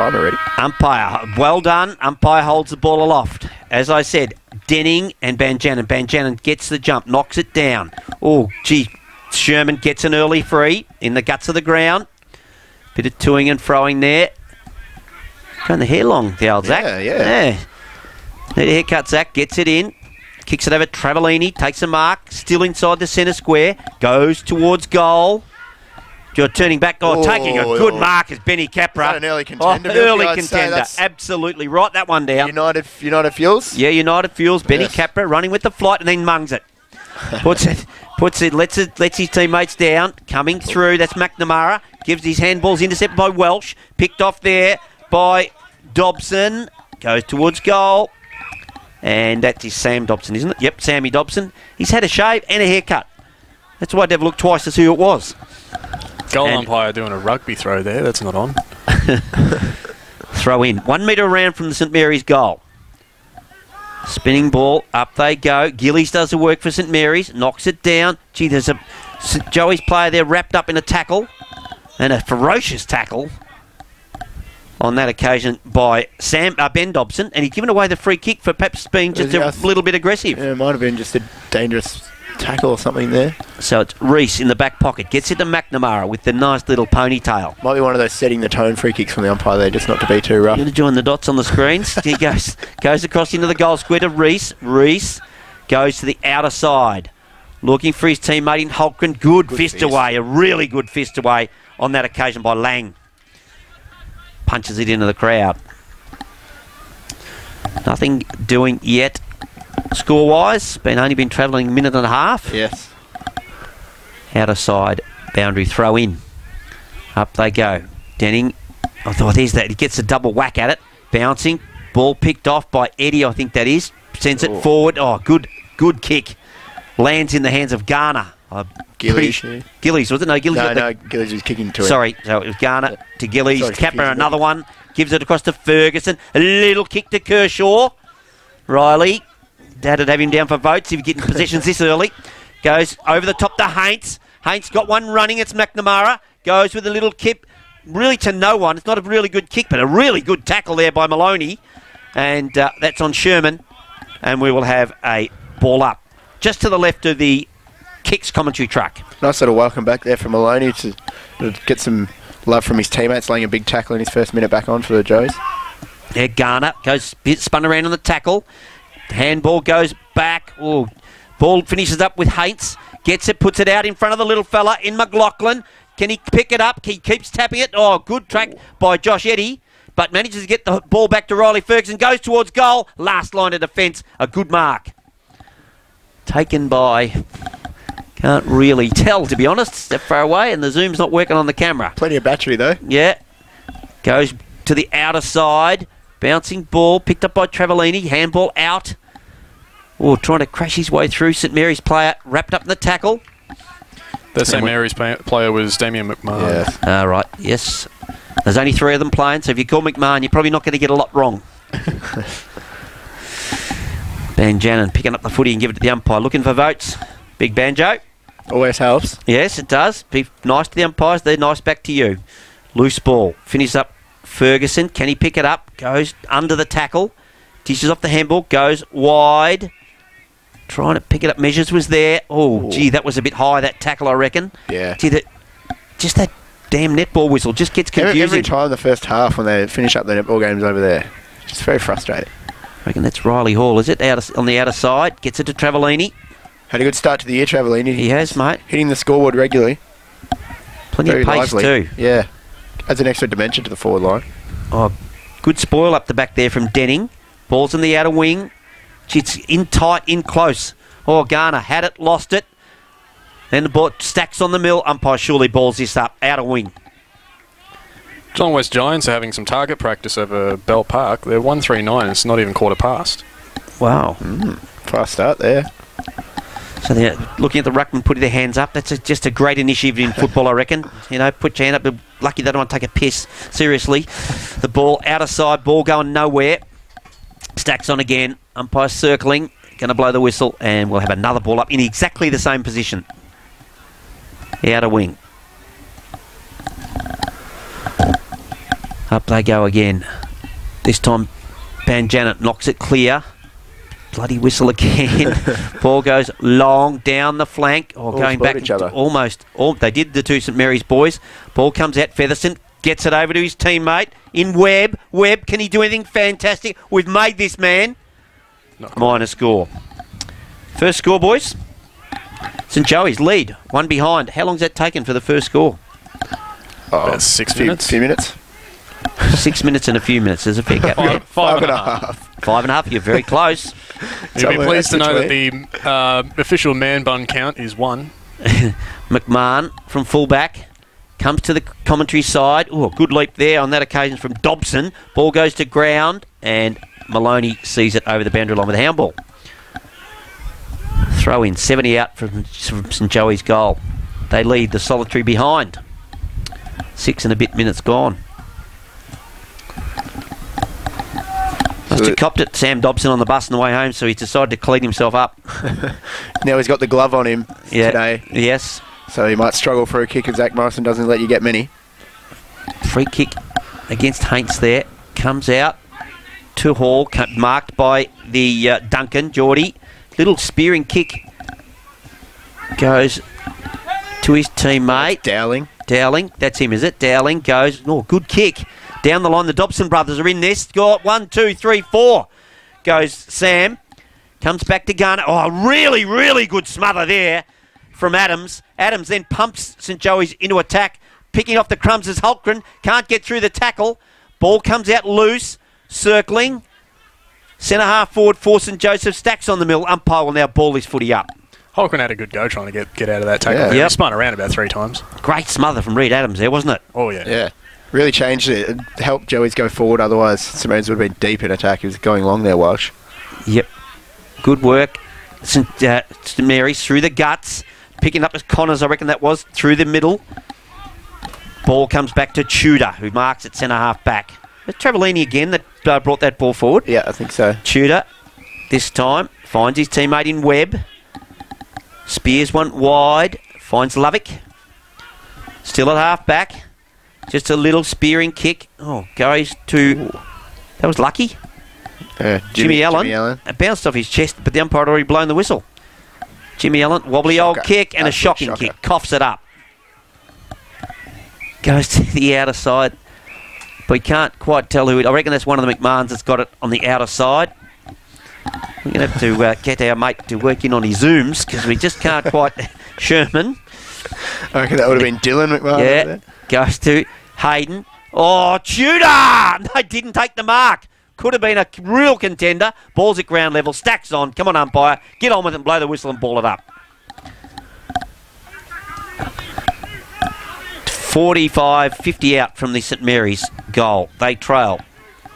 time already. Umpire, well done. Umpire holds the ball aloft. As I said, Denning and Banjanin. Banjanin gets the jump, knocks it down. Oh, gee, Sherman gets an early free in the guts of the ground. Bit of toing and froing there. Going the hair long, the old Zach. Yeah. The haircut, Zach gets it in. Kicks it over Travellini, takes a mark, still inside the centre square, goes towards goal. You're turning back, taking a good mark as Benny Capra. An early contender. Early contender, absolutely. Write that one down. United Fuels? Yeah, United Fuels. Benny Capra running with the flight and then mungs it. Puts it, lets his teammates down. Coming through, that's McNamara. Gives his handballs intercepted by Welsh. Picked off there by Dobson. Goes towards goal. And that is Sam Dobson, isn't it? Yep, Sammy Dobson. He's had a shave and a haircut. That's why I'd never looked twice to see who it was. Goal umpire doing a rugby throw there. That's not on. Throw in. 1 metre around from the St Mary's goal. Spinning ball. Up they go. Gillies does the work for St Mary's. Knocks it down. Gee, there's a St Joey's player there wrapped up in a tackle. And a ferocious tackle on that occasion by Ben Dobson. And he's given away the free kick for perhaps being just a little bit aggressive. Yeah, it might have been just a dangerous tackle or something there. So it's Reese in the back pocket. Gets it to McNamara with the nice little ponytail. Might be one of those setting the tone free kicks from the umpire there, just not to be too rough. You're going to join the dots on the screens. He goes across into the goal square to Reese. Reese goes to the outer side. Looking for his teammate in Holcomb. Good fist away. A really good fist away on that occasion by Lang. Punches it into the crowd. Nothing doing yet score-wise. Only been travelling a minute and a half. Yes. Outer side boundary throw in. Up they go. Denning. Oh, there's that. He gets a double whack at it. Bouncing. Ball picked off by Eddie, I think that is. Sends it forward. Oh, good kick. Lands in the hands of Garner. Gillies. Gillies, was it? No, Gillies. No, Gillies was kicking to it. Sorry, so it was Garner to Gillies. Capra another one. Gives it across to Ferguson. A little kick to Kershaw. Riley. Dad'd have him down for votes if you're getting possessions this early. Goes over the top to Haints. Haints got one running. It's McNamara. Goes with a little kip. Really to no one. It's not a really good kick, but a really good tackle there by Maloney. And that's on Sherman. And we will have a ball up. Just to the left of the Kicks commentary truck. Nice little welcome back there from Maloney to get some love from his teammates, laying a big tackle in his first minute back on for the Joes. Yeah, Garner goes spun around on the tackle. Handball goes back. Oh, ball finishes up with Haints. Gets it, puts it out in front of the little fella in McLaughlin. Can he pick it up? He keeps tapping it. Oh, good track by Josh Eddy, but manages to get the ball back to Riley Ferguson. Goes towards goal. Last line of defence. A good mark. Taken by... Can't really tell, to be honest. Step far away, and the zoom's not working on the camera. Plenty of battery, though. Yeah. Goes to the outer side. Bouncing ball, picked up by Travellini. Handball out. Oh, trying to crash his way through. St Mary's player wrapped up in the tackle. The St Mary's player was Damien McMahon. Yeah. Right, yes. There's only 3 of them playing, so if you call McMahon, you're probably not going to get a lot wrong. Banjanin picking up the footy and give it to the umpire. Looking for votes. Big Banjo. Always helps. Yes, it does. Be nice to the umpires. They're nice back to you. Loose ball. Finishes up Ferguson. Can he pick it up? Goes under the tackle. Dishes off the handball. Goes wide. Trying to pick it up. Measures was there. Oh, gee, that was a bit high, that tackle, I reckon. Yeah. Gee, just that damn netball whistle just gets confusing. Every time the first half when they finish up the netball games over there. It's very frustrating. I reckon that's Riley Hall, is it? On the outer side. Gets it to Travellini. Had a good start to the year, Travellini. He has, mate. Hitting the scoreboard regularly. Plenty of pace too. Yeah. Adds an extra dimension to the forward line. Oh, good spoil up the back there from Denning. Ball's in the outer wing. It's in tight, in close. Oh, Garner had it, lost it. Then the ball stacks on the mill. Umpire surely balls this up. Outer wing. John West Giants are having some target practice over Bell Park. They're 139. It's not even quarter past. Wow. Fast start there. So they're looking at the ruckman putting their hands up. That's just a great initiative in football, I reckon. You know, put your hand up. But lucky they don't want to take a piss. Seriously. The ball outer side. Ball going nowhere. Stacks on again. Umpire circling. Going to blow the whistle. And we'll have another ball up in exactly the same position. Outer wing. Up they go again. This time, Banjanet knocks it clear. Bloody whistle again. Ball goes long down the flank. Or going back each other. almost. They did, the two St Mary's boys. Ball comes out. Featherston gets it over to his teammate in Webb. Webb, can he do anything? Fantastic. We've made this man. Minor score. First score, boys. St Joey's lead. One behind. How long's that taken for the first score? About 6 minutes. Few minutes. 6 minutes and a few minutes. There's a fair gap. Five and a half. 5.5. You're very close. You'll be pleased to know that the official man bun count is 1. McMahon from fullback comes to the commentary side. Oh, good leap there on that occasion from Dobson. Ball goes to ground and Maloney sees it over the boundary line with a handball. Throw in. 70 out from St Joey's goal. They lead the solitary behind. 6 and a bit minutes gone. Must have copped it, Sam Dobson, on the bus on the way home, so he's decided to clean himself up. Now he's got the glove on him today. Yes. So he might struggle for a kick if Zach Morrison doesn't let you get many. Free kick against Haints there. Comes out to Hall, marked by the Duncan, Geordie. Little spearing kick goes to his teammate. Dowling, that's him, is it? Dowling goes, good kick. Down the line, the Dobson brothers are in this. Got 1, 2, 3, 4. Goes Sam. Comes back to Garner. Oh, really, really good smother there from Adams. Adams then pumps St Joey's into attack. Picking off the crumbs as Hultgren. Can't get through the tackle. Ball comes out loose. Circling. Centre half forward for St Joseph. Stacks on the middle. Umpire will now ball his footy up. Holcomb had a good go trying to get out of that tackle. Yeah. He spun around about 3 times. Great smother from Reed Adams there, wasn't it? Oh, yeah. Yeah. Really changed it. It helped Joey's go forward, otherwise St Mary's would have been deep in attack. He was going long there, Walsh. Yep. Good work. St Mary's through the guts. Picking up as Connors, I reckon that was, through the middle. Ball comes back to Tudor, who marks at centre half back. It's Travellini again that brought that ball forward. Yeah, I think so. Tudor, this time, finds his teammate in Webb. Spears one wide. Finds Lovick. Still at half back. Just a little spearing kick. Oh, goes to... That was lucky. Jimmy Allen. It bounced off his chest, but the umpire had already blown the whistle. Jimmy Allen, wobbly old kick and a shocking kick. Coughs it up. Goes to the outer side. But we can't quite tell who it... I reckon that's one of the McMahons that's got it on the outer side. We're going to have to get our mate to work in on his zooms because we just can't quite... Sherman. I reckon that would have been Dylan McMahon. Yeah, goes to Hayden. Oh, Tudor! They didn't take the mark. Could have been a real contender. Ball's at ground level. Stacks on. Come on, umpire. Get on with it and blow the whistle and ball it up. 45-50 out from the St Mary's goal. They trail.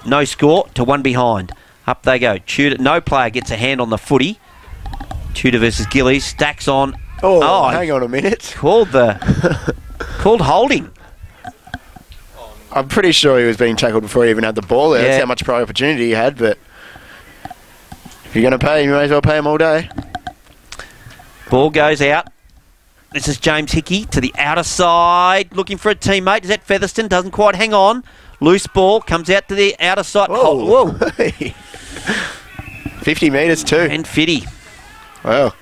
No score to 1 behind. Up they go. Tudor. No player gets a hand on the footy. Tudor versus Gillies. Stacks on. Oh, hang on a minute. Called holding. I'm pretty sure he was being tackled before he even had the ball there. Yeah. That's how much prior opportunity he had, but if you're going to pay him, you may as well pay him all day. Ball goes out. This is James Hickey to the outer side, looking for a teammate. Is that Featherston? Doesn't quite hang on. Loose ball, comes out to the outer side. Whoa. 50 metres too. And Fitty. Wow.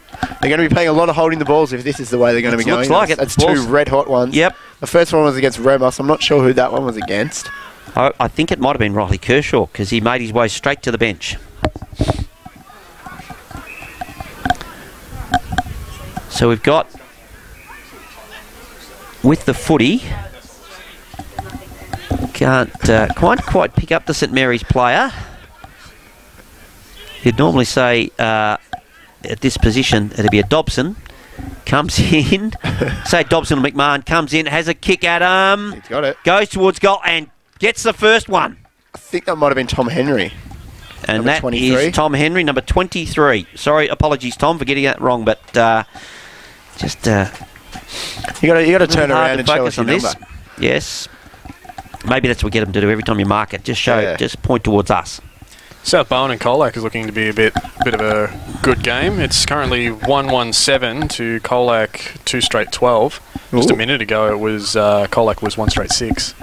They're going to be paying a lot of holding the balls if this is the way they're going to be going. Looks like it. That's 2 red-hot ones. Yep. The first one was against Ramos. I'm not sure who that one was against. I think it might have been Riley Kershaw because he made his way straight to the bench. So we've got, with the footy, can't quite pick up the St Mary's player. You'd normally say at this position it'd be a Dobson. Comes in, say Dobson or McMahon comes in, has a kick at him. He's got it. Goes towards goal and gets the first one. I think that might have been Tom Henry. And number that 23. is Tom Henry, number 23. Sorry, apologies, Tom, for getting that wrong, but just you got to turn around and show us your this. number. Yes, maybe that's what we get them to do every time you mark it. Just show, just point towards us. South Bowen and Colac is looking to be a bit of a good game. It's currently 1-1-7 to Colac 2 straight 12. Just a minute ago, it was Colac was 1 straight 6.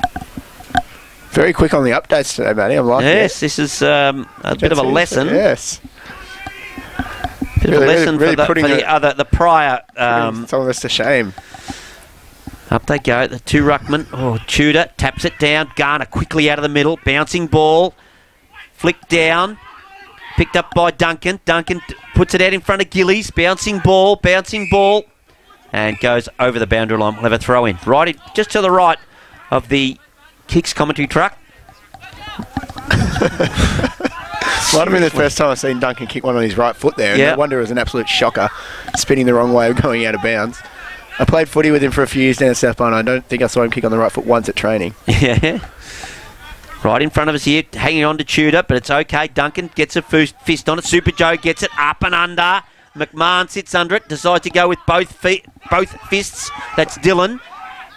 Very quick on the updates today, Matty. I'm liking Yes, it. this is a bit of a lesson. Yes. Bit of a lesson really for the prior. Some of us to shame. Up they go. The two ruckman. Oh, Tudor taps it down. Garner quickly out of the middle. Bouncing ball. Flicked down. Picked up by Duncan. Duncan puts it out in front of Gillies. Bouncing ball. And goes over the boundary line. We'll have a throw in. Right in, just to the right of the Kicks commentary truck. Might have been the first time I've seen Duncan kick one on his right foot there. And Yeah. no wonder it was an absolute shocker, spinning the wrong way of going out of bounds. I played footy with him for a few years down at South Bar, and I don't think I saw him kick on the right foot once at training. Yeah. Right in front of us here, hanging on to Tudor, but it's okay. Duncan gets a fist on it. Super Joe gets it up and under. McMahon sits under it, decides to go with both fists. That's Dylan.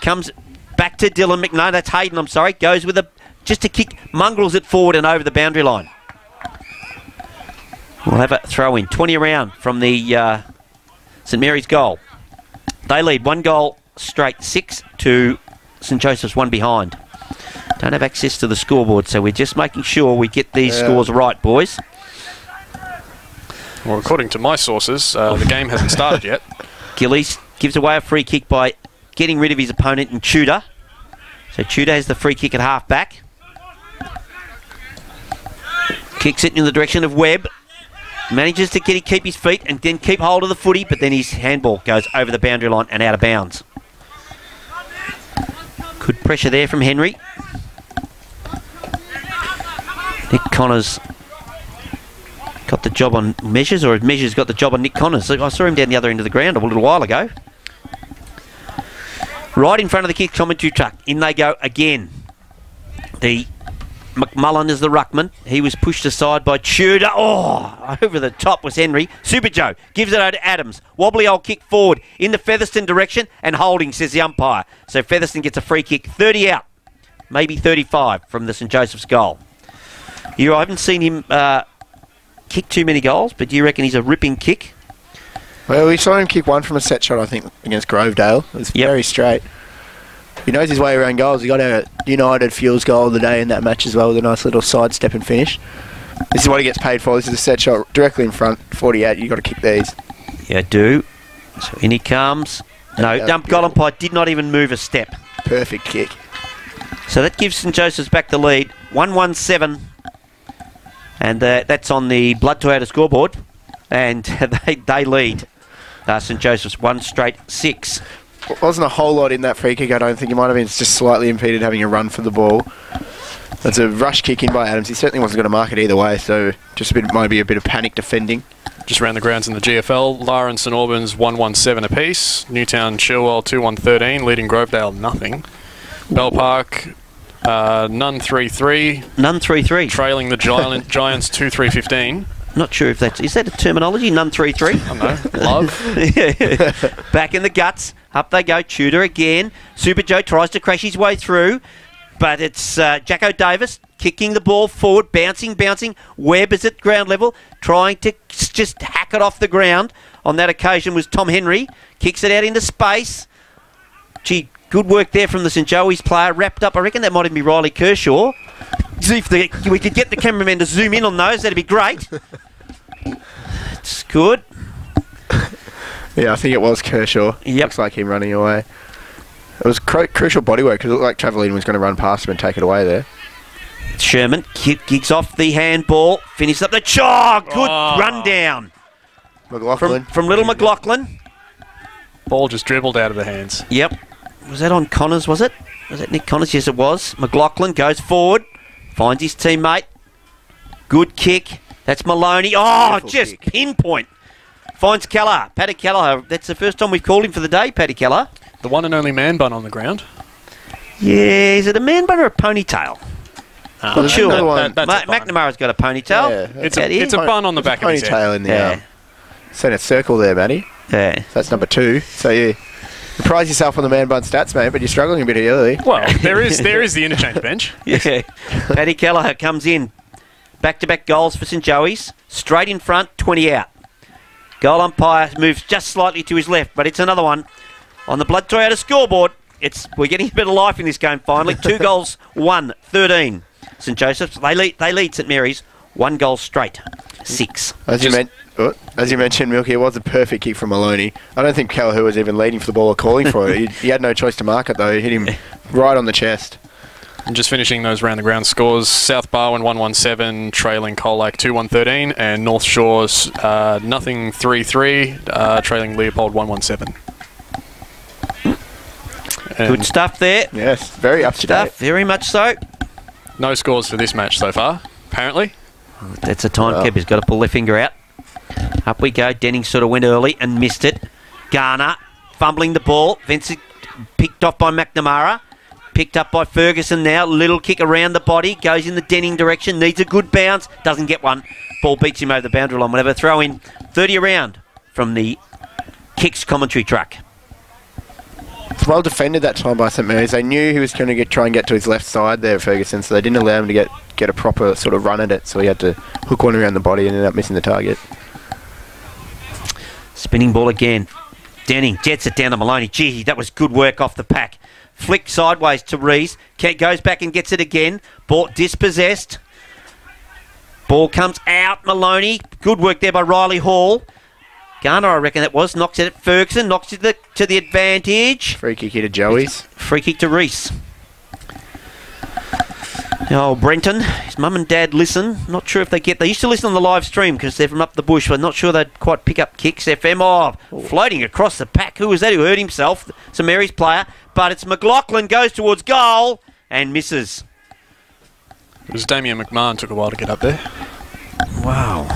Comes back to Dylan McNo. That's Hayden, I'm sorry. Goes with just to kick, mongrels it forward and over the boundary line. We'll have a throw in. 20 around from the St Mary's goal. They lead 1 goal straight, 6 to St Joseph's, 1 behind. Don't have access to the scoreboard, so we're just making sure we get these scores right, boys. Well, according to my sources, the game hasn't started yet. Gillies gives away a free kick by getting rid of his opponent in Tudor. So Tudor has the free kick at half back. Kicks it in the direction of Webb. Manages to keep his feet and then keep hold of the footy, but then his handball goes over the boundary line and out of bounds. Good pressure there from Henry. Nick Connors got the job on Measures, or Measures got the job on Nick Connors. I saw him down the other end of the ground a little while ago. Right in front of the kick commentary truck. In they go again. The McMullen is the ruckman. He was pushed aside by Tudor. Oh, over the top was Henry. Super Joe gives it over to Adams. Wobbly old kick forward in the Featherston direction and holding, says the umpire. So Featherston gets a free kick. 30 out. Maybe 35 from the St Joseph's goal. I haven't seen him kick too many goals, but do you reckon he's a ripping kick? Well, we saw him kick one from a set shot, I think, against Grovedale. It was very straight. He knows his way around goals. He got a United Fuels goal of the day in that match as well with a nice little sidestep and finish. This is what he gets paid for. This is a set shot directly in front, 48. You've got to kick these. Yeah, do. So in he comes. No, Goldenpie did not even move a step. Perfect kick. So that gives St Joseph's back the lead. 1-1-7. And that's on the Blood Toyota scoreboard. And they lead St Joseph's 1 straight 6. Wasn't a whole lot in that free kick, I don't think. He might have been just slightly impeded having a run for the ball. That's a rush kick in by Adams. He certainly wasn't going to mark it either way, so just might be a bit of panic defending. Just around the grounds in the GFL, Lara and St Albans 1-1-7 apiece. Newtown Chilwell 2-1-13, leading Grovedale nothing. Bell Park none 3-3. None 3-3. Trailing the Giants 2-3-15. Not sure if is that a terminology? None 3-3. I don't know. Love. Back in the guts. Up they go. Tudor again. Super Joe tries to crash his way through, but it's Jacko Davis kicking the ball forward, bouncing. Webb is at ground level, trying to just hack it off the ground. On that occasion was Tom Henry. Kicks it out into space. Gee, good work there from the St Joey's player. Wrapped up. I reckon that might even be Riley Kershaw. If we could get the cameraman to zoom in on those, that'd be great. It's good. Yeah, I think it was Kershaw. Yep. Looks like him running away. It was crucial bodywork because it looked like Travelline was going to run past him and take it away there. Sherman kicks off the handball, finishes up the good run down. McLaughlin. From little McLaughlin. Ball just dribbled out of the hands. Yep. Was that on Connors, was it? Was that Nick Connors? Yes, it was. McLaughlin goes forward, finds his teammate. Good kick. That's Maloney. Oh, beautiful just kick. Pinpoint. Finds Keller. Paddy Keller. That's the first time we've called him for the day, Paddy Keller. The one and only man bun on the ground. Yeah, is it a man bun or a ponytail? Not sure. McNamara's got a ponytail. Yeah, it's a bun on the back of his head. Ponytail in the send a circle there, Matty. Yeah. So that's number 2. So you prize yourself on the man bun stats, mate, but you're struggling a bit early. Well, there is the interchange bench. Yeah. Paddy Keller comes in. Back-to-back goals for St Joey's. Straight in front, 20 out. Goal umpire moves just slightly to his left, but it's another one. On the Blood Toyota scoreboard, We're getting a bit of life in this game finally. 2 goals, 1-13. St Joseph's, they lead St Mary's 1 goal straight, 6. As you mentioned, Milky, it was a perfect kick from Maloney. I don't think Callahoo was even leading for the ball or calling for it. He had no choice to mark it, though. He hit him right on the chest. And just finishing those round-the-ground scores, South Barwon 1-1-7, trailing Colac 2-1-13, and North Shores 3-3, trailing Leopold 1-1-7. Good stuff there. Yes, very up to date. Very much so. No scores for this match so far, apparently. That's a timekeeper. He's got to pull their finger out. Up we go. Denning sort of went early and missed it. Garner fumbling the ball. Vincent picked off by McNamara. Picked up by Ferguson now. Little kick around the body. Goes in the Denning direction. Needs a good bounce. Doesn't get one. Ball beats him over the boundary line. Whatever. Throw in 30 around from the Kicks commentary truck. It's well defended that time by St Mary's. They knew he was going to try and get to his left side there, Ferguson, so they didn't allow him to get a proper sort of run at it, so he had to hook one around the body and ended up missing the target. Spinning ball again. Denning jets it down to Maloney. Gee, that was good work off the pack. Flick sideways to Rees. Goes back and gets it again. Ball dispossessed. Ball comes out, Maloney. Good work there by Riley Hall. Garner, I reckon that was. Knocks it at Ferguson. Knocks it to the advantage. Free kick here to Joey's. Free kick to Rees. Oh, Brenton. His mum and dad listen. Not sure if they get... They used to listen on the live stream because they're from up the bush, but not sure they'd quite pick up Kicks FM. Oh, floating across the pack. Who was that who hurt himself? St Mary's player. But it's McLaughlin. Goes towards goal and misses. It was Damien McMahon. Took a while to get up there. Wow.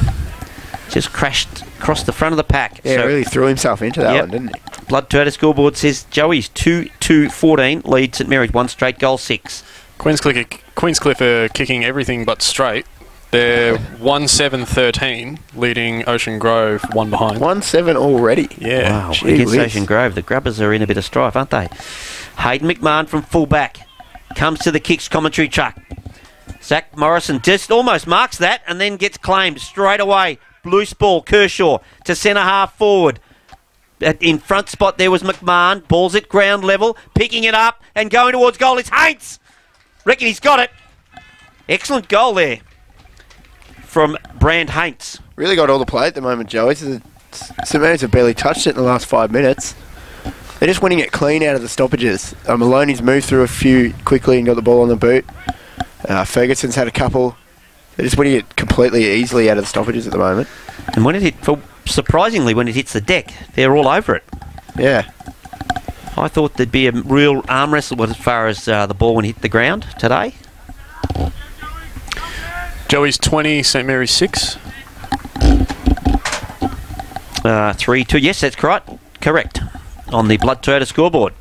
Just crashed across the front of the pack. Yeah, really threw himself into that one, didn't he? Blood Turtle scoreboard says Joey's 2-2-14, lead St Mary's 1 straight goal 6. Queenscliff are kicking everything but straight. They're 1-7-13, leading Ocean Grove 1 behind. 1-7 already. Yeah. Wow, against Ocean Grove. The Grubbers are in a bit of strife, aren't they? Hayden McMahon from fullback comes to the Kicks commentary truck. Zach Morrison just almost marks that and then gets claimed straight away. Loose ball, Kershaw to centre half forward. In front spot there was McMahon. Ball's at ground level. Picking it up and going towards goal. It's Haints. Reckon he's got it. Excellent goal there from Brand Haints. Really got all the play at the moment, Joey. St Mary's have barely touched it in the last 5 minutes. They're just winning it clean out of the stoppages. Maloney's moved through a few quickly and got the ball on the boot. Ferguson's had a couple. They're just winning it completely easily out of the stoppages at the moment. And when surprisingly, when it hits the deck, they're all over it. Yeah. I thought there'd be a real arm wrestle as far as the ball when it hit the ground today. Joey's 20, St Mary's 6. 3-2. Yes, that's correct. On the Blood Turtle scoreboard.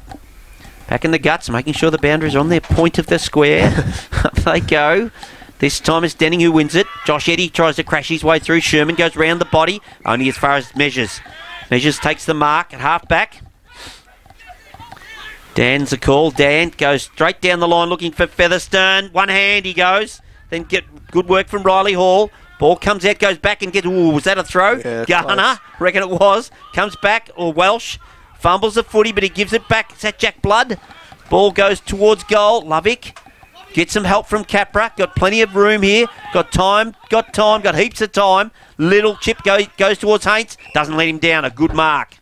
Back in the guts, making sure the boundaries are on their point of the square. Up they go. This time it's Denning who wins it. Josh Eddy tries to crash his way through. Sherman goes round the body, only as far as Measures. Measures takes the mark at half back. Dan's a call. Dan goes straight down the line looking for Featherstone. One hand he goes. Then get good work from Riley Hall. Ball comes out, goes back and gets... Ooh, was that a throw? Yeah, Garner, reckon it was. Comes back, or Welsh. Fumbles the footy, but he gives it back. Is that Jack Blood? Ball goes towards goal. Lovick. Get some help from Capra. Got plenty of room here. Got heaps of time. Little chip goes towards Haints. Doesn't let him down. A good mark.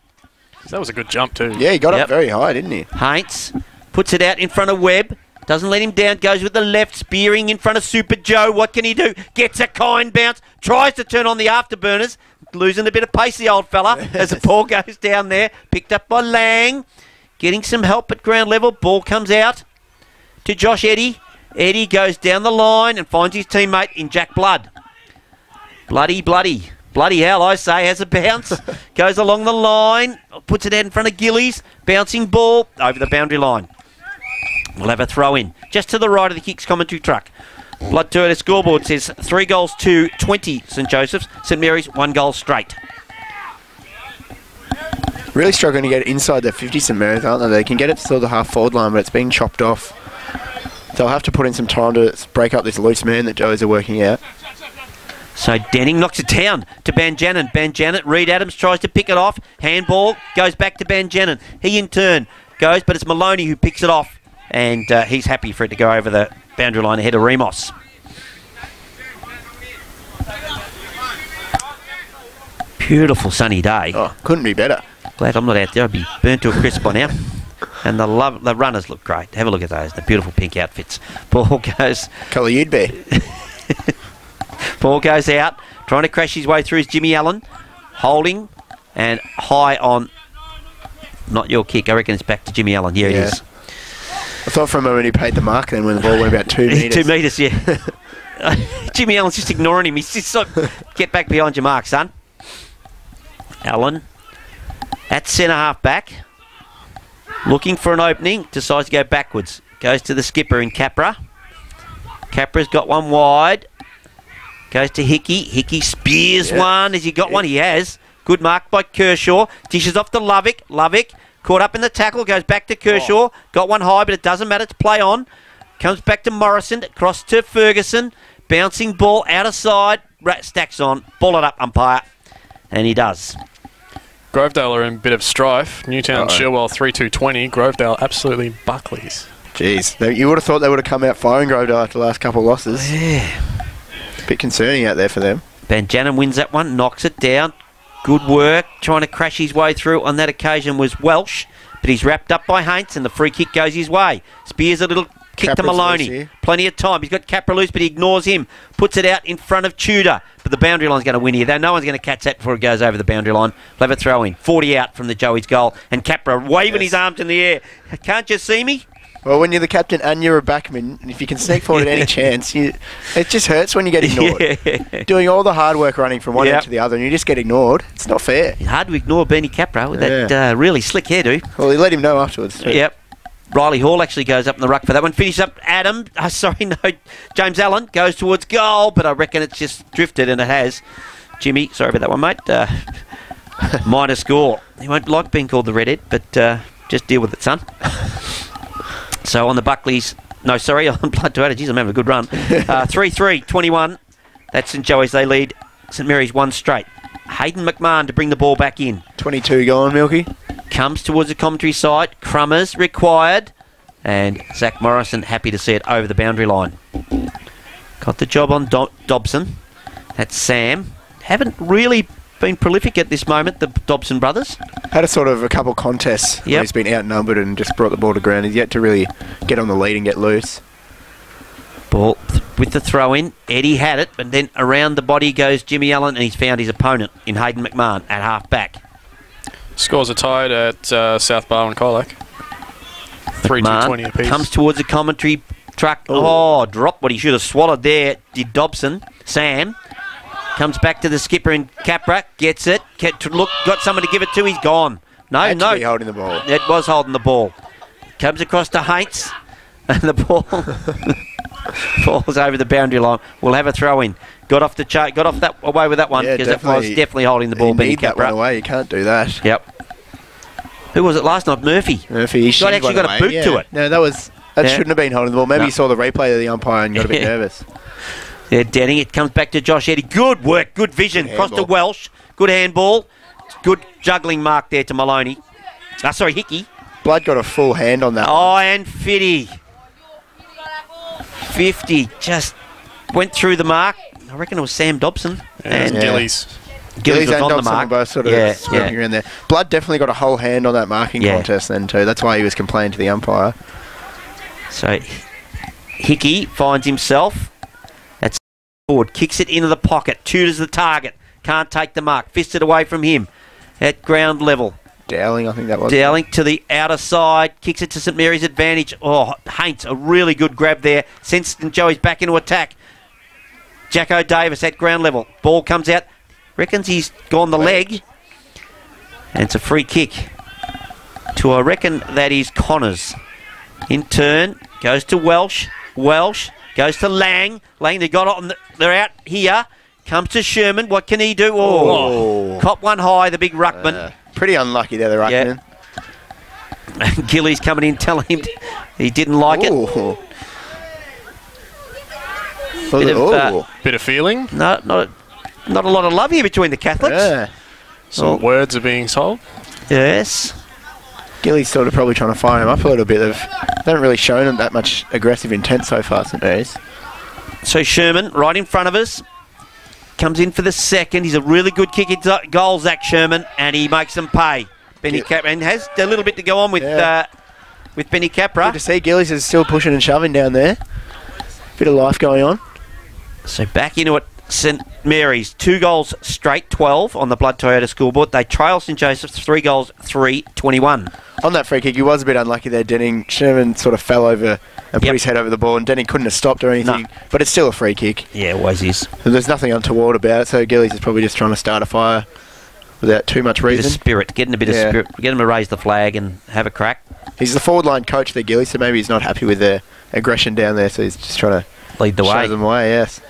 That was a good jump too. Yeah, he got up very high, didn't he? Haints puts it out in front of Webb. Doesn't let him down. Goes with the left. Spearing in front of Super Joe. What can he do? Gets a kind bounce. Tries to turn on the afterburners. Losing a bit of pace, the old fella, as the ball goes down there. Picked up by Lang. Getting some help at ground level. Ball comes out to Josh Eddy. Eddy goes down the line and finds his teammate in Jack Blood. Bloody hell, I say, has a bounce. Goes along the line. Puts it out in front of Gillies. Bouncing ball over the boundary line. We'll have a throw in. Just to the right of the Kicks commentary truck. Blood Turtle scoreboard says 3 goals to 20 St Joseph's. St Mary's 1 goal straight. Really struggling to get it inside their 50 St Mary's, aren't they? They can get it to the half forward line, but it's being chopped off. They'll have to put in some time to break up this loose man that Joes are working out. So Denning knocks it down to Banjanin. Reed Adams tries to pick it off. Handball goes back to Banjanin. He in turn goes, but it's Maloney who picks it off, and he's happy for it to go over the boundary line ahead of Remos. Beautiful sunny day. Oh, couldn't be better. Glad I'm not out there. I'd be burnt to a crisp by now. And the runners look great. Have a look at those. The beautiful pink outfits. Ball goes. Colour you'd be. Ball goes out. Trying to crash his way through is Jimmy Allen. Holding and high on. Not your kick. I reckon it's back to Jimmy Allen. Here it is. I thought for a moment he paid the mark then when the ball went about 2 metres. 2 metres, yeah. Jimmy Allen's just ignoring him. He's just like, get back behind your mark, son. Allen at centre half back. Looking for an opening. Decides to go backwards. Goes to the skipper in Capra. Capra's got one wide. Goes to Hickey. Hickey spears one. Has he got one? He has. Good mark by Kershaw. Dishes off to Lovick. Lovick caught up in the tackle. Goes back to Kershaw. Got one high, but it doesn't matter to play on. Comes back to Morrison. Across to Ferguson. Bouncing ball out of side. Stacks on. Ball it up, umpire. And he does. Grovedale are in a bit of strife. Newtown, Chilwell 3-2-20. Grovedale absolutely buckleys. Jeez, you would have thought they would have come out firing Grovedale after the last couple of losses. Yeah. A bit concerning out there for them. Banjanin wins that one, knocks it down. Good work, trying to crash his way through. On that occasion was Welsh, but he's wrapped up by Haints, and the free kick goes his way. Spears a little kick to Maloney. Plenty of time. He's got Capra loose, but he ignores him. Puts it out in front of Tudor. But the boundary line's going to win here. Though no one's going to catch that before it goes over the boundary line. We'll have a throw in. 40 out from the Joey's goal. And Capra waving his arms in the air. Can't you see me? Well, when you're the captain and you're a backman, and if you can sneak forward at any chance, it just hurts when you get ignored. Doing all the hard work running from one end to the other, and you just get ignored. It's not fair. It's hard to ignore Bernie Capra with that really slick hairdo. Well, he let him know afterwards. Too. Yep. Riley Hall actually goes up in the ruck for that one. Finish up Adam. James Allen goes towards goal, but I reckon it's just drifted, and it has. Jimmy, sorry about that one, mate. Minor score. He won't like being called the redhead, but just deal with it, son. So on the Buckleys, no, sorry, on Blood to Geez, I'm having a good run. 3-3-21. That's St Joey's. They lead St Mary's 1 straight. Hayden McMahon to bring the ball back in. 22 going, Milky. Comes towards the commentary side. Crummers required. And Zach Morrison happy to see it over the boundary line. Got the job on Dobson. That's Sam. Haven't really been prolific at this moment, the Dobson brothers. Had a couple contests where he's been outnumbered and just brought the ball to ground. He's yet to really get on the lead and get loose. Ball with the throw in. Eddie had it, but then around the body goes Jimmy Allen, and he's found his opponent in Hayden McMahon at half back. Scores are tied at South Barwon Colac. 3-2-20 apiece. Comes towards the commentary truck. Dropped what he should have swallowed there. Did Dobson. Sam comes back to the skipper in Capra. Gets it. Got someone to give it to. He's gone. No. Holding the ball. It was holding the ball. Comes across to Haints. And the ball falls over the boundary line. We'll have a throw in. Got off that away with that one because it was definitely holding the ball. You need that one away. You can't do that. Yep. Who was it last night? Murphy. He actually got a boot to it. No, that shouldn't have been holding the ball. Maybe he saw the replay of the umpire and got a bit nervous. Yeah, Denning. It comes back to Josh Eddy. Good work. Good vision. Cross to Welsh. Good handball. Good juggling mark there to Maloney. Hickey. Blood got a full hand on that one. And Fitty. 50 just went through the mark. I reckon it was Sam Dobson. And Gillies. Gillies and Dobson were both swimming around there. Blood definitely got a whole hand on that marking contest then too. That's why he was complaining to the umpire. So Hickey finds himself. That's forward. Kicks it into the pocket. Tudor's the target. Can't take the mark. Fisted away from him at ground level. Dowling, I think that was. Dowling to the outer side. Kicks it to St Mary's advantage. Haints, a really good grab there. Sends St Joey's back into attack. Jacko Davis at ground level. Ball comes out. Reckons he's gone the leg. And it's a free kick. I reckon that is Connors. In turn, goes to Welsh. Welsh goes to Lang. Lang, they got on. They're out here. Comes to Sherman. What can he do? Cop one high, the big ruckman. Pretty unlucky there, the ruckman. Yeah. Gillies coming in telling him he didn't like it. Bit of feeling? No, not a lot of love here between the Catholics. Yeah. Some words are being told. Yes. Gilly's sort of probably trying to fire him up a little bit. They haven't really shown him that much aggressive intent so far, St Mary's. So Sherman, right in front of us, comes in for the second. He's a really good kick into goal, Zach Sherman, and he makes them pay. Benny Capra, and has a little bit to go on with Benny Capra. Good to see Gillies is still pushing and shoving down there. Bit of life going on. So back into it, St Mary's. 2 goals straight, 12 on the Blood Toyota scoreboard. They trail St Joseph's 3 goals, 3-21. On that free kick, he was a bit unlucky there, Denning. Sherman sort of fell over and put his head over the ball, and Denning couldn't have stopped or anything. No. But it's still a free kick. Yeah, it always is. And there's nothing untoward about it, so Gillies is probably just trying to start a fire without too much reason. Bit of spirit, getting a bit of spirit. Get him to raise the flag and have a crack. He's the forward line coach there, Gillies, so maybe he's not happy with their aggression down there, so he's just trying to lead the way. Show them the way, yes.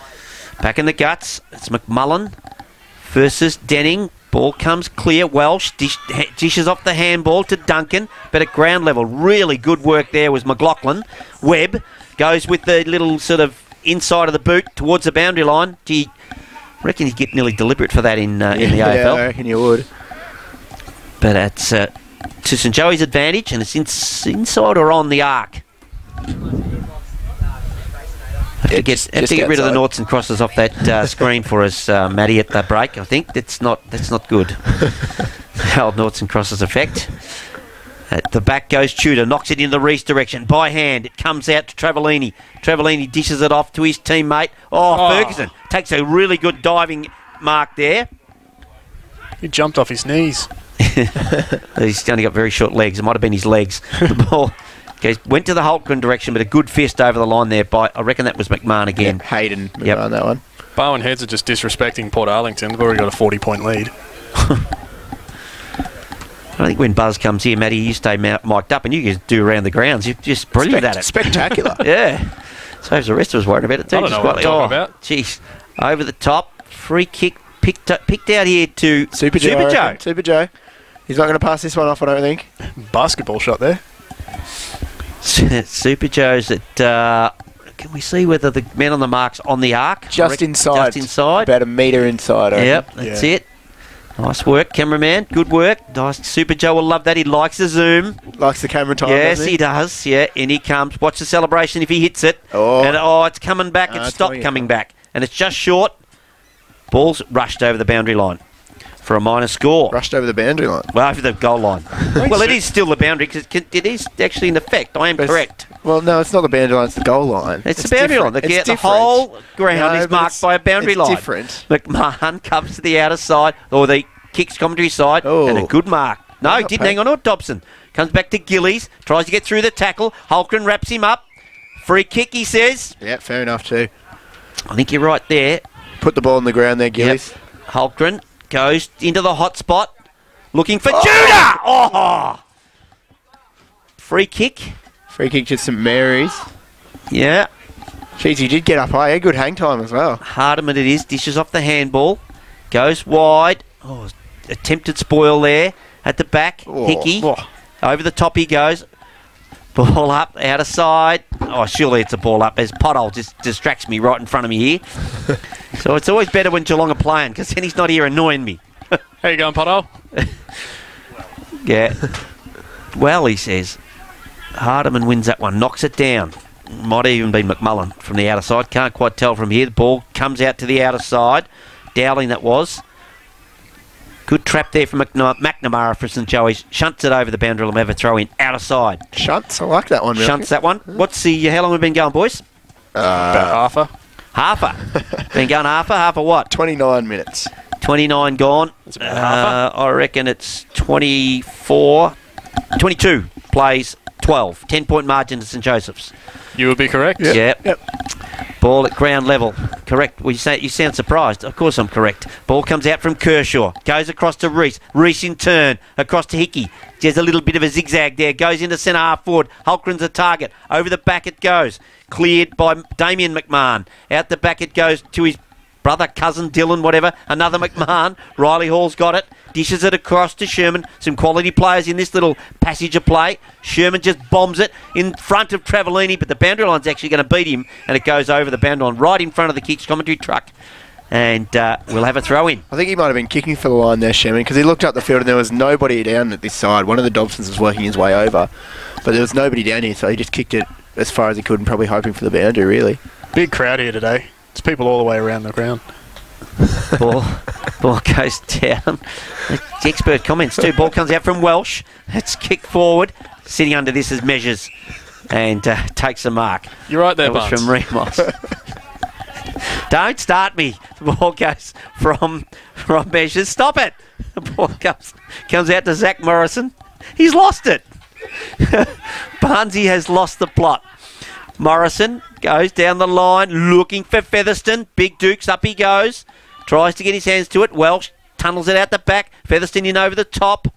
Back in the guts, it's McMullen versus Denning. Ball comes clear. Welsh dishes off the handball to Duncan, but at ground level, really good work there was McLaughlin. Webb goes with the little sort of inside of the boot towards the boundary line. Gee, I reckon he'd get nearly deliberate for that in the AFL. Yeah, I reckon you would. But it's to St Joey's advantage, and it's inside or on the arc. Have to get rid of the noughts and crosses off that screen for us, Matty, at the break. I think that's not good. The old noughts and crosses effect. At the back goes Tudor, knocks it in the Reese direction by hand. It comes out to Travellini. Travellini dishes it off to his teammate. Ferguson takes a really good diving mark there. He jumped off his knees. He's only got very short legs. It might have been his legs. The ball went to the Holtgren direction, but a good fist over the line there by, I reckon that was McMahon again. Yep, Hayden McMahon, that one. Bowen Heads are just disrespecting Port Arlington. They've already got a 40-point lead. I think when Buzz comes here, Matty, you stay mic'd up and you just do around the grounds. You're just brilliant at it. Spectacular. Yeah. Saves the rest of us worrying about it too. I don't know what I'm talking about. Jeez. Over the top. Free kick picked out here to Super Joe. Super Joe. He's not going to pass this one off, I don't think. Basketball shot there. Super Joe's at... can we see whether the man on the mark's on the arc? Just inside. Just inside. About a metre inside, I Yep, that's it. Nice work, cameraman. Good work. Nice. Super Joe will love that. He likes the zoom. Likes the camera time, yes, doesn't he? He does. Yeah, and he comes. Watch the celebration if he hits it. And it's coming back. It's stopped coming back. And it's just short. Ball's rushed over the boundary line for a minor score. Rushed over the boundary line? Well, over the goal line. Well, it is still the boundary because it is actually in effect. I am correct. Well, no, it's not the boundary line. It's the goal line. It's the boundary line. The whole ground is marked by a boundary line. It's different. McMahon comes to the outer side, or the kicks commentary side, and a good mark. No, he didn't hang on to it, Dobson. Comes back to Gillies, tries to get through the tackle. Holgren wraps him up. Free kick, he says. Yeah, fair enough too. I think you're right there. Put the ball on the ground there, Gillies. Yep. Holgren goes into the hot spot, looking for Judah! Oh! Free kick. Free kick to St Mary's. Yeah. Jeez, he did get up high. Good hang time as well. Hardiman it is. Dishes off the handball. Goes wide. Oh, attempted spoil there at the back. Hickey. Over the top he goes. Ball up, out of side. Oh, surely it's a ball up as Pothole just distracts me right in front of me here. So it's always better when Geelong are playing because then he's not here annoying me. How you going, Pothole? Yeah. Well, he says. Hardiman wins that one, knocks it down. Might even be McMullen from the outer side. Can't quite tell from here. The ball comes out to the outer side. Dowling that was. Good trap there from McNamara for St Joey's. Shunts it over the boundary line. Have a throw in. Outer side. Shunts? I like that one. Really. Shunts that one. What's the... how long have we been going, boys? About half. Been going half what? 29 minutes. 29 gone. That's about I reckon it's 24... 22 plays 12. 10-point margin to St Joseph's. You would be correct. Yep. Ball at ground level. Correct. Well, you sound surprised. Of course I'm correct. Ball comes out from Kershaw. Goes across to Reese. Reese in turn. Across to Hickey. There's a little bit of a zigzag there. Goes into centre half forward. Holgren's a target. Over the back it goes. Cleared by Damien McMahon. Out the back it goes to his brother, cousin, Dylan, whatever. Another McMahon. Riley Hall's got it. Dishes it across to Sherman. Some quality players in this little passage of play. Sherman just bombs it in front of Travellini, but the boundary line's actually going to beat him, and it goes over the boundary line right in front of the Kicks commentary truck. And we'll have a throw in. I think he might have been kicking for the line there, Shemin, because he looked up the field and there was nobody down at this side. One of the Dobsons was working his way over, but there was nobody down here, so he just kicked it as far as he could and probably hoping for the boundary, really. Big crowd here today. There's people all the way around the ground. Ball goes down. The expert comments too. Ball comes out from Welsh. It's kicked forward. Sitting under this as Measures. And takes a mark. You're right there, That was from Ramos. Don't start me. The ball goes from Measures. Stop it. The ball comes out to Zach Morrison. He's lost it. Barnesy has lost the plot. Morrison goes down the line looking for Featherston. Big Dukes, up he goes. Tries to get his hands to it. Welsh tunnels it out the back. Featherston in over the top.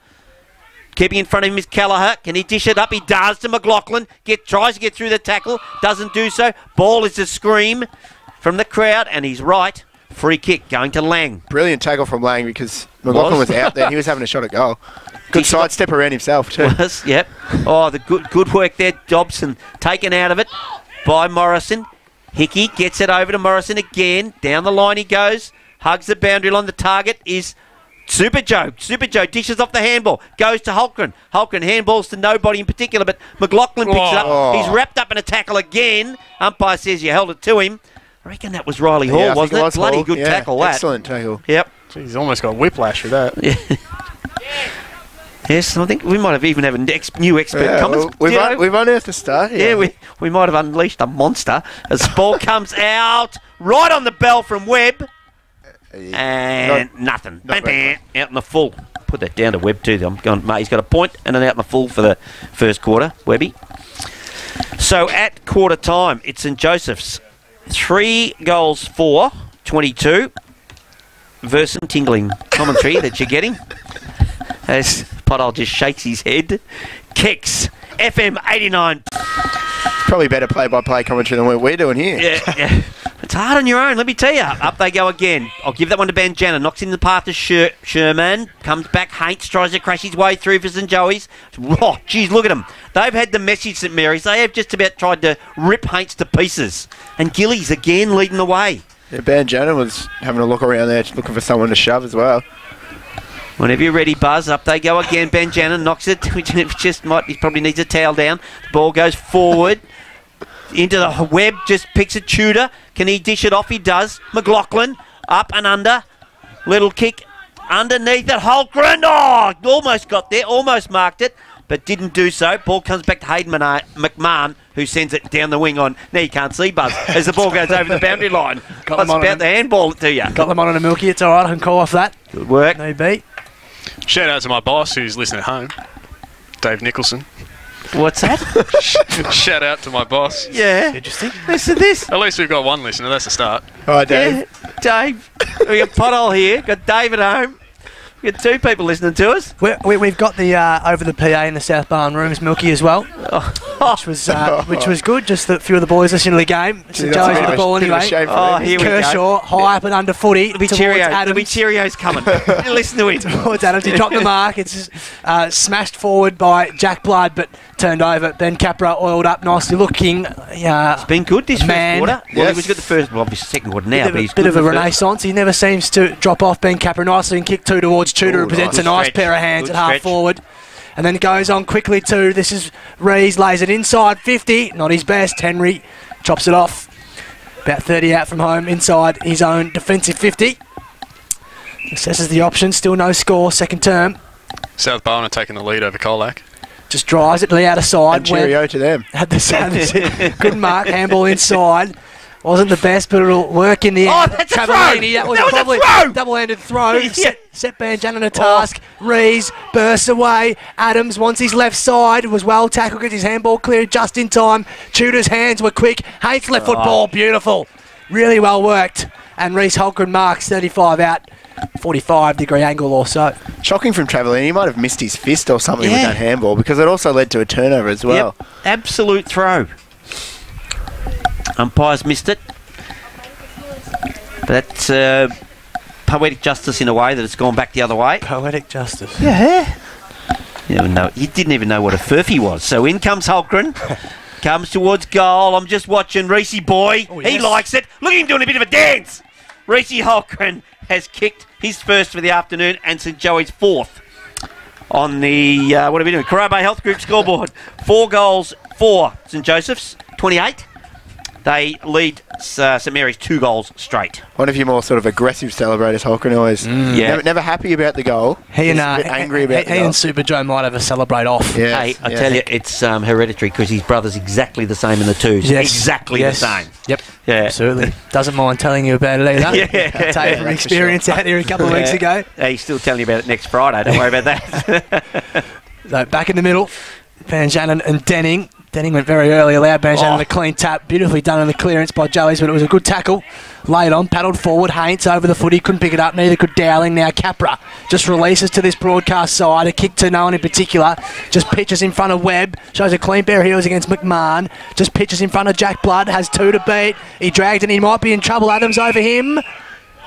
Keeping in front of him is Kelleher. Can he dish it up? He does to McLaughlin. Tries to get through the tackle. Doesn't do so. Ball is a scream from the crowd, and he's right. Free kick going to Lang. Brilliant tackle from Lang because McLaughlin was out there. He was having a shot at goal. Good sidestep around himself too. Yep. Oh, the good work there. Dobson taken out of it by Morrison. Hickey gets it over to Morrison again. Down the line he goes. Hugs the boundary line. The target is Super Joe. Super Joe dishes off the handball. Goes to Holgren. Holgren handballs to nobody in particular, but McLaughlin picks it up. He's wrapped up in a tackle again. Umpire says you held it to him. I reckon that was Riley Hall, wasn't it? Bloody good tackle, that. Excellent tackle. Yep. He's almost got whiplash for that. Yeah. Yes, I think we might have even have a new expert comments. We've unearthed the start here. Yeah, we might have unleashed a monster as the ball comes out right on the bell from Webb. And nothing. Out in the full. Put that down to Webb too. He's got a point and then out in the full for the first quarter, Webby. So at quarter time, it's St Joseph's 3 goals for 22. Versus tingling commentary that you're getting. As Pothole just shakes his head. Kicks. FM 89. Probably better play-by-play commentary than what we're doing here. Yeah. It's hard on your own, let me tell you. Up they go again. I'll give that one to Banjana. Knocks in the path to Sherman. Comes back. Haints tries to crash his way through for St Joey's. Oh, geez, look at them. They've had the message, St Mary's. They have just about tried to rip Haints to pieces. And Gillies again leading the way. Yeah, Banjana was having a look around there, looking for someone to shove as well. Whenever you're ready, Buzz, up they go again. Banjana knocks it. He probably needs a towel down. The ball goes forward. Into the Web, just picks a Tudor. Can he dish it off? He does. McLaughlin, up and under. Little kick underneath it. Holgren, almost got there, almost marked it, but didn't do so. Ball comes back to Hayden McMahon, who sends it down the wing on. Now you can't see, Buzz, as the ball goes over the boundary line. I was about to handball it to you. Got them on a Milky, it's all right, I can call off that. Good work. No beat. Shout out to my boss who's listening at home, Dave Nicholson. What's that? Shout out to my boss. Yeah. Interesting. Listen to this. At least we've got one listener, that's a start. All right, Dave. Yeah, Dave. We got Pothole here, got Dave at home. We got 2 people listening to us. We've got the over the PA in the South Barn rooms, Milky as well, which was good. Just a few of the boys listening to the game. St Joey's with the ball anyway. Here we go. Kershaw high up and under footy. There'll be Cheerios coming. Listen to him. Towards Adams, he dropped the mark. It's smashed forward by Jack Blood, but turned over. Ben Capra oiled up, nicely looking. It's been good this first quarter. Yes. Well, he was good the first, obviously second quarter now, but he's bit good of a renaissance. He never seems to drop off. Ben Capra nicely and kick 2 towards Tudor, who presents a nice pair of hands at half forward. And then goes on quickly to, this is Rees, lays it inside 50, not his best. Henry chops it off. About 30 out from home, inside his own defensive 50. Assesses the option, still no score, second term. South Barwon are taking the lead over Colac. Just drives it to the outer side. And cheerio to them. Had the good mark, handball inside. Wasn't the best, but it'll work in the end. Oh, that's a throw! That was probably a double-handed throw. Yeah. Set Banjana a task. Rees bursts away. Adams wants his left side. Was well tackled. Gets his handball cleared just in time. Tudor's hands were quick. Hates left foot ball. Beautiful. Really well worked. And Reese Holgren marks 35 out. 45-degree angle or so. Shocking from Travellini. He might have missed his fist or something with that handball because it also led to a turnover as well. Yep. Absolute throw. Umpires missed it. But that's poetic justice in a way that it's gone back the other way. Poetic justice. Yeah. You didn't even know what a furphy was. So in comes Holgren. Comes towards goal. I'm just watching Reese boy. Oh, yes. He likes it. Look at him doing a bit of a dance. Reece Holgren has kicked his first for the afternoon and St Joey's fourth on the, what are we doing? Corio Bay Health Group scoreboard. 4 goals for St Joseph's, 28. They lead St Mary's 2 goals straight. One of your more sort of aggressive celebrators, Holgren, always never happy about the goal. He and angry about the goal. He and Super Joe might have a celebrate off. Yeah, Hey, I tell you, it's hereditary because his brother's exactly the same in the twos. Yes. Exactly the same. Yep. Yeah. Absolutely. Doesn't mind telling you about it either. Yeah. I'll tell you from experience out here a couple of weeks ago. He's still telling you about it next Friday. Don't worry about that. So back in the middle, Van Janen and Denning. Denning went very early, allowed Van Janen a clean tap. Beautifully done on the clearance by Joey's, but it was a good tackle. Laid on, paddled forward. Haynes over the footy, couldn't pick it up, neither could Dowling. Now Capra just releases to this broadcast side. A kick to no one in particular. Just pitches in front of Webb. Shows a clean pair of heels against McMahon. Just pitches in front of Jack Blood. Has 2 to beat. He dragged and he might be in trouble. Adams over him.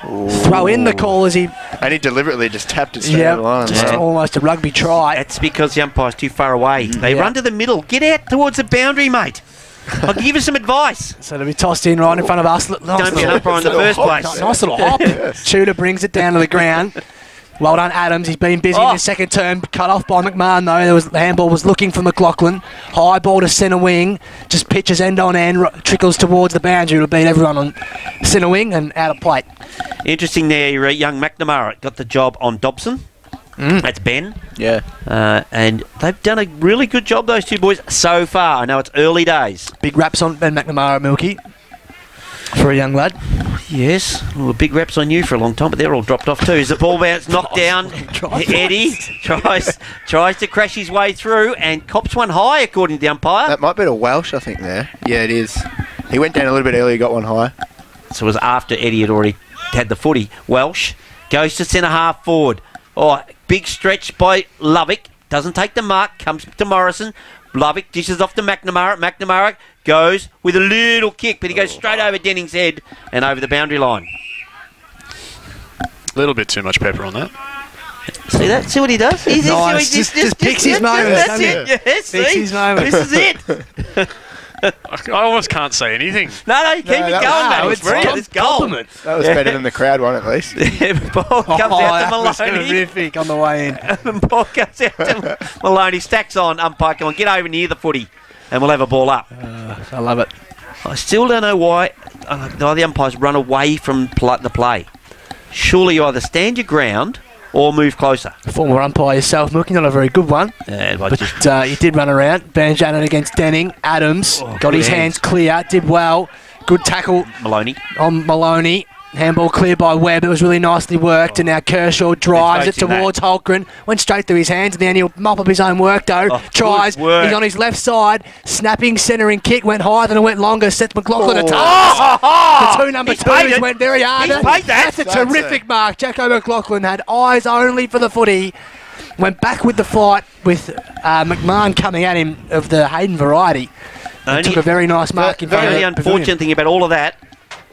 Ooh. Throw in the call as he... And he deliberately just tapped it straight over the line. Just almost a rugby try. That's because the umpire's too far away. They run to the middle. Get out towards the boundary, mate. I'll give you some advice. So it'll be tossed in right in front of us. Don't be an umpire in the first place. Nice little hop. Tudor brings it down to the ground. Well done, Adams. He's been busy in his second term. Cut off by McMahon, though. The handball was looking for McLaughlin. High ball to centre wing. Just pitches end on end. Trickles towards the boundary to beat everyone on centre wing and out of plate. Interesting there, young McNamara got the job on Dobson. That's Ben. Yeah. And they've done a really good job, those two boys, so far. I know it's early days. Big raps on Ben McNamara, Milky, for a young lad. Yes. Well, big reps on you for a long time, but they're all dropped off too. Is the ball bounce knocked down? Eddie tries to crash his way through and cops one high, according to the umpire. That might be to Welsh, I think, there. Yeah, it is. He went down a little bit earlier, got one high. So it was after Eddie had already had the footy. Welsh goes to centre half forward. Big stretch by Lovick. Doesn't take the mark. Comes to Morrison. Lovick dishes off to McNamara. McNamara goes with a little kick, but he goes straight over Denning's head and over the boundary line. A little bit too much pepper on that. See that? See what he does? Nice. Just picks his moment. That's it. Yes, picks his moment. This is it. I almost can't say anything. No, you keep it going, mate. It's brilliant. It's gold. That was better than the crowd one, at least. Ball comes out to Maloney. Was terrific on the way in. Ball comes out to Maloney. Stacks on. Umpire, come on, get over near the footy, and we'll have a ball up. I love it. I still don't know why the umpires run away from the play. Surely you either stand your ground or move closer. Former umpire yourself, Milky, not a very good one. Yeah, but you did run around. Van Janen against Denning. Adams got his hands clear, did well. Good tackle Maloney. On Maloney. Handball clear by Webb. It was really nicely worked. And now Kershaw drives it towards Holgren. Went straight through his hands. And then he'll mop up his own work, though. Tries. He's on his left side. Snapping, centering kick. Went higher than it went longer. Sets McLaughlin a touch. The 2 number 2s went very hard. That's a terrific mark. Jacko McLaughlin had eyes only for the footy. Went back with the fight with McMahon coming at him of the Hayden variety. Took a very nice mark in front of the unfortunate thing about all of that,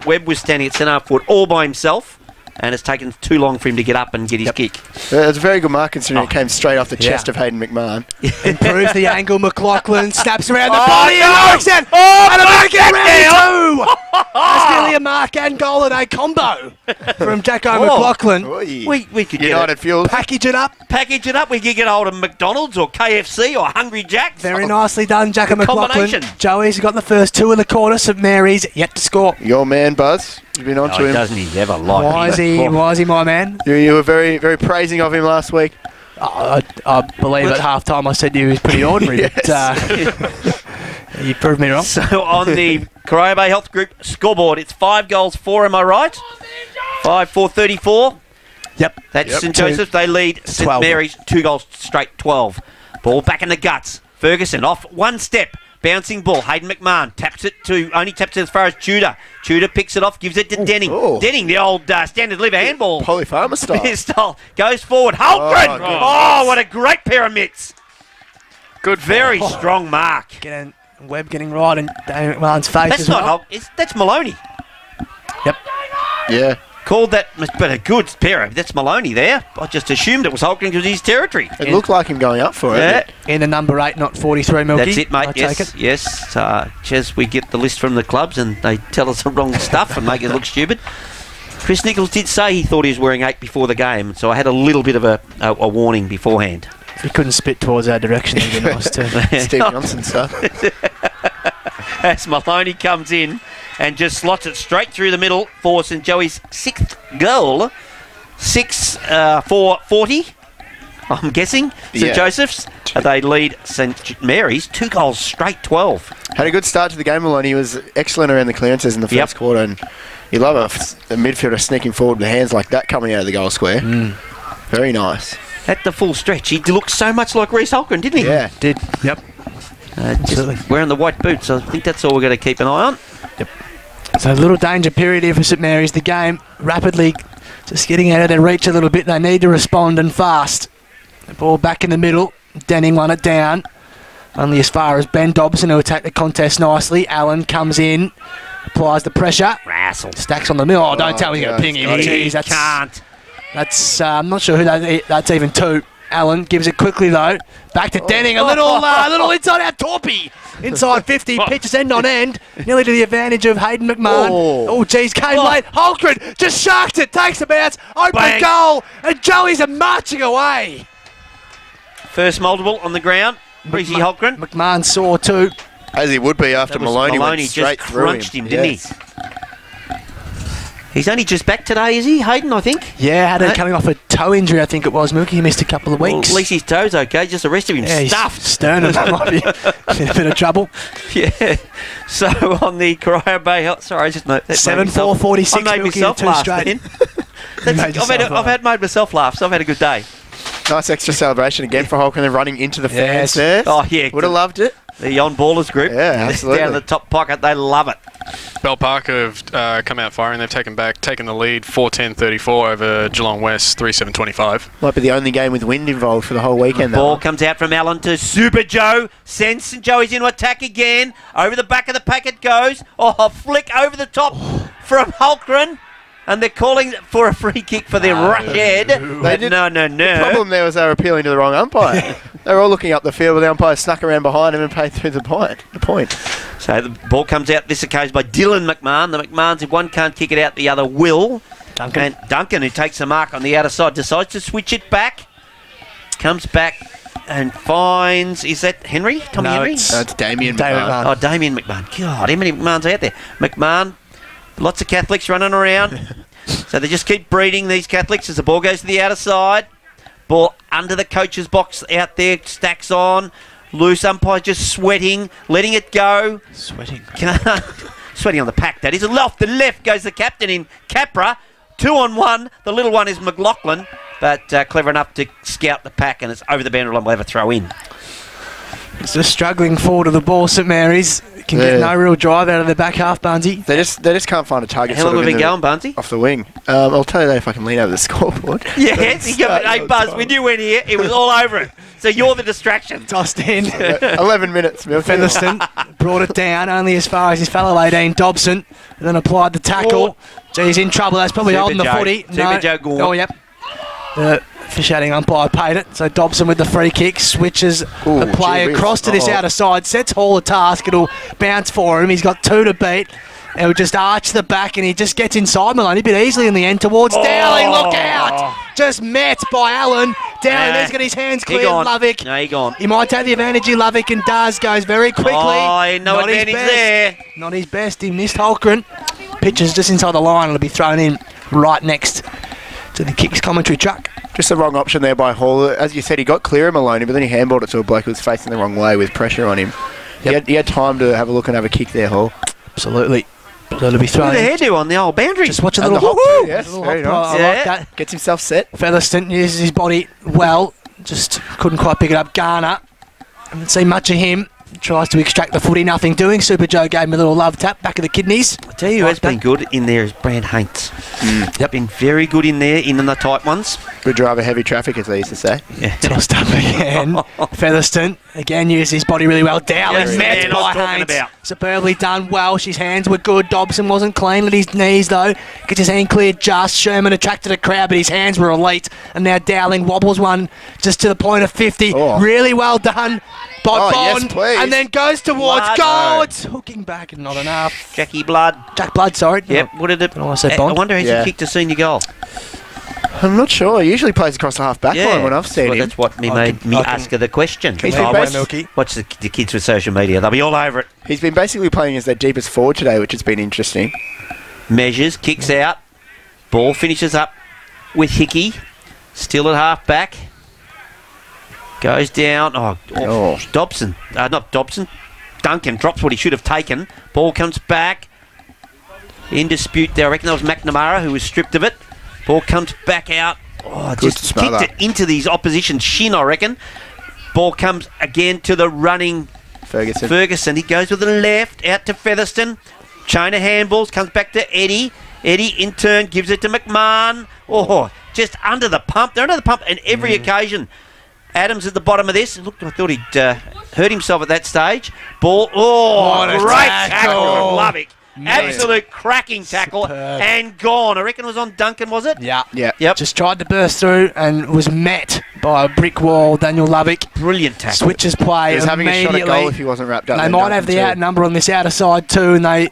Webb was standing at centre half forward all by himself, and it's taken too long for him to get up and get his kick. It was a very good mark considering it came straight off the chest of Hayden McMahon. Improves the angle. McLaughlin snaps around the body and works it. And a mark and round 2. That's nearly a mark and goal in a combo from Jacko McLaughlin. We could United Fuels. Package it up. We could get hold of McDonald's or KFC or Hungry Jack's. Very nicely done, Jacko McLaughlin. Joey's got the first 2 in the corner. St Mary's yet to score. Your man, Buzz. You've been on to him. Doesn't he ever like Why is he my man? You were very, very praising of him last week. I believe at half time I said he was pretty ordinary. But, you proved me wrong. So on the Corio Bay Health Group scoreboard, it's 5 goals, 4, am I right? 5-4-34. Yep. That's St Joseph's. They lead St Mary's 2 goals straight, 12. Ball back in the guts. Ferguson off 1 step. Bouncing ball. Hayden McMahon only taps it as far as Tudor. Tudor picks it off, gives it to Denning. Denning, the old standard liver handball. Polly Farmer style. Goes forward. Holgren! What a great pair of mitts. Good, very strong mark. Webb getting right in Dave McMahon's face. That's not that's Maloney. Yep. Yeah. Called that, but a good pair. That's Maloney there. I just assumed it was Holgren because his territory. It looked like him going up for it. In the number 8, not 43, Milky. That's it, mate. Yes. Ches, we get the list from the clubs and they tell us the wrong stuff and make it look stupid. Chris Nichols did say he thought he was wearing 8 before the game, so I had a little bit of a warning beforehand. If he couldn't spit towards our direction, it'd be nice too. Steve Johnson stuff. As Maloney comes in and just slots it straight through the middle for St Joey's 6th goal. 6-4-40, I'm guessing. St Joseph's. They lead St Mary's 2 goals straight, 12. Had a good start to the game, Maloney. He was excellent around the clearances in the first quarter, and you love a midfielder sneaking forward with hands like that coming out of the goal square. Very nice. At the full stretch, he looked so much like Reece Holgren, didn't he? Yeah, Did. Yep. Just wearing the white boots. I think that's all we're going to keep an eye on. Yep. So a little danger period here for St Mary's. The game rapidly just getting out of their reach a little bit. They need to respond and fast. The ball back in the middle. Denning won it down. Only as far as Ben Dobson, who attacked the contest nicely. Allen comes in, applies the pressure. Rassel. Stacks on the middle. Oh, don't tell me you're going to ping him. Jeez, that's, can't. That's, I'm not sure who that's even to. Allen gives it quickly though. Back to Denning. A little inside out Torpy. Inside 50. Pitches end on end. Nearly to the advantage of Hayden McMahon. Oh, geez. Came late. Holgren just sharked it. Takes the bounce. Open goal. And Joey's are marching away. First multiple on the ground. Reece Holgren. McMahon saw too. As he would be after Maloney went straight just through crunched him, didn't he? He's only just back today, is he, Hayden, I think? Yeah, had it coming off a toe injury, I think it was, Mookie. He missed a couple of weeks. Well, at least his toe's okay, just the rest of him stuffed. Sternum might be in a bit of trouble. Yeah. So on the Corio Bay... sorry, I just know... 7-4-46, I made myself laugh, man. I've had made myself laugh, so I've had a good day. Nice extra celebration again for Holgren and running into the fans there. Oh, yeah. Would have loved it. The on-ballers group. Yeah, absolutely. Down in the top pocket, they love it. Bell Park have come out firing. They've taken the lead 4-10-34 over Geelong West 3-7-25. Might be the only game with wind involved for the whole weekend. Ball comes out from Allen to Super Joe. Sends St Joey's into attack again. Over the back of the pack it goes. Oh, flick over the top from Holgren. And they're calling for a free kick for their rush head. No. The problem there was they were appealing to the wrong umpire. They were all looking up the field, but the umpire snuck around behind him and played through the point. So the ball comes out this occasion by Dylan McMahon. The McMahons, if one can't kick it out, the other will. And Duncan, who takes the mark on the outer side, decides to switch it back. Comes back and finds... Is that Henry? Tommy Henry? It's Damien McMahon. Oh, Damien McMahon. God, how many McMahons out there? McMahon... Lots of Catholics running around. So they just keep breeding, these Catholics, as the ball goes to the outer side. Ball under the coach's box out there, stacks on. Loose umpire just sweating, letting it go. Sweating on the pack, that is. Off the left goes the captain in Capra. 2-on-1. The little one is McLaughlin, but clever enough to scout the pack, and it's over the boundary line. We'll have a throw in. It's just struggling forward of the ball, St Mary's. Can get no real drive out of the back half, Bunsey. They just can't find a target. How long have we been going, Bunsey? Off the wing. I'll tell you that if I can lean over the scoreboard. Yes, hey Buzz, when you went here, it was all over it. So you're the distraction. Tossed in. 11 minutes, Milton. Featherston brought it down only as far as his fellow 18, Dobson, and then applied the tackle. He's in trouble. That's probably holding the footy. Super Joe Gore. Oh, yep. The officiating umpire paid it. So Dobson with the free kick switches the play across to this outer side. Sets Hall a task. It'll bounce for him. He's got 2 to beat. He'll just arch the back and he just gets inside Maloney a bit easily in the end towards Dowling. Look out! Just met by Allen. Dowling, he's got his hands clear. Lovick. No, he gone. He might take the advantage. Lovick and does. Goes very quickly. Oh, no advantage there. Not his best. He missed Holgren. Pitches just inside the line. It'll be thrown in right next to the kicks commentary truck. Just the wrong option there by Hall. As you said, he got clear of Maloney, but then he handballed it to a bloke who was facing the wrong way with pressure on him. Yep. He had time to have a look and have a kick there, Hall. Absolutely. So it'll be thrown. Look at the hairdo on the old boundary. Just watch a little hop. Yes, very nice. I like that. Gets himself set. Featherston uses his body well. Just couldn't quite pick it up. Garner. Haven't seen much of him. Tries to extract the footy, nothing doing. Super Joe gave him a little love tap, back of the kidneys. I tell you who has been good in there is Brand Haints. Yep, been very good in there, in the tight ones. Good driver, heavy traffic, as they used to say. Yeah. Tossed up again. Featherston, again, used his body really well. Dowling met by Haints. Superbly done well. His hands were good. Dobson wasn't clean at his knees, though. Gets his hand cleared just. Sherman attracted a crowd, but his hands were elite. And now Dowling wobbles one just to the point of 50. Really well done. Yes, please. and then goes towards Blood. goal. No. It's hooking back and not enough. Jackie Blood. Jack Blood, sorry. Yep. What did it? I said I Bond. wonder has Yeah. he kicked a senior goal? I'm not sure. He usually plays across the half back line when I've seen him. That's what me I made can- me I can- ask her the question. He's been watch, basi- watch the kids with social media. They'll be all over it. He's been basically playing as their deepest forward today, which has been interesting. Measures, kicks out. Ball finishes up with Hickey. Still at half back. Goes down. Dobson. Not Dobson. Duncan drops what he should have taken. Ball comes back. In dispute there. I reckon that was McNamara who was stripped of it. Ball comes back out. Oh, Good just smother. kicked it into these opposition shin, I reckon. Ball comes again to the running Ferguson. He goes with the left out to Featherston. Chain of handballs comes back to Eddie. Eddie in turn gives it to McMahon. Oh, just under the pump. They're under the pump on every occasion. Adams at the bottom of this. Looked, I thought he'd hurt himself at that stage. Ball. Oh, What a great tackle. tackle from Lovick. Mate. Absolute cracking tackle. Superb. And gone. I reckon it was on Duncan, was it? Yeah. Yeah. Yep. Just tried to burst through and was met by a brick wall. Daniel Lovick Brilliant tackle. switches play He was having a shot immediately. at goal if he wasn't wrapped up. They then might Duncan have the too. outnumber on this outer side too, and they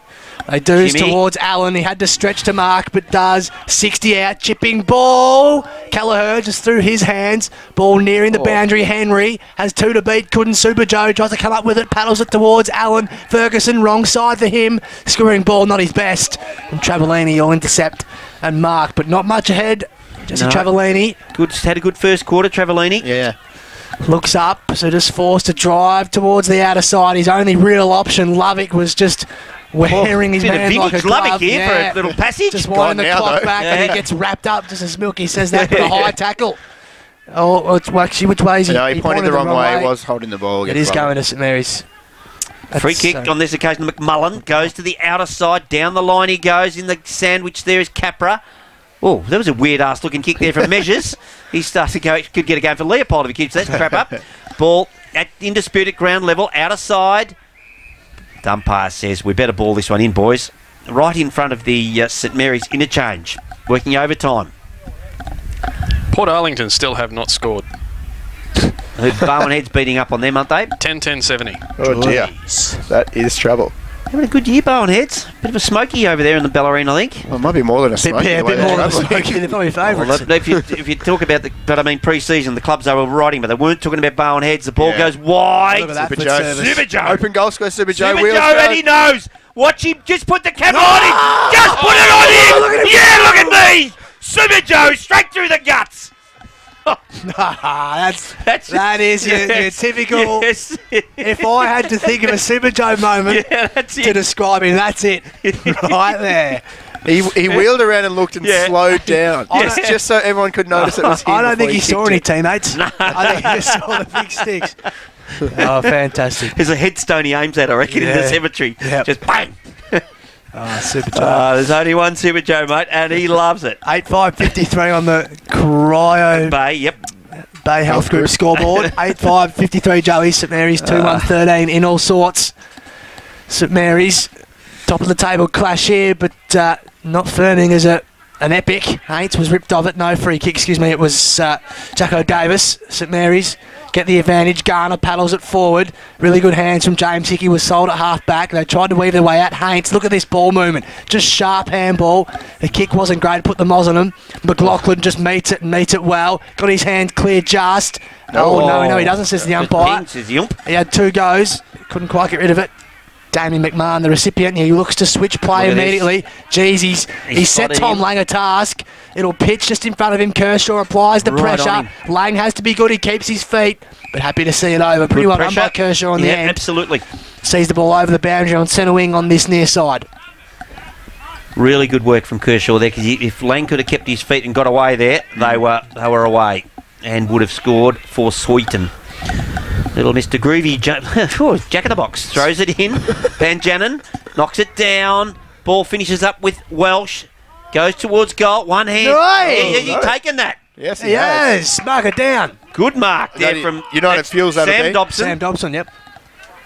do Jimmy. towards Allen. He had to stretch to mark, but does. 60 out, chipping ball. Kelleher just through his hands. Ball nearing the boundary. Henry has 2 to beat. Couldn't. Super Joe tries to come up with it. Paddles it towards Allen. Ferguson, wrong side for him. Scoring ball, not his best. And Travellini will intercept and mark, but not much ahead. Jesse No. Travellini Good. Had a good first quarter, Travellini. Yeah. looks up, so just forced to drive towards the outer side. His only real option, Lovick, was just wearing his Bit of man like a vintage Lovick glove. here for a little passage. Just winding the Gone now, clock though. back, and he Yeah. gets wrapped up, just as Milky says that, for a high tackle. Oh, it's actually which way is he? No, he pointed the wrong way. He was holding the ball. It is going to St Mary's. Free kick on this occasion. McMullen goes to the outer side. Down the line he goes. In the sandwich there is Capra. Oh, that was a weird-ass looking kick there from Measures. He starts to go. Could get a game for Leopold if he keeps that crap up. Ball at indisputed ground level. Outer side. Umpire says we better ball this one in, boys. Right in front of the St Mary's interchange. Working overtime. Port Arlington still have not scored. Barwon Head's beating up on them, aren't they? 10-10-70. Oh dear, that is trouble. Having a good year, Barwon Heads. Bit of a smoky over there in the Ballerine, I think. Well, it might be more than a smoky. Yeah, a the way bit they're more than travelling. smoky. They're probably favourites. Well, if you talk about pre-season, the clubs they were riding, but they weren't talking about Barwon Heads. The ball Yeah. goes wide. Look at that Super foot Joe. service. Super Joe. Open goal score, Super Joe. Super Wheels Joe, go. and he knows. Watch him. Just put the camera on him. Just put it on him. Look at me. Super Joe, straight through the guts. that is your Yes. typical. Yes. If I had to think of a Super Joe moment Yeah, that's to it. describe him, that's it. Right there. He wheeled around and looked and Yeah. slowed down, I just, don't- just so everyone could notice it was him. I don't think before he saw any kicked it. teammates. I think he just saw the big sticks. Oh, fantastic. There's a headstone he aims at, I reckon, in the Yeah. cemetery. Yep. Just bang. Oh, Super Joe. There's only one Super Joe, mate, and he loves it. 8-5-53 on the Cryo Bay, yep. Bay Health Group scoreboard. 8-5-53 Joey. St Mary's 2-1-13 in all sorts. St Mary's top of the table clash here, but not firming as an epic. Haints was ripped off it. No free kick, excuse me. It was Jacko Davis. St Mary's get the advantage. Garner paddles it forward. Really good hands from James Hickey. Was sold at half back. They tried to weave their way out. Haints, look at this ball movement. Just sharp handball. The kick wasn't great. Put the moz on him. McLaughlin just meets it and meets it well. Got his hand clear just. No, he doesn't, says the umpire. Ping, says the ump. He had 2 goes. Couldn't quite get rid of it. Damien McMahon, the recipient, he looks to switch play Look at immediately. Jeez, he's set spotted Tom him. Lang a task. It'll pitch just in front of him. Kershaw applies the Right on pressure. him. Lang has to be good. He keeps his feet. But happy to see it over. Pretty Good well done by pressure. Kershaw on the Yeah, end. absolutely. Sees the ball over the boundary on centre wing on this near side. Really good work from Kershaw there, because if Lang could have kept his feet and got away there, they were away and would have scored for Sweeton. Little Mr. Groovy, Jack in the box, throws it in. Van Jannen knocks it down. Ball finishes up with Welsh. Goes towards goal. One hand. Nice. You're taking that. Yes, he has. Yes, mark it down. Good mark there That from United Fuels, that'll Sam be. Dobson. Sam Dobson, yep.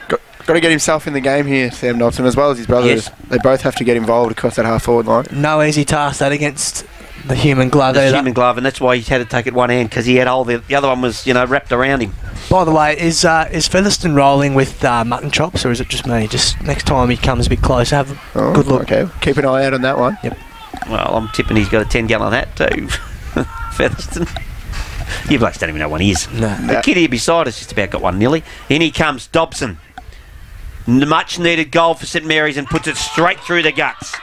Got to get himself in the game here, Sam Dobson, as well as his brothers. Yes. They both have to get involved across that half-forward line. No easy task that against the human glove. The human glove, and that's why he had to take it one hand, because he had all the other one was, wrapped around him. By the way, is Featherstone rolling with mutton chops, or is it just me? Just next time he comes a bit closer, have a good look. Okay, keep an eye out on that one. Yep. Well, I'm tipping he's got a 10-gallon hat too. Featherstone. You blokes don't even know what he is. No. The kid here beside us just about got one nearly. In he comes, Dobson. Much needed goal for St Mary's and puts it straight through the guts.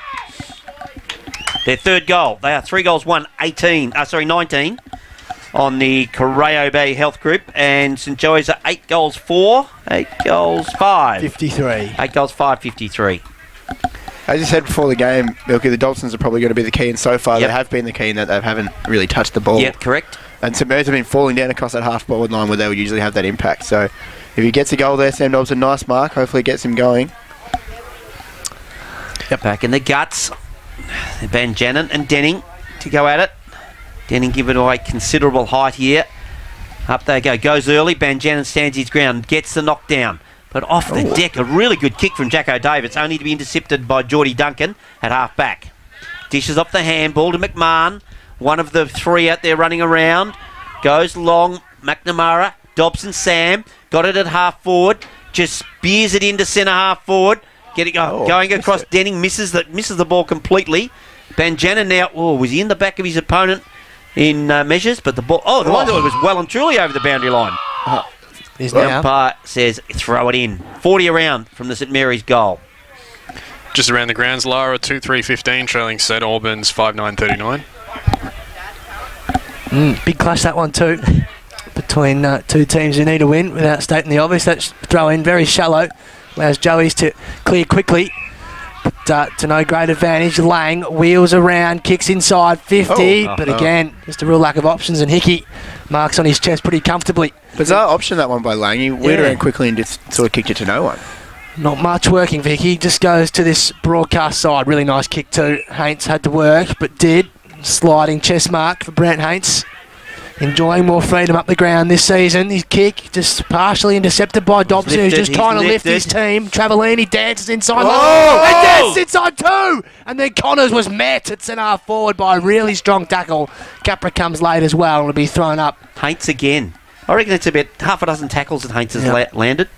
Their third goal. They are 3 goals, 19 on the Corio Bay Health Group, and St Joey's are 8 goals, 4. 8 goals, 5. 53. 8 goals, 5, 53. As you said before the game, Milky, the Dolphins are probably going to be the key, and so far Yep. they have been the key in that they haven't really touched the ball. Yeah, correct. And St Mary's have been falling down across that half-forward line where they would usually have that impact. So if he gets a goal there, Sam Dobbs, a nice mark. Hopefully it gets him going. Yep. Back in the guts. Van Jannen and Denning to go at it. Denning give it away considerable height here. Up they go. Goes early. Van Jannen stands his ground. Gets the knockdown. But off the deck, a really good kick from Jacko Davis, only to be intercepted by Geordie Duncan at half-back. Dishes off the handball to McMahon. One of the 3 out there running around. Goes long. McNamara. Dobson, Sam. Got it at half-forward. Just spears it into centre half-forward. Going across. Denning misses the ball completely. Van Jannen now, was he in the back of his opponent in measures? But the ball, the one was well and truly over the boundary line. He's now. Umpire says throw it in. 40 around from the St Mary's goal. Just around the grounds, Lara 2-3-15, trailing St Albans 5-9-39. Big clash that one too, between two teams who need to win without stating the obvious. That throw in very shallow, allows Joey's to clear quickly, but to no great advantage. Lang wheels around, kicks inside 50, but again, just a real lack of options, and Hickey marks on his chest pretty comfortably. Bizarre option that one by Lang. He wheeled around quickly and just sort of kicked it to no one. Not much working for Hickey, just goes to this broadcast side. Really nice kick too. Haints had to work, but did. Sliding chest mark for Brent Haints. Enjoying more freedom up the ground this season. His kick just partially intercepted by Dobson, who's just trying to lift his team. Travellini dances inside. And dances inside too! And then Connors was met at centre half forward by a really strong tackle. Capra comes late as well and will be thrown up. Haints again. I reckon it's about half a dozen tackles that Haints has landed.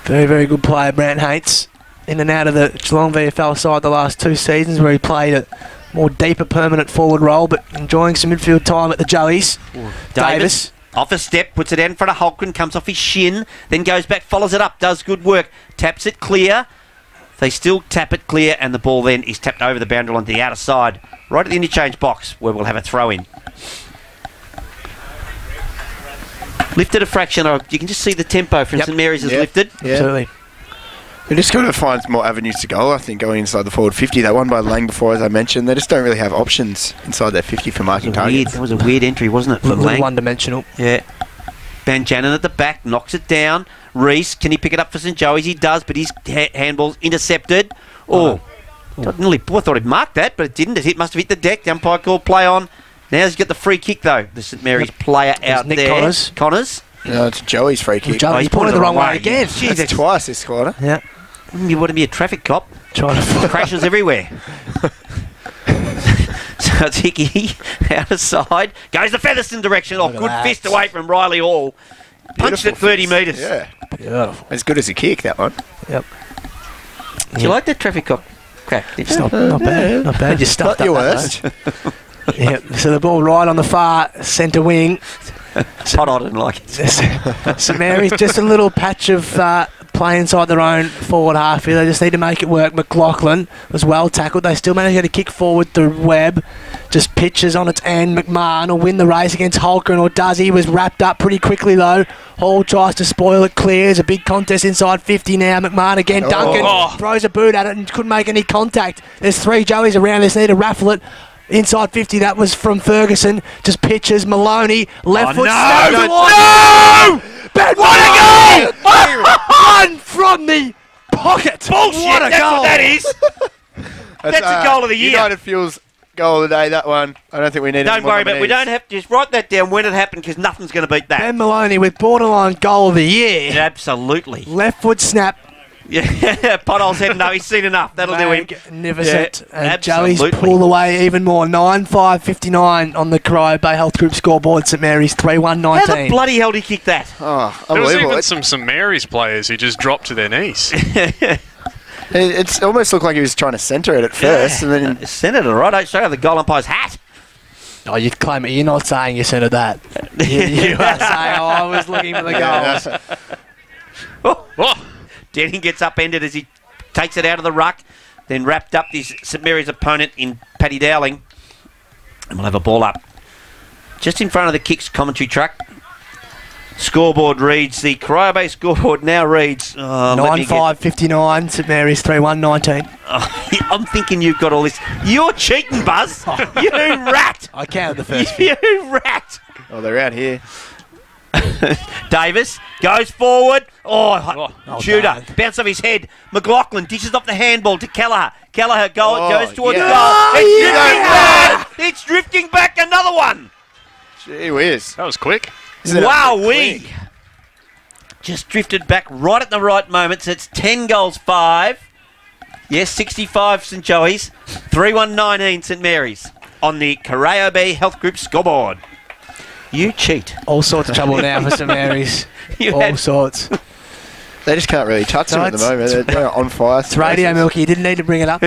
Very, very good player, Brent Haints. In and out of the Geelong VFL side the last 2 seasons, where he played a more deeper permanent forward role, but enjoying some midfield time at the Joeys. Davis. Off a step, puts it out in front of Holcomb, comes off his shin, then goes back, follows it up, does good work, taps it clear. They still tap it clear, and the ball then is tapped over the boundary line to the outer side, right at the interchange box, where we'll have a throw in. Lifted a fraction, you can just see the tempo from St Mary's has lifted. Yeah. Absolutely. They're just going to find more avenues to goal, I think, going inside the forward 50. That one by Lang before, as I mentioned, they just don't really have options inside that 50 for marking targets. That was a weird entry, wasn't it, for Lang? Lang? One-dimensional. Yeah. Van Jannen at the back, knocks it down. Reese, can he pick it up for St Joey's? He does, but his handball's intercepted. I thought he'd marked that, but it didn't. It must have hit the deck. The umpire called play on. Now he's got the free kick, though. The St Mary's player out Nick there. Connors. No, it's Joey's free kick. He's pointed the wrong way again. That's twice this quarter. Yeah. You want to be a traffic cop? Trying to Crashes everywhere. So it's Hickey out of side. Goes the Featherstone direction. Good fist away from Riley Hall. Punched it 30 metres. Yeah. Beautiful. As good as a kick, that one. Yep. Do you like that traffic cop crack? Not bad. Not bad. You stuffed Not your up worst. Yep. So the ball right on the far centre wing. Hot, I didn't like it. St Mary's just a little patch of play inside their own forward half here. They just need to make it work. McLaughlin was well tackled. They still managed to kick forward through Webb. Just pitches on its end. McMahon will win the race against Holcomb, or does he? Was wrapped up pretty quickly though. Hall tries to spoil it, clears. A big contest inside 50 now. McMahon again. Duncan throws a boot at it and couldn't make any contact. There's 3 Joeys around. They just need to raffle it. Inside 50, that was from Ferguson. Just pitches. Maloney, left foot. No! Ben, what a goal! One from the pocket. Bullshit, what a that's goal. what that is. That's a goal of the year. United Fuels goal of the day, that one. I don't think we need Don't worry about it. We don't have to just write that down when it happened, because nothing's going to beat that. Ben Maloney with borderline goal of the year. Absolutely. Left foot snap. Yeah, Potholes said no, he's seen enough. That'll do him. Magnificent. Yeah, and Joey's absolutely. pulled away even more. 9-5-59 on the Corio Bay Health Group scoreboard. St Mary's 3-1-19. How the bloody hell did he kick that? Oh, There was unbelievable. even some St Mary's players who just dropped to their knees. It almost looked like he was trying to centre it at first, and then Centred it right straight out of the goal umpire's hat. Oh, you'd claim it. You're not saying you centred that. you are saying, oh, I was looking for the goals. Oh, Denning gets upended as he takes it out of the ruck, then wrapped up this St Mary's opponent in Paddy Dowling. And we'll have a ball up just in front of the Kicks commentary truck. Scoreboard reads, the Corio Bay scoreboard now reads... 9-5-59, St Mary's 3-1-19. I'm thinking you've got all this. You're cheating, Buzz. You rat. I counted the first few. You rat. oh, they're out here. Davis goes forward. Oh, Tudor. done. Bounce off his head. McLaughlin dishes off the handball to Kelleher. Kelleher goes towards yeah. goal. It's you drifting go back. It's drifting back. Another one. Gee whiz. that was quick. Wowee. Just drifted back right at the right moment. So it's 10 goals, 5. Yes, 65 St Joey's. 3-1-19 St Mary's on the Corio Bay Health Group scoreboard. You cheat. All sorts of trouble now for St Mary's. You All had- sorts. They just can't really touch him at the moment. They're on fire. It's radio, Milky. You didn't need to bring it up.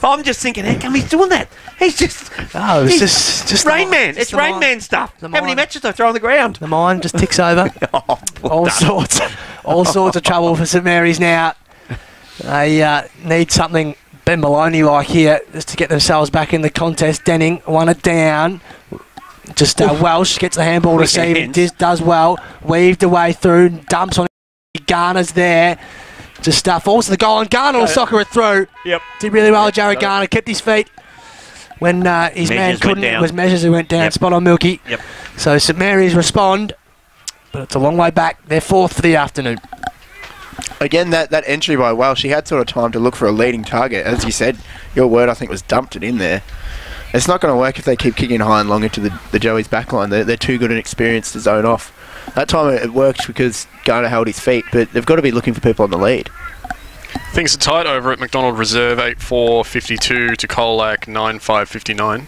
I'm just thinking, how come he's doing that? He's just... Oh, it's he's just Rain Man. just It's the Rain mind. Man stuff. The How many mind. matches do I throw on the ground? The mind just ticks over. Oh, well all done. sorts of trouble for St Mary's now. They need something Ben Maloney like here just to get themselves back in the contest. Denning won it down. Just Welsh gets the handball Quick received. hands. It does well. Weaved away through. Dumps on it. Garner's there. Just falls to the goal and Garner will soccer it through. Yep. Did really well, Jared Garner. Kept his feet when his Measures man went couldn't. down. It was Measures who went down. Yep. Spot on Milky. Yep. So St Mary's respond, but it's a long way back. They're fourth for the afternoon. Again, that entry by Welsh, he had sort of time to look for a leading target. As you said, your word, I think, was dumped it in there. It's not going to work if they keep kicking high and long into the Joey's backline. They're too good and experienced to zone off. That time it worked because Garner held his feet, but they've got to be looking for people on the lead. Things are tight over at McDonald Reserve. 8-4-52 to Colac. 9-5-59.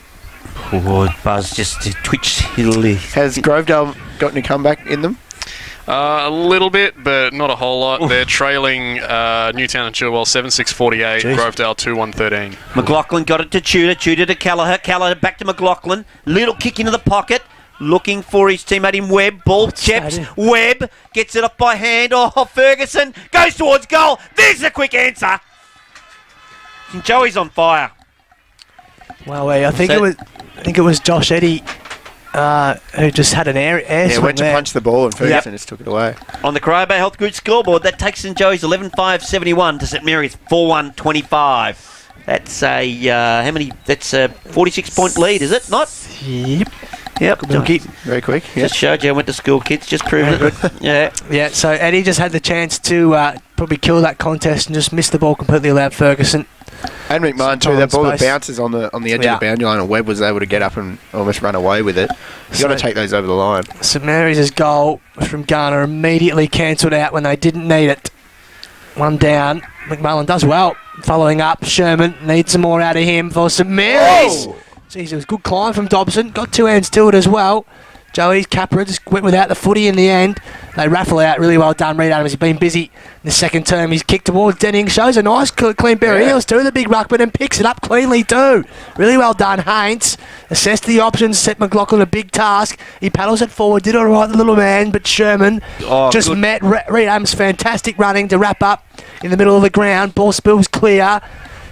Oh, Buzz just twitched. Has Grovedale got any comeback in them? A little bit, but not a whole lot. They're trailing Newtown and Chilwell 7-6-48. Jeez. Grovedale 2-1-13. McLaughlin got it to Tudor. Tudor to Kelleher. Kelleher back to McLaughlin. Little kick into the pocket. Looking for his teammate in Webb. Ball chips. Webb gets it up by hand. Oh, Ferguson goes towards goal. There's the quick answer. And Joey's on fire. Well, I think it was Josh Eddy who just had an air Yeah, swing went to there. punch the ball and Ferguson just took it away. On the Corio Bay Health Group scoreboard, that takes St Joey's 11-5-71 to St Mary's 4-1-25. That's a how many? That's a 46-point lead, is it not? Yep. Yep. Milky. Very quick. Yeah. Just showed you I went to school, kids. Just proved it. Yeah. Yeah, so Eddie just had the chance to probably kill that contest and just missed the ball completely, allowed Ferguson. And McMahon too. Some That ball that space. bounces on the edge Yeah. of the boundary line, and Webb was able to get up and almost run away with it. You got to take those over the line. St Mary's' goal from Garner immediately cancelled out when they didn't need it. One down. McMullen does well. Following up, Sherman needs some more out of him for St Mary's. Whoa! Jeez, it was a good climb from Dobson. Got two hands to it as well. Joey's Capra just went without the footy in the end. They raffle out. Really well done. Reid Adams has been busy in the second term. He's kicked towards Denning. Shows a nice clean pair of heels too. The big ruckman and picks it up cleanly too. Really well done, Haynes. Assessed the options. Set McLaughlin a big task. He paddles it forward. Did all right, the little man. But Sherman just good. met Reid Adams. Fantastic running to wrap up in the middle of the ground. Ball spills clear.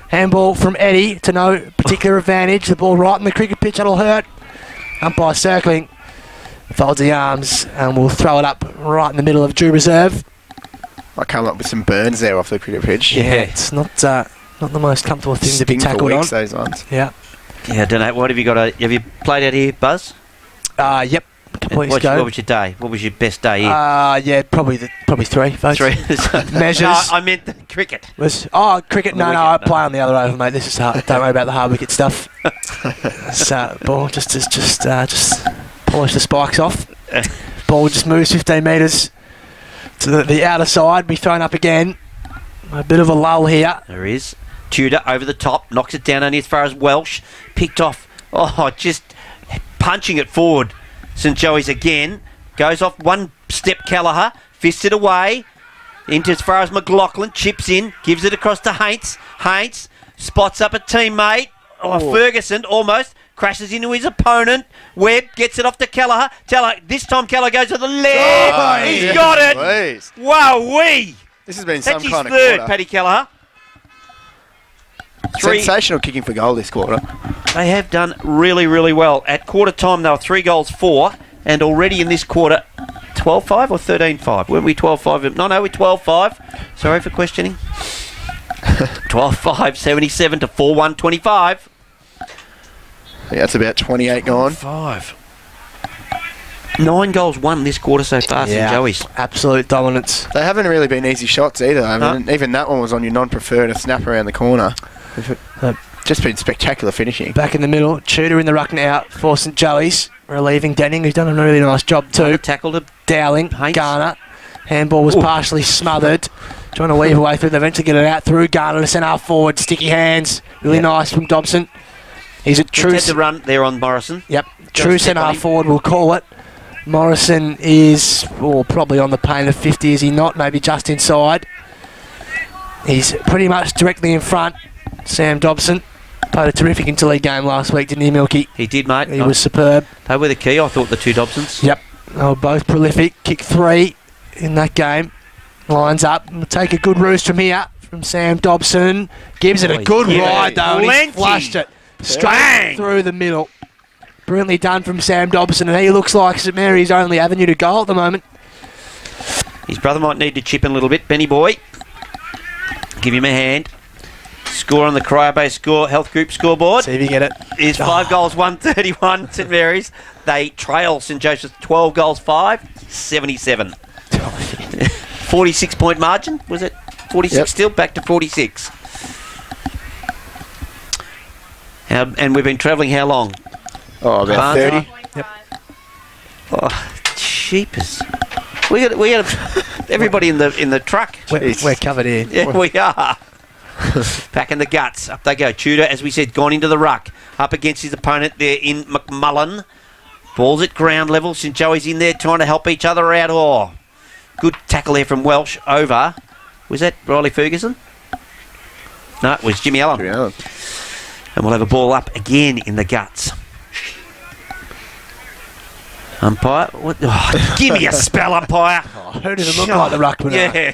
Handball from Eddie to no particular advantage. The ball right in the cricket pitch. That'll hurt. Umpire circling. Folds the arms and we'll throw it up right in the middle of Drew Reserve. I come up with some burns there off the cricket pitch. Yeah. It's not the most comfortable thing to be Sting for tackled on. weeks, those ones. Yeah. Yeah, I don't know. What have you got? Have you played out here, Buzz? Yep. A couple weeks What ago. was your day? What was your best day here? Yeah, probably three. Folks. 3. Measures. No, I meant the cricket. Cricket. On the No, wicket, I no. play on the other over, mate. This is hard. Don't worry about the hard wicket stuff. Ball just polish the spikes off. Ball just moves 15 metres to the outer side. Be thrown up again. A bit of a lull here. There is. Tudor over the top, knocks it down only as far as Welsh. Picked off. Oh, just punching it forward. St Joey's again. Goes off one step, Kelleher. Fists it away. Into as far as McLaughlin. Chips in. Gives it across to Haints. Haints spots up a teammate. Oh, Ferguson almost crashes into his opponent. Webb gets it off to Kelleher. This time Kelleher goes to the left. Oh, He's got it. Please. Wow-wee. This has been That's some kind his of third, quarter. Paddy Kelleher. Sensational kicking for goal this quarter. They have done really, really well. At quarter time, they were 3 goals 4, and already in this quarter, 12-5 or 13-5? Weren't we 12-5? No, we're 12-5. Sorry for questioning. 12-5, 77 to 4-1, 25. Yeah, that's about 28 gone. 5. 9 goals won this quarter so far, St Joey's. Absolute dominance. They haven't really been easy shots either. I mean, even that one was on your non-preferred, a snap around the corner. Just been spectacular finishing. Back in the middle, Tudor in the ruck now for St Joey's, relieving Denning, who's done a really nice job too. Tackled a Dowling, Haints. Garner. Handball was partially smothered. Trying to weave away through, they eventually get it out through Garner to centre forward. Sticky hands, really nice from Dobson. He's a true... Had to run there on Morrison. Yep, true centre forward, we'll call it. Morrison is probably on the pain of 50, is he not? Maybe just inside. He's pretty much directly in front. Sam Dobson played a terrific interleague game last week, didn't he, Milky? He did, mate. He was superb. They were the key, I thought, the two Dobsons. Yep, they were both prolific. Kick 3 in that game. Lines up. We'll take a good roost from here from Sam Dobson. Gives it a good ride, though, and he flushed it straight through the middle. Brilliantly done from Sam Dobson, and he looks like St Mary's only avenue to goal at the moment. His brother might need to chip in a little bit. Benny Boy, give him a hand. Score on the Cryobe Health Group scoreboard. See if you get it. Is 5 goals, 131 St Mary's. They trail St Joseph's 12 goals, 5, 77. 46-point margin, was it? 46 still? Back to 46. And we've been travelling how long? Oh, about 30. Yep. Oh, cheapers. We got everybody in the truck. We're covered here. Yeah, we are. Back in the guts. Up they go. Tudor, as we said, gone into the ruck. Up against his opponent there in McMullen. Ball's at ground level. St Joey's in there trying to help each other out. Oh, good tackle there from Welsh over. Was that Riley Ferguson? No, it was Jimmy Allen. And we'll have a ball up again in the guts. Umpire, what? Oh, give me a spell, umpire. Who does it look like the ruckman? Yeah,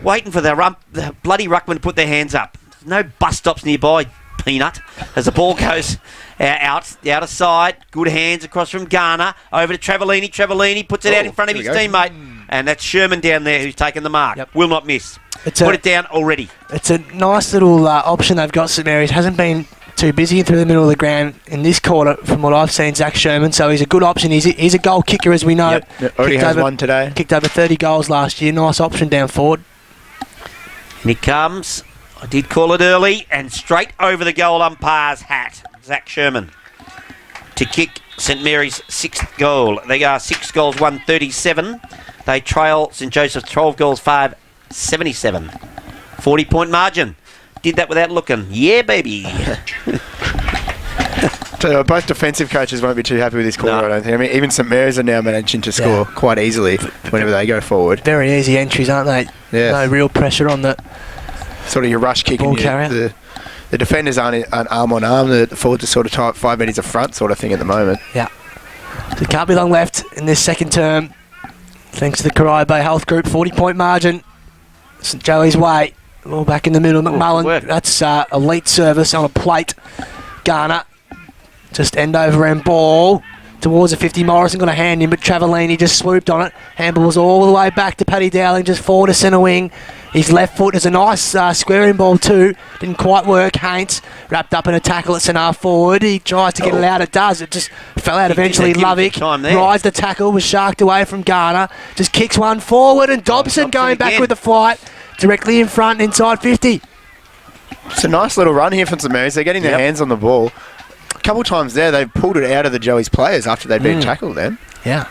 waiting for the bloody ruckman to put their hands up. No bus stops nearby, peanut. As the ball goes out the outer side, good hands across from Garner over to Travellini. Travellini puts it out in front of his teammate, and that's Sherman down there who's taken the mark. Yep. Will not miss. Put it down already. It's a nice little option they've got. St Mary's hasn't been too busy through the middle of the ground in this quarter from what I've seen. Zach Sherman, so he's a good option. He's a goal kicker, as we know. Already has one today. Kicked over 30 goals last year. Nice option down forward. And he comes. I did call it early, and straight over the goal umpire's hat. Zach Sherman to kick St Mary's 6th goal. They are 6 goals, 137. They trail St Joseph's 12 goals, 5, 77. 40-point margin. Did that without looking. Yeah, baby. So both defensive coaches won't be too happy with this quarter, I don't think. I mean, even St Mary's are now managing to score quite easily whenever they go forward. Very easy entries, aren't they? Yeah. No real pressure on the sort of your rush kicking. Ball carrier. The defenders aren't arm on arm. The forwards are sort of 5 metres of front sort of thing at the moment. Yeah. So can't be long left in this second term. Thanks to the Caribe Health Group, 40-point margin. St Joey's way. Well, back in the middle, McMullen. That's elite service on a plate. Garner. Just end over and ball towards the 50. Morrison got a hand in, but Travellini just swooped on it. Handball was all the way back to Paddy Dowling, just forward to centre wing. His left foot is a nice squaring ball too. Didn't quite work. Haints wrapped up in a tackle at centre forward. He tries to get it out. It does. It just fell out eventually. Lovick rides the tackle, was sharked away from Garner. Just kicks one forward, and Dobson going back with the flight. Directly in front, inside 50. It's a nice little run here from St Mary's. They're getting their hands on the ball. A couple of times there, they've pulled it out of the Joey's players after they've been tackled then. Yeah.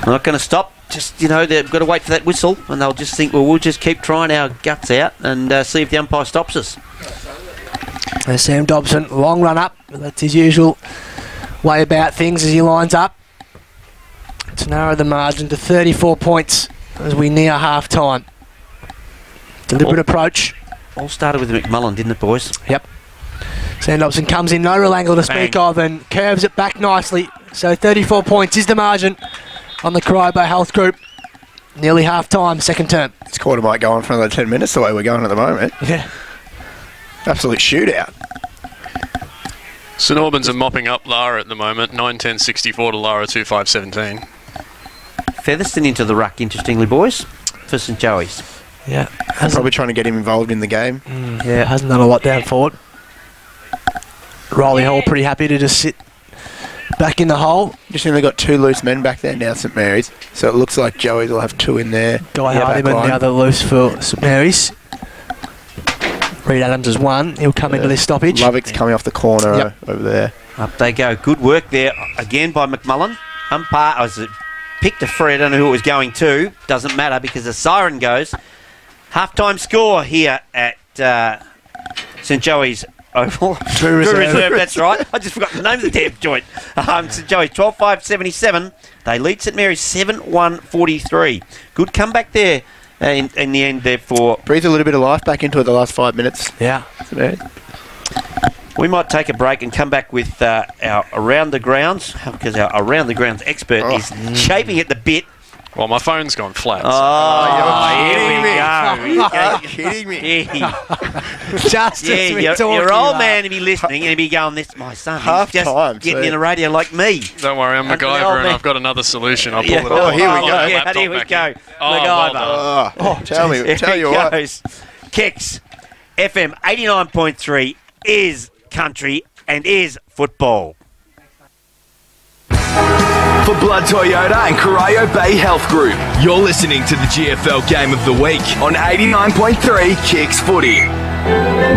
Not going to stop. just, they've got to wait for that whistle, and they'll just think, well, we'll just keep trying our guts out and see if the umpire stops us. There's Sam Dobson, long run up. That's his usual way about things as he lines up to narrow the margin to 34 points as we near half-time. Deliberate approach. All started with McMullen, didn't it, boys? Yep. Sam Dobson comes in, no real angle to speak of, and curves it back nicely. So 34 points is the margin on the Corio Bay Health Group. Nearly half-time, second term. This quarter might go on for another 10 minutes the way we're going at the moment. Yeah. Absolute shootout. St Albans are mopping up Lara at the moment. 9-10-64 to Lara 2-5-17. Featherston into the ruck, interestingly, boys, for St Joey's. Yeah. Probably trying to get him involved in the game. Yeah, hasn't done a lot down forward. Riley Hall pretty happy to just sit back in the hole. Just think they've got 2 loose men back there now, St Mary's. So it looks like Joey's will have 2 in there. Guy Hardiman, the other loose for St Mary's. Reed Adams is 1. He'll come into this stoppage. Lovick's coming off the corner over there. Up they go. Good work there again by McMullen. Umpire picked a free. I don't know who it was going to. Doesn't matter because the siren goes. Half-time score here at St Joey's Oval. True Reserve. That's right. I just forgot the name of the damn joint. St Joey's 12-5-77. They lead St Mary's 7-1-43. Good comeback there in the end there for... Breathe a little bit of life back into it the last 5 minutes. Yeah. St Mary's. We might take a break and come back with our Around the Grounds, because our Around the Grounds expert is shaping at the bit. Well, my phone's gone flat. Here we go. Are you kidding me? Your old man to be listening and be going, "This my son. He's just getting in a radio like me." Don't worry, I'm MacGyver and I've got another solution. I'll pull it off. Here we go. MacGyver. Tell you what. Kicks FM 89.3 is country and is football. For Blood Toyota and Corio Bay Health Group, you're listening to the GFL Game of the Week on 89.3 Kicks Footy.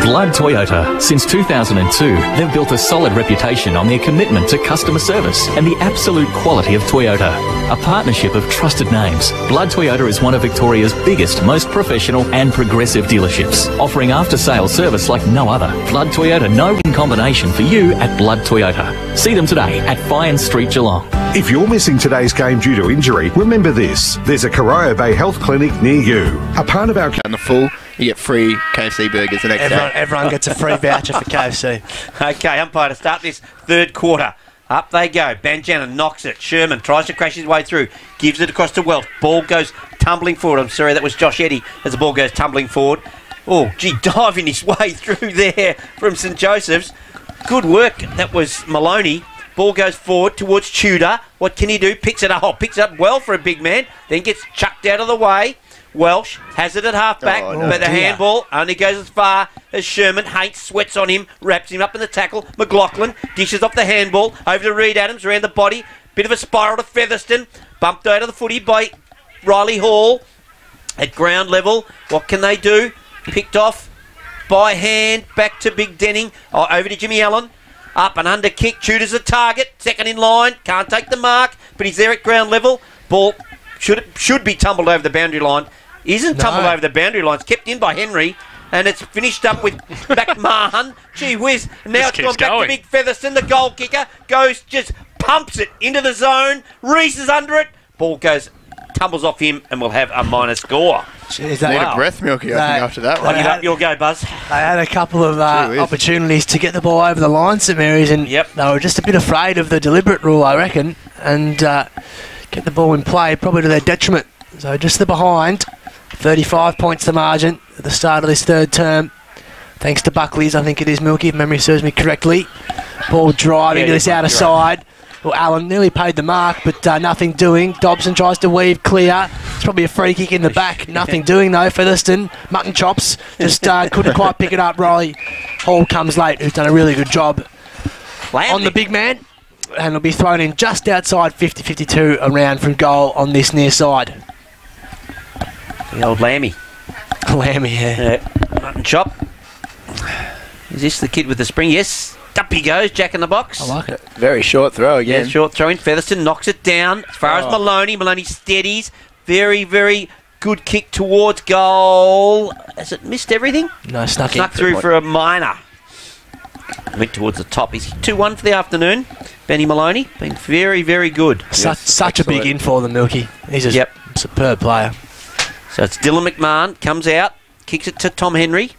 Blood Toyota. Since 2002, they've built a solid reputation on their commitment to customer service and the absolute quality of Toyota. A partnership of trusted names, Blood Toyota is one of Victoria's biggest, most professional and progressive dealerships, offering after-sales service like no other. Blood Toyota, no in combination for you at Blood Toyota. See them today at Fyne Street, Geelong. If you're missing today's game due to injury, remember this. There's a Corio Bay Health Clinic near you. A part of our... On the full, you get free KFC burgers the next day. Everyone gets a free voucher for KFC. Okay, umpire to start this third quarter. Up they go. Banjana knocks it. Sherman tries to crash his way through. Gives it across to Welch. Ball goes tumbling forward. I'm sorry, that was Josh Eddy as the ball goes tumbling forward. Oh, gee, diving his way through there from St Joseph's. Good work. That was Maloney. Ball goes forward towards Tudor. What can he do? Picks it up well for a big man. Then gets chucked out of the way. Welsh has it at half-back, but the handball only goes as far as Sherman. Hates, sweats on him, wraps him up in the tackle. McLaughlin dishes off the handball over to Reed Adams, around the body. Bit of a spiral to Featherston. Bumped out of the footy by Riley Hall. At ground level, what can they do? Picked off by hand, back to Big Denning. Over to Jimmy Allen. Up and under kick. Tudor's a target. Second in line. Can't take the mark, but he's there at ground level. Ball should be tumbled over the boundary line. Isn't tumbled over the boundary line. It's kept in by Henry. And it's finished up with McMahon. Gee whiz. Now it's gone back to Big Featherston. The goal kicker just pumps it into the zone. Reese is under it. Ball tumbles off him and we'll have a minor score. Jeez, need a breath milky, I think, after that one. You'll go, Buzz. They had a couple of opportunities to get the ball over the line, St Mary's, and they were just a bit afraid of the deliberate rule, I reckon, and get the ball in play, probably to their detriment. So just the behind, 35 points the margin at the start of this third term. Thanks to Buckley's, I think it is, Milky, if memory serves me correctly. Ball driving to this outer side. Well, Allen nearly paid the mark, but nothing doing. Dobson tries to weave clear. It's probably a free kick in the back. Nothing doing, though. Featherston, mutton chops, just couldn't quite pick it up. Riley Hall comes late, who's done a really good job on the big man. And it'll be thrown in just outside 50-52 around from goal on this near side. The old Lammy. Lammy, yeah. Mutton chop. Is this the kid with the spring? Yes. Up he goes, Jack in the box. I like it. Very short throw again. Yeah, short throw in. Featherstone knocks it down. As far as Maloney. Maloney steadies. Very, very good kick towards goal. Has it missed everything? No, snuck through for a minor. Went towards the top. He's 2-1 for the afternoon. Benny Maloney been very, very good. Such a big in for them, Milky. He's a superb player. So it's Dylan McMahon. Comes out. Kicks it to Tom Henry.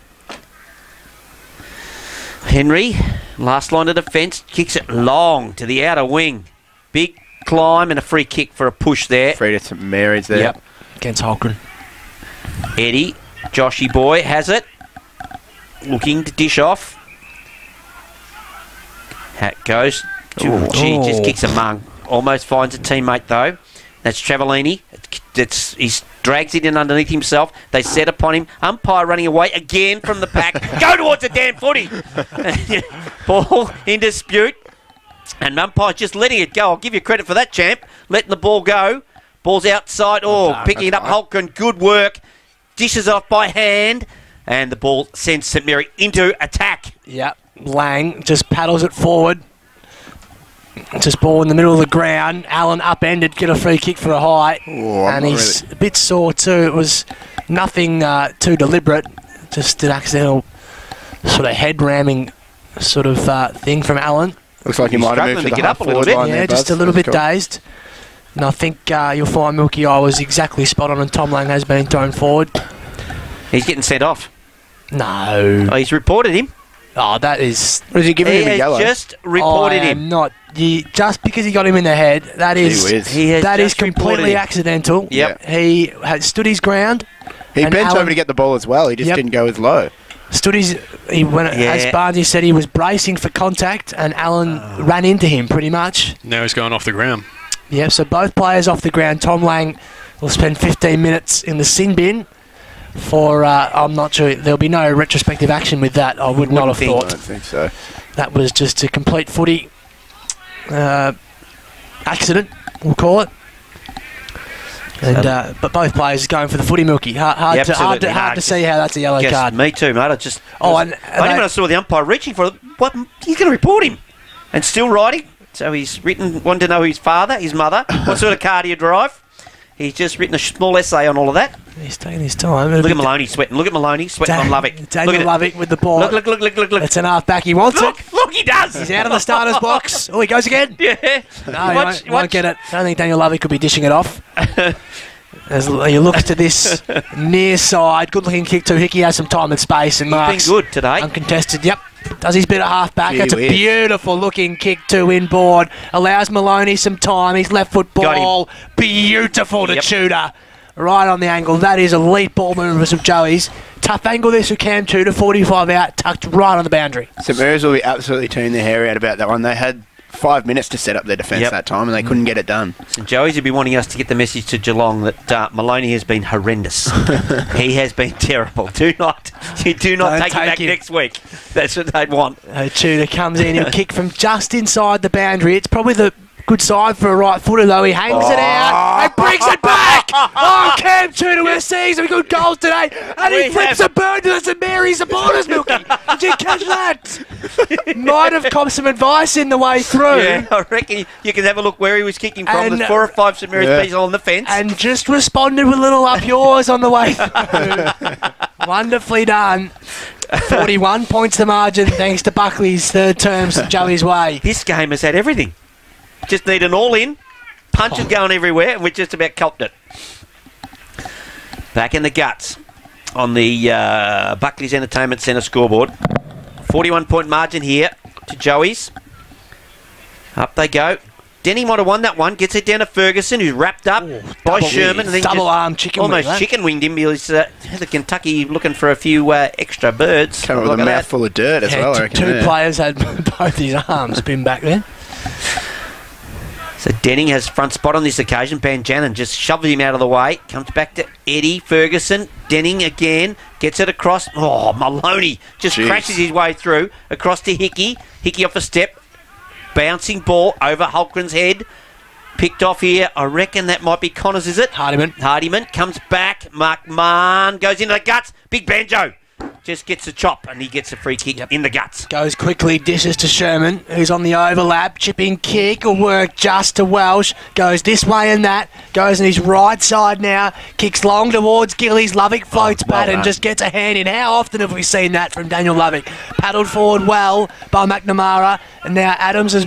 Henry, last line of defence, kicks it long to the outer wing. Big climb and a free kick for a push there. Free to St Mary's there. Yep, against Holgren. Eddie, Joshy boy, has it. Looking to dish off. Hat goes. Just kicks a mung. Almost finds a teammate though. That's Travellini. He drags it in underneath himself. They set upon him. Umpire running away again from the pack. Go towards the damn footy. Ball in dispute. And umpire's just letting it go. I'll give you credit for that, champ. Letting the ball go. Ball's outside. Picking it up. Holcomb. Good work. Dishes off by hand. And the ball sends St Mary into attack. Yep. Lang just paddles it forward. Just ball in the middle of the ground. Allen upended, get a free kick for a high. And he's a bit sore too. It was nothing too deliberate. Just an accidental sort of head ramming sort of thing from Allen. Looks like he might have moved to get up a little bit. Yeah, just a little bit dazed. And I think you'll find Milky Eye was exactly spot on, and Tom Lang has been thrown forward. He's getting sent off. No. Oh, he's reported him. Oh, that is... What is he giving him a yellow? He has just reported him. Just because he got him in the head, that is completely accidental. Yep. He had stood his ground. He bent over to get the ball as well. He just didn't go as low. As Barney said, he was bracing for contact, and Allen ran into him pretty much. Now he's going off the ground. Yep, so both players off the ground. Tom Lang will spend 15 minutes in the sin bin. I'm not sure, there'll be no retrospective action with that. I would not have thought. I don't think so. That was just a complete footy accident, we'll call it. And but both players are going for the footy, Milky. Hard to see how that's a yellow card. Me too, mate. Only when I saw the umpire reaching for it, he's going to report him, and still writing. So he's wanted to know his father, his mother, what sort of car do you drive. He's just written a small essay on all of that. He's taking his time. Look at Maloney sweating. Look at Maloney sweating on Lovick. Daniel Lovick with the ball. Look. It's an half back. He wants it. Look, he does. He's out of the starter's box. Oh, he goes again. Yeah. No, he won't get it. I don't think Daniel Lovick could be dishing it off. As he looks to this near side, good-looking kick to Hickey, has some time and space, and Mark's been good today. Uncontested, yep. Does his bit at half-back. That's a beautiful-looking kick to inboard. Allows Maloney some time. His left-foot ball. Beautiful to Tudor. Right on the angle. That is elite ball movements of Joey's. Tough angle this with Cam Tudor, 45 out, tucked right on the boundary. St Mary's will be absolutely tearing their hair out about that one. They had 5 minutes to set up their defence that time, and they couldn't get it done. St Joey's would be wanting us to get the message to Geelong that Maloney has been horrendous. He has been terrible. Do not take him back next week. That's what they'd want. Tudor comes in, he'll kick from just inside the boundary. It's probably the good side for a right footer though. He hangs it out and brings it back. Oh, Cam Tudor, we're seeing some good goals today, and he flips a bird to the St Mary's supporters, Milky. Did you catch that? Might have copped some advice in the way through. Yeah, I reckon you can have a look where he was kicking from. There's 4 or 5 St Mary's people on the fence, and just responded with a little up yours on the way through. Wonderfully done. 41 points the margin thanks to Buckley's third term St Joey's way. This game has had everything. Just need an all-in. Punches going everywhere, and we've just about copped it. Back in the guts on the Buckley's Entertainment Centre scoreboard. 41-point margin here to Joey's. Up they go. Denny might have won that one. Gets it down to Ferguson, who's wrapped up by Sherman. And then double arm chicken wing. Almost chicken winged him. He was the Kentucky looking for a few extra birds. Come up with a mouthful of dirt as well, I reckon. Two players had both his arms pinned back then. So Denning has front spot on this occasion. Banjanin just shoves him out of the way. Comes back to Eddie Ferguson. Denning again. Gets it across. Oh, Maloney just crashes his way through. Across to Hickey. Hickey off a step. Bouncing ball over Holgren's head. Picked off here. I reckon that might be Connors, is it? Hardiman comes back. Mark Mann goes into the guts. Big banjo. just gets a chop and he gets a free kick in the guts. Goes quickly, dishes to Sherman, who's on the overlap. Chipping kick will work just to Welsh. Goes this way and that. Goes on his right side now. Kicks long towards Gillies. Lovick floats back and just gets a hand in. How often have we seen that from Daniel Lovick? Paddled forward well by McNamara. And now Adams has,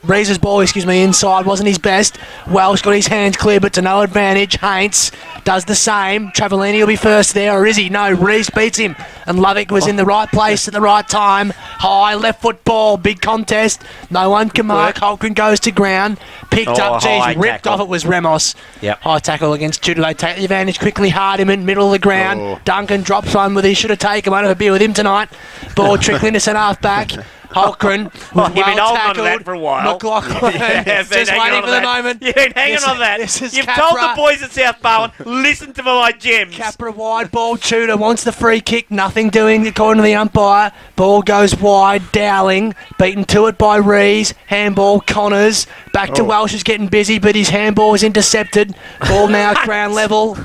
Reese's ball, inside. Wasn't his best. Welsh got his hands clear, but to no advantage. Haints does the same. Travellini will be first there, or is he? No, Reese beats him. And Lovick was in the right place at the right time. High left foot ball, big contest. No one can mark. Holcomb goes to ground. Picked up, ripped off. It was Ramos. High tackle against Tudor. They take the advantage quickly. Hardiman, middle of the ground. Duncan drops one with he should have taken. Won't have a beer with him tonight. Ball trickling to centre half back. Holcomb was well tackled. That for a while. McLaughlin just waiting for the moment. You've been hanging on that. You've told the boys at South Bowen, listen to my gems. Capra wide ball. Tudor wants the free kick. Nothing doing according to the umpire. Ball goes wide. Dowling beaten to it by Rees. Handball Connors. Back to Welsh is getting busy, but his handball is intercepted. Ball now at ground level.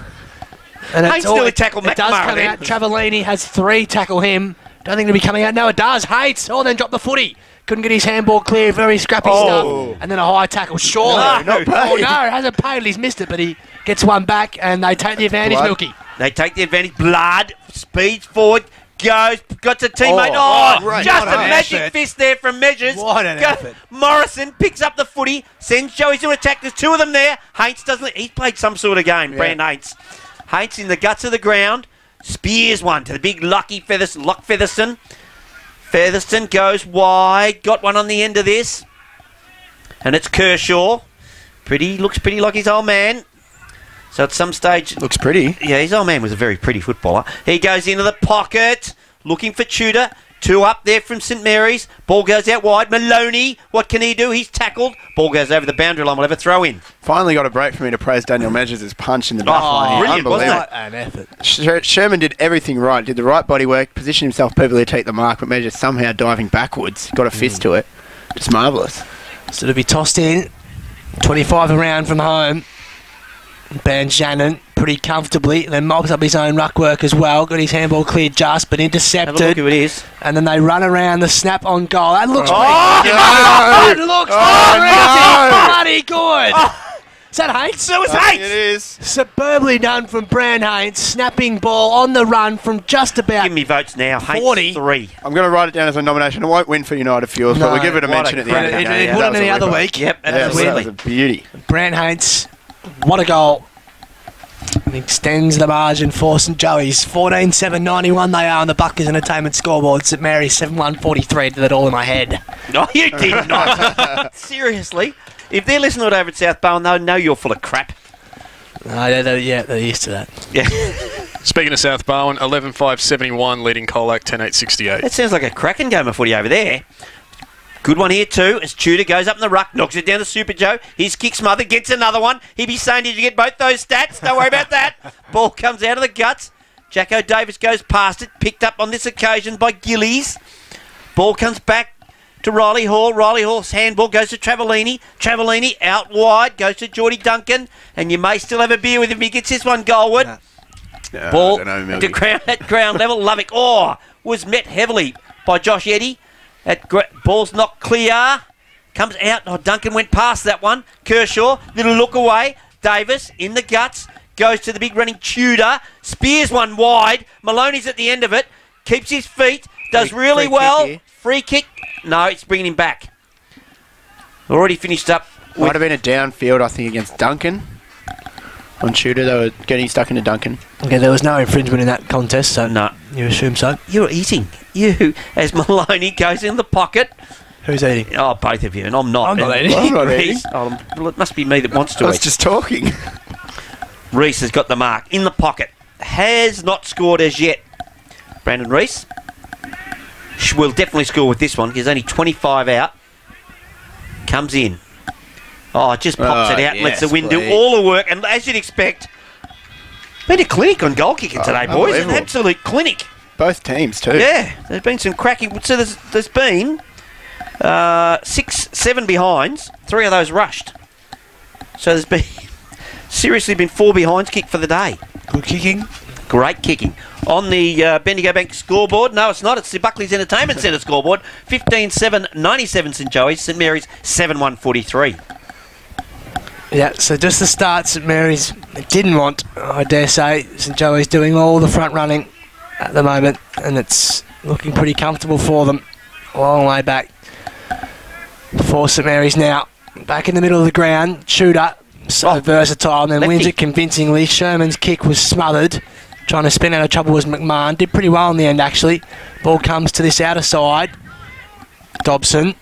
And it's nearly tackled it does come out. Travellini has 3 tackle him. Don't think it'll be coming out. No, it does. Hates. Then dropped the footy. Couldn't get his handball clear. Very scrappy stuff. And then a high tackle. Surely. No, hasn't paid. He's missed it, but he gets one back, and they take the advantage, Milky. They take the advantage. Blood. Speeds forward. Goes. Got to teammate. Just a magic fist there from Measures. What an effort. Morrison picks up the footy. Sends Joey to attack. There's 2 of them there. Haints doesn't. He's played some sort of game. Brand Haints. Haints in the guts of the ground. Spears one to the big lucky Featherston. Featherston goes wide. Got one on the end of this. And it's Kershaw. Looks pretty like his old man. So at some stage... Looks pretty. Yeah, his old man was a very pretty footballer. He goes into the pocket. Looking for Tudor. 2 up there from St Mary's. Ball goes out wide. Maloney, what can he do? He's tackled. Ball goes over the boundary line. We'll have a throw in. Finally got a break for me to praise Daniel Measures' punch in the back line. Brilliant, wasn't it? An effort. Sherman did everything right. Did the right body work, positioned himself perfectly to take the mark, but Measures somehow diving backwards. Got a fist to it. Just marvellous. So to be tossed in. 25 around from home. Ben Shannon pretty comfortably, then mobs up his own ruck work as well. Got his handball cleared just, but intercepted. Have a look who it is. And then they run around the snap on goal. That looks bloody good. Is that Haints? It was Haints. It is. Superbly done from Bran Haints. Snapping ball on the run from just about Give me votes now. 40. Haints 3. I'm going to write it down as a nomination. I won't win for United Fuels, but we'll give it a mention at the end of the game. It wouldn't any other week. Yep, that was a beauty. Bran Haints, what a goal. And extends the margin for St Joey's. 14-7-91 they are on the Buckers Entertainment scoreboard. St Mary's 7-1-43. Did it all in my head. No, you did not. Seriously. If they're listening to it over at South Bowen, they'll know you're full of crap. They're used to that. Yeah. Speaking of South Bowen, 11-5-71 leading Colac 10-8-68. That sounds like a cracking game of footy over there. Good one here too, as Tudor goes up in the ruck, knocks it down to Super Joe. His kick smothered, gets another one. He'd be saying, did you get both those stats? Don't worry about that. Ball comes out of the guts. Jacko Davis goes past it, picked up on this occasion by Gillies. Ball comes back to Riley Hall. Riley Hall's handball goes to Travellini. Travellini out wide, goes to Geordie Duncan. And you may still have a beer with him if he gets this one goalward. Ball to ground level. Lovick, was met heavily by Josh Eddy. Ball's not clear. Comes out. Duncan went past that one. Kershaw, little look away. Davis in the guts. Goes to the big running Tudor. Spears one wide. Maloney's at the end of it. Keeps his feet. Does really well. Free kick. No, it's bringing him back. Already finished up. Might have been a downfield, I think, against Duncan. On Tudor, they were getting stuck into Duncan. Okay, there was no infringement in that contest, so no. You assume so? You're eating. You, as Maloney goes in the pocket. Who's eating? Oh, both of you, and I'm not. I'm not eating. I'm not eating. Well, it must be me that wants to I eat. was just talking. Reese has got the mark in the pocket. Has not scored as yet. Brandon Reese will definitely score with this one. He's only 25 out. Comes in. Just pops it out and lets the wind do all the work. And as you'd expect, been a clinic on goal kicking today, boys. An absolute clinic. Both teams, too. Yeah, there's been some cracking. So there's been 6-7 behinds. 3 of those rushed. So there's been seriously been 4 behinds kicked for the day. Good kicking. Great kicking. On the Bendigo Bank scoreboard, no, it's not. It's the Buckley's Entertainment Centre scoreboard. 15-7-97 St Joey's. St Mary's 7-1-43. Yeah, so just the start St Mary's didn't want, I dare say. St Joey's doing all the front running at the moment, and it's looking pretty comfortable for them. A long way back for St Mary's now. Back in the middle of the ground, Shooter, so versatile, and then wins it convincingly. Sherman's kick was smothered. Trying to spin out of trouble was McMahon. Did pretty well in the end, actually. Ball comes to this outer side. Dobson.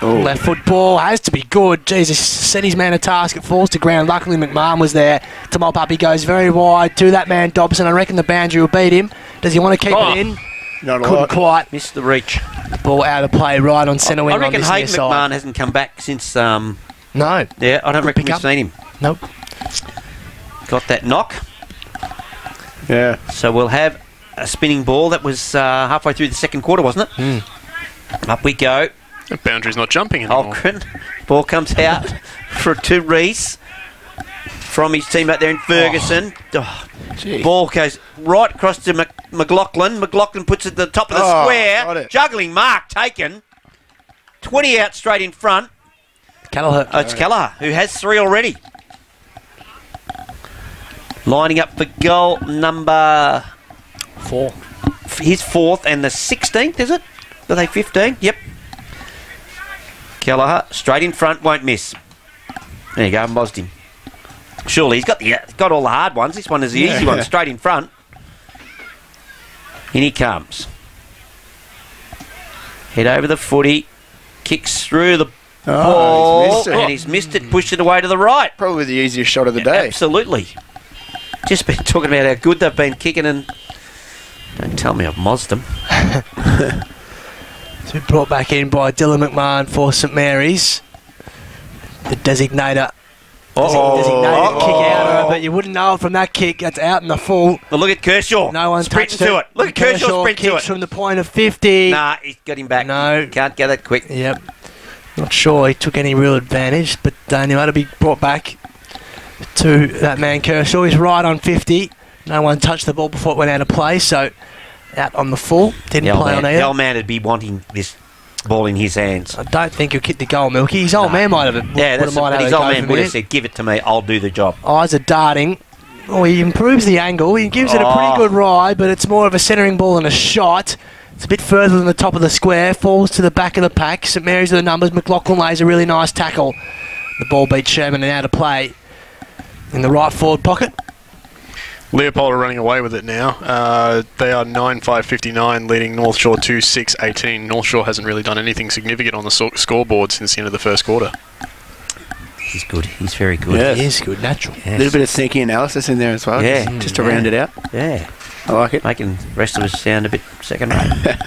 Left foot ball has to be good. Jesus, set his man a task. It falls to ground. Luckily, McMahon was there to mop up. He goes very wide to that man, Dobson. I reckon the boundary will beat him. Does he want to keep it in? Couldn't quite. Missed the reach. Ball out of play right on centre wing. I reckon on this Hayden near side. McMahon hasn't come back since... No. Yeah, I don't reckon we've seen him. Nope. Got that knock. Yeah. So we'll have a spinning ball. That was halfway through the second quarter, wasn't it? Up we go. The boundary's not jumping anymore. Holgren. Ball comes out to Reese from his team out there in Ferguson. Ball goes right across to McLaughlin. McLaughlin puts it at the top of the square. Juggling mark taken. 20 out straight in front. Kelleher. It's Kelleher, who has 3 already. Lining up for goal number 4. His 4th and the 16th, is it? Are they 15? Yep. Kelleher, straight in front, won't miss. There you go, mozzed him. Surely he's got all the hard ones. This one is the easy one, straight in front. In he comes. Head over the footy. Kicks through the ball. He's missed it, pushed it away to the right. Probably the easiest shot of the day. Absolutely. Just been talking about how good they've been kicking, and don't tell me I've mozzed them. So brought back in by Dylan McMahon for St Mary's. The designator. Designated kick out of it, but you wouldn't know it from that kick. That's out in the full. Well, look at Kershaw. No one sprinting touched to it. Look at Kershaw sprint to it. Kicks from the point of 50. Nah, he's got him back. No. Can't get it quick. Yep. Not sure he took any real advantage, but anyway, to be brought back to that man Kershaw. He's right on 50. No one touched the ball before it went out of play, so out on the full. Didn't play on either. The old man would be wanting this ball in his hands. I don't think he'll kick the goal, Milky. His old man might have it. Yeah, that's what his old man would have said, give it to me, I'll do the job. Eyes are darting. Oh, he improves the angle. He gives it a pretty good ride, but it's more of a centering ball than a shot. It's a bit further than the top of the square. Falls to the back of the pack. St Mary's with the numbers. McLaughlin lays a really nice tackle. The ball beats Sherman and out of play in the right forward pocket. Leopold are running away with it now. They are 9-5-59, leading North Shore 2-6-18. North Shore hasn't really done anything significant on the scoreboard since the end of the first quarter. He's good. He's very good. Yes. He is good, natural. A little bit of sneaky analysis in there as well. Yeah. Just to round it out. Yeah. I like it. Making the rest of us sound a bit second rate.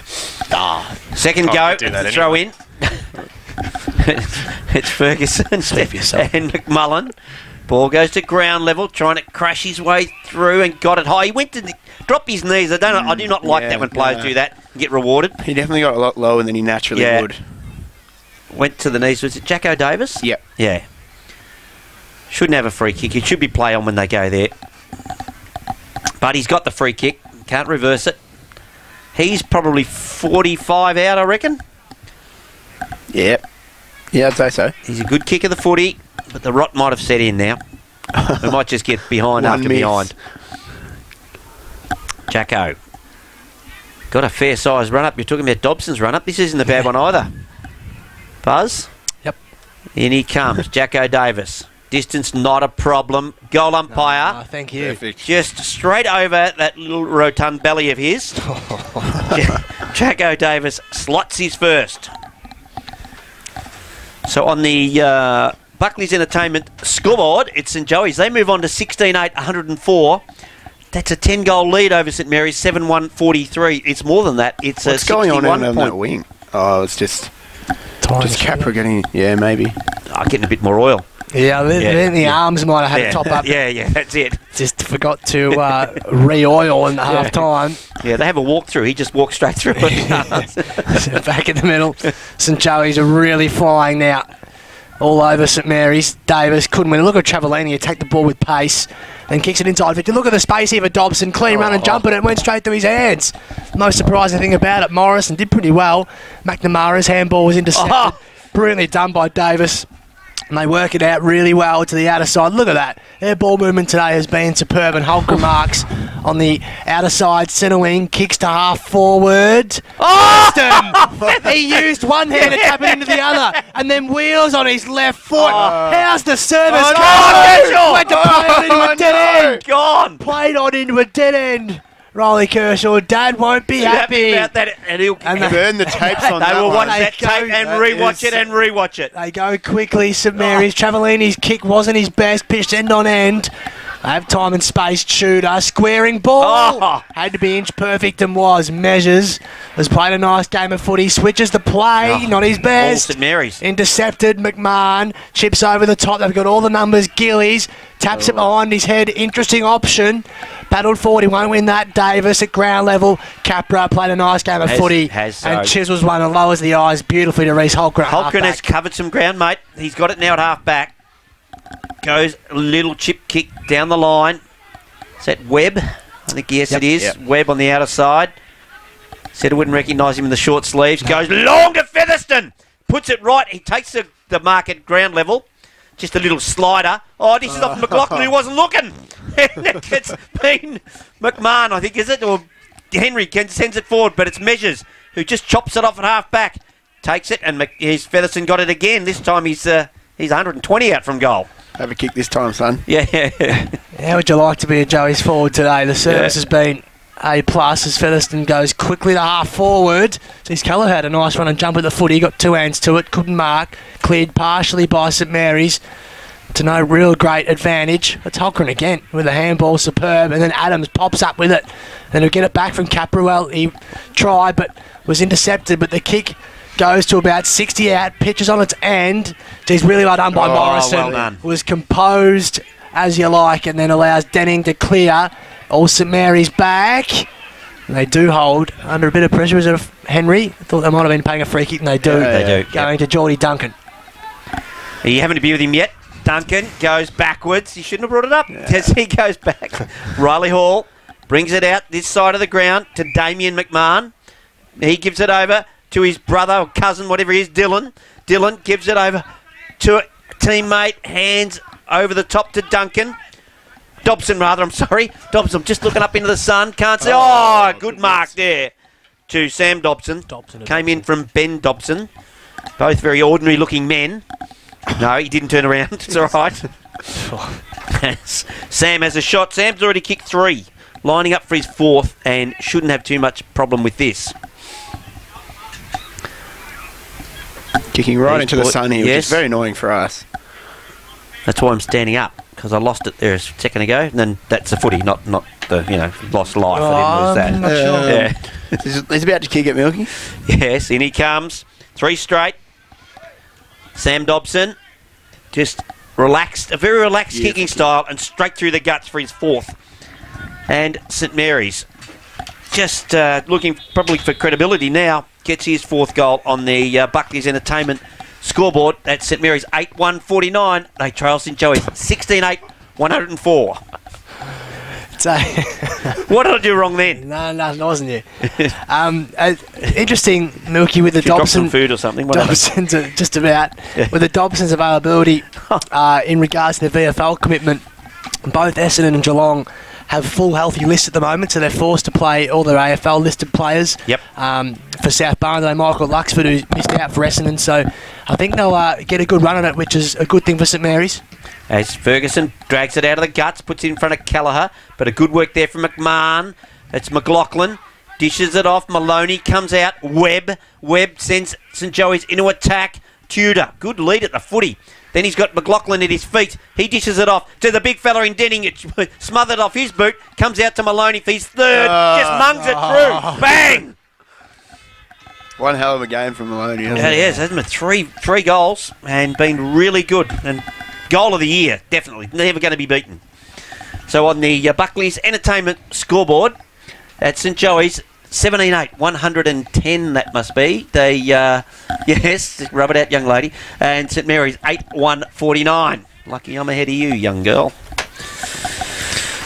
Second go, throw in. It's Ferguson and McMullen. Ball goes to ground level, trying to crash his way through and got it high. He went to drop his knees. I do not like that when players do that and get rewarded. He definitely got a lot lower than he naturally would. Went to the knees. Was it Jacko Davis? Yep. Yeah. Shouldn't have a free kick. It should be play on when they go there. But he's got the free kick. Can't reverse it. He's probably 45 out, I reckon. Yep. Yeah, I'd say so. He's a good kick of the footy, but the rot might have set in now. We might just get behind after behind. Jacko. Got a fair size run up. You're talking about Dobson's run up. This isn't a bad one either. Buzz? Yep. In he comes. Jacko Davis. Distance not a problem. Goal umpire. No, thank you. Perfect. Just straight over that little rotund belly of his. Jacko Davis slots his first. So on the Buckley's Entertainment scoreboard, it's St Joey's. They move on to 16-8, 104. That's a 10-goal lead over St Mary's, 7-1-43. It's more than that. It's What's a going 61 on that wing? Oh, it's just Capra getting... Yeah, maybe. Getting a bit more oil. Yeah, then the arms might have had a top up. Yeah, that's it. Just forgot to re-oil in the half time. Yeah, they have a walkthrough. He just walks straight through it. So back in the middle. St Joey's are really flying now. all over St Mary's. Davis couldn't win. Look at Travellini attack the ball with pace and kicks it inside 50. Look at the space here for Dobson. Clean run and jump, and it went straight to his hands. Most surprising thing about it, Morrison did pretty well. McNamara's handball was intercepted. Brilliantly done by Davis. And they work it out really well to the outer side. Look at that. Their ball movement today has been superb. And Holcomb marks on the outer side, centre wing, kicks to half forward. He used one hand to tap it into the other, and then wheels on his left foot. How's the service? Went to play it into a dead end. Gone. Played on into a dead end. Riley Kershaw, Dad won't be happy about that, and he'll burn the tapes on that. They will one. watch that tape and rewatch it. They go quickly. St Mary's. Travellini's kick wasn't his best. Pitched end on end. They have time and space. Shooter squaring ball. Had to be inch perfect and was. Measures has played a nice game of footy. Switches the play. Not his best. All St Mary's. Intercepted. McMahon chips over the top. They've got all the numbers. Gillies taps it behind his head. Interesting option. Paddled forward. He won't win that. Davis at ground level. Capra played a nice game of footy. And Chisels one and lowers the eyes beautifully to Reece Holcomb. Holcomb has covered some ground, mate. He's got it now at half back. Goes a little chip kick down the line. Is that Webb? I think, yes, it is. Yep. Webb on the outer side. Said I wouldn't recognise him in the short sleeves. Goes long to Featherston. Puts it right. He takes the mark at ground level. Just a little slider. Oh, this is off McLaughlin who wasn't looking. It's been McMahon, I think, is it? Or Henry sends it forward, but it's Measures who just chops it off at half back. Takes it, and Featherston got it again. This time he's 120 out from goal. Have a kick this time, son. Yeah. How would you like to be a Joey's forward today? The service has been A+ as Featherston goes quickly to half forward. Sees Keller had a nice run and jump at the footy. Got two hands to it. Couldn't mark. Cleared partially by St Mary's. To no real great advantage. It's Holcomb again with a handball, superb, and then Adams pops up with it. Then he'll get it back from Capra. Well, he tried but was intercepted, but the kick goes to about 60 out, pitches on its end. Geez, really well done by Morrison. Well done. Was composed as you like, and then allows Denning to clear. All St Mary's back. And they do hold under a bit of pressure. Is it Henry? I thought they might have been paying a free kick, and they do. They do. Going to Geordie Duncan. Are you having to be with him yet? Duncan goes backwards. He shouldn't have brought it up. As he goes back. Riley Hall brings it out this side of the ground to Damien McMahon. He gives it over to his brother or cousin, whatever he is, Dylan. Dylan gives it over to a teammate. Hands over the top to Duncan. Dobson, I'm sorry. Dobson, just looking up into the sun. Can't see. Good mark there to Sam Dobson. Came in from Ben Dobson. Both very ordinary looking men. No, he didn't turn around. It's all right. Sam has a shot. Sam's already kicked 3. Lining up for his 4th and shouldn't have too much problem with this. Kicking right into the sun here, which is very annoying for us. That's why I'm standing up, because I lost it there a second ago. And then that's a footy, not the, lost life. I didn't lose that. Not sure. He's about to kick it, Milky. Yes, in he comes. 3 straight. Sam Dobson, just relaxed, a very relaxed kicking style, and straight through the guts for his 4th. And St Mary's, just looking probably for credibility now, gets his 4th goal on the Buckley's Entertainment scoreboard. At St Mary's 8-1-49. They trail St Joey's 16-8-104. What did I do wrong then? No, wasn't you? Interesting, Milky, with the Dobson. Some food or something. Dobson's just about with the Dobson's availability in regards to the VFL commitment. Both Essendon and Geelong have full healthy lists at the moment, so they're forced to play all their AFL listed players. Yep. For South Barnday, Michael Luxford, who missed out for Essendon, so I think they'll get a good run on it, which is a good thing for St Mary's. As Ferguson drags it out of the guts, puts it in front of Kelleher, but a good work there from McMahon. It's McLaughlin, dishes it off. Maloney comes out. Webb sends St Joey's into attack. Tudor, good lead at the footy. Then he's got McLaughlin at his feet. He dishes it off to the big fella in Denning. It smothered off his boot. Comes out to Maloney for his 3rd. Just mungs it through. Bang! One hell of a game from Maloney. Yeah, he has, hasn't it? 3 goals and been really good. And goal of the year, definitely. Never going to be beaten. So on the Buckley's Entertainment scoreboard at St Joey's, 17-8, 110 that must be. They, yes, rub it out, young lady. And St Mary's 8-149. Lucky I'm ahead of you, young girl.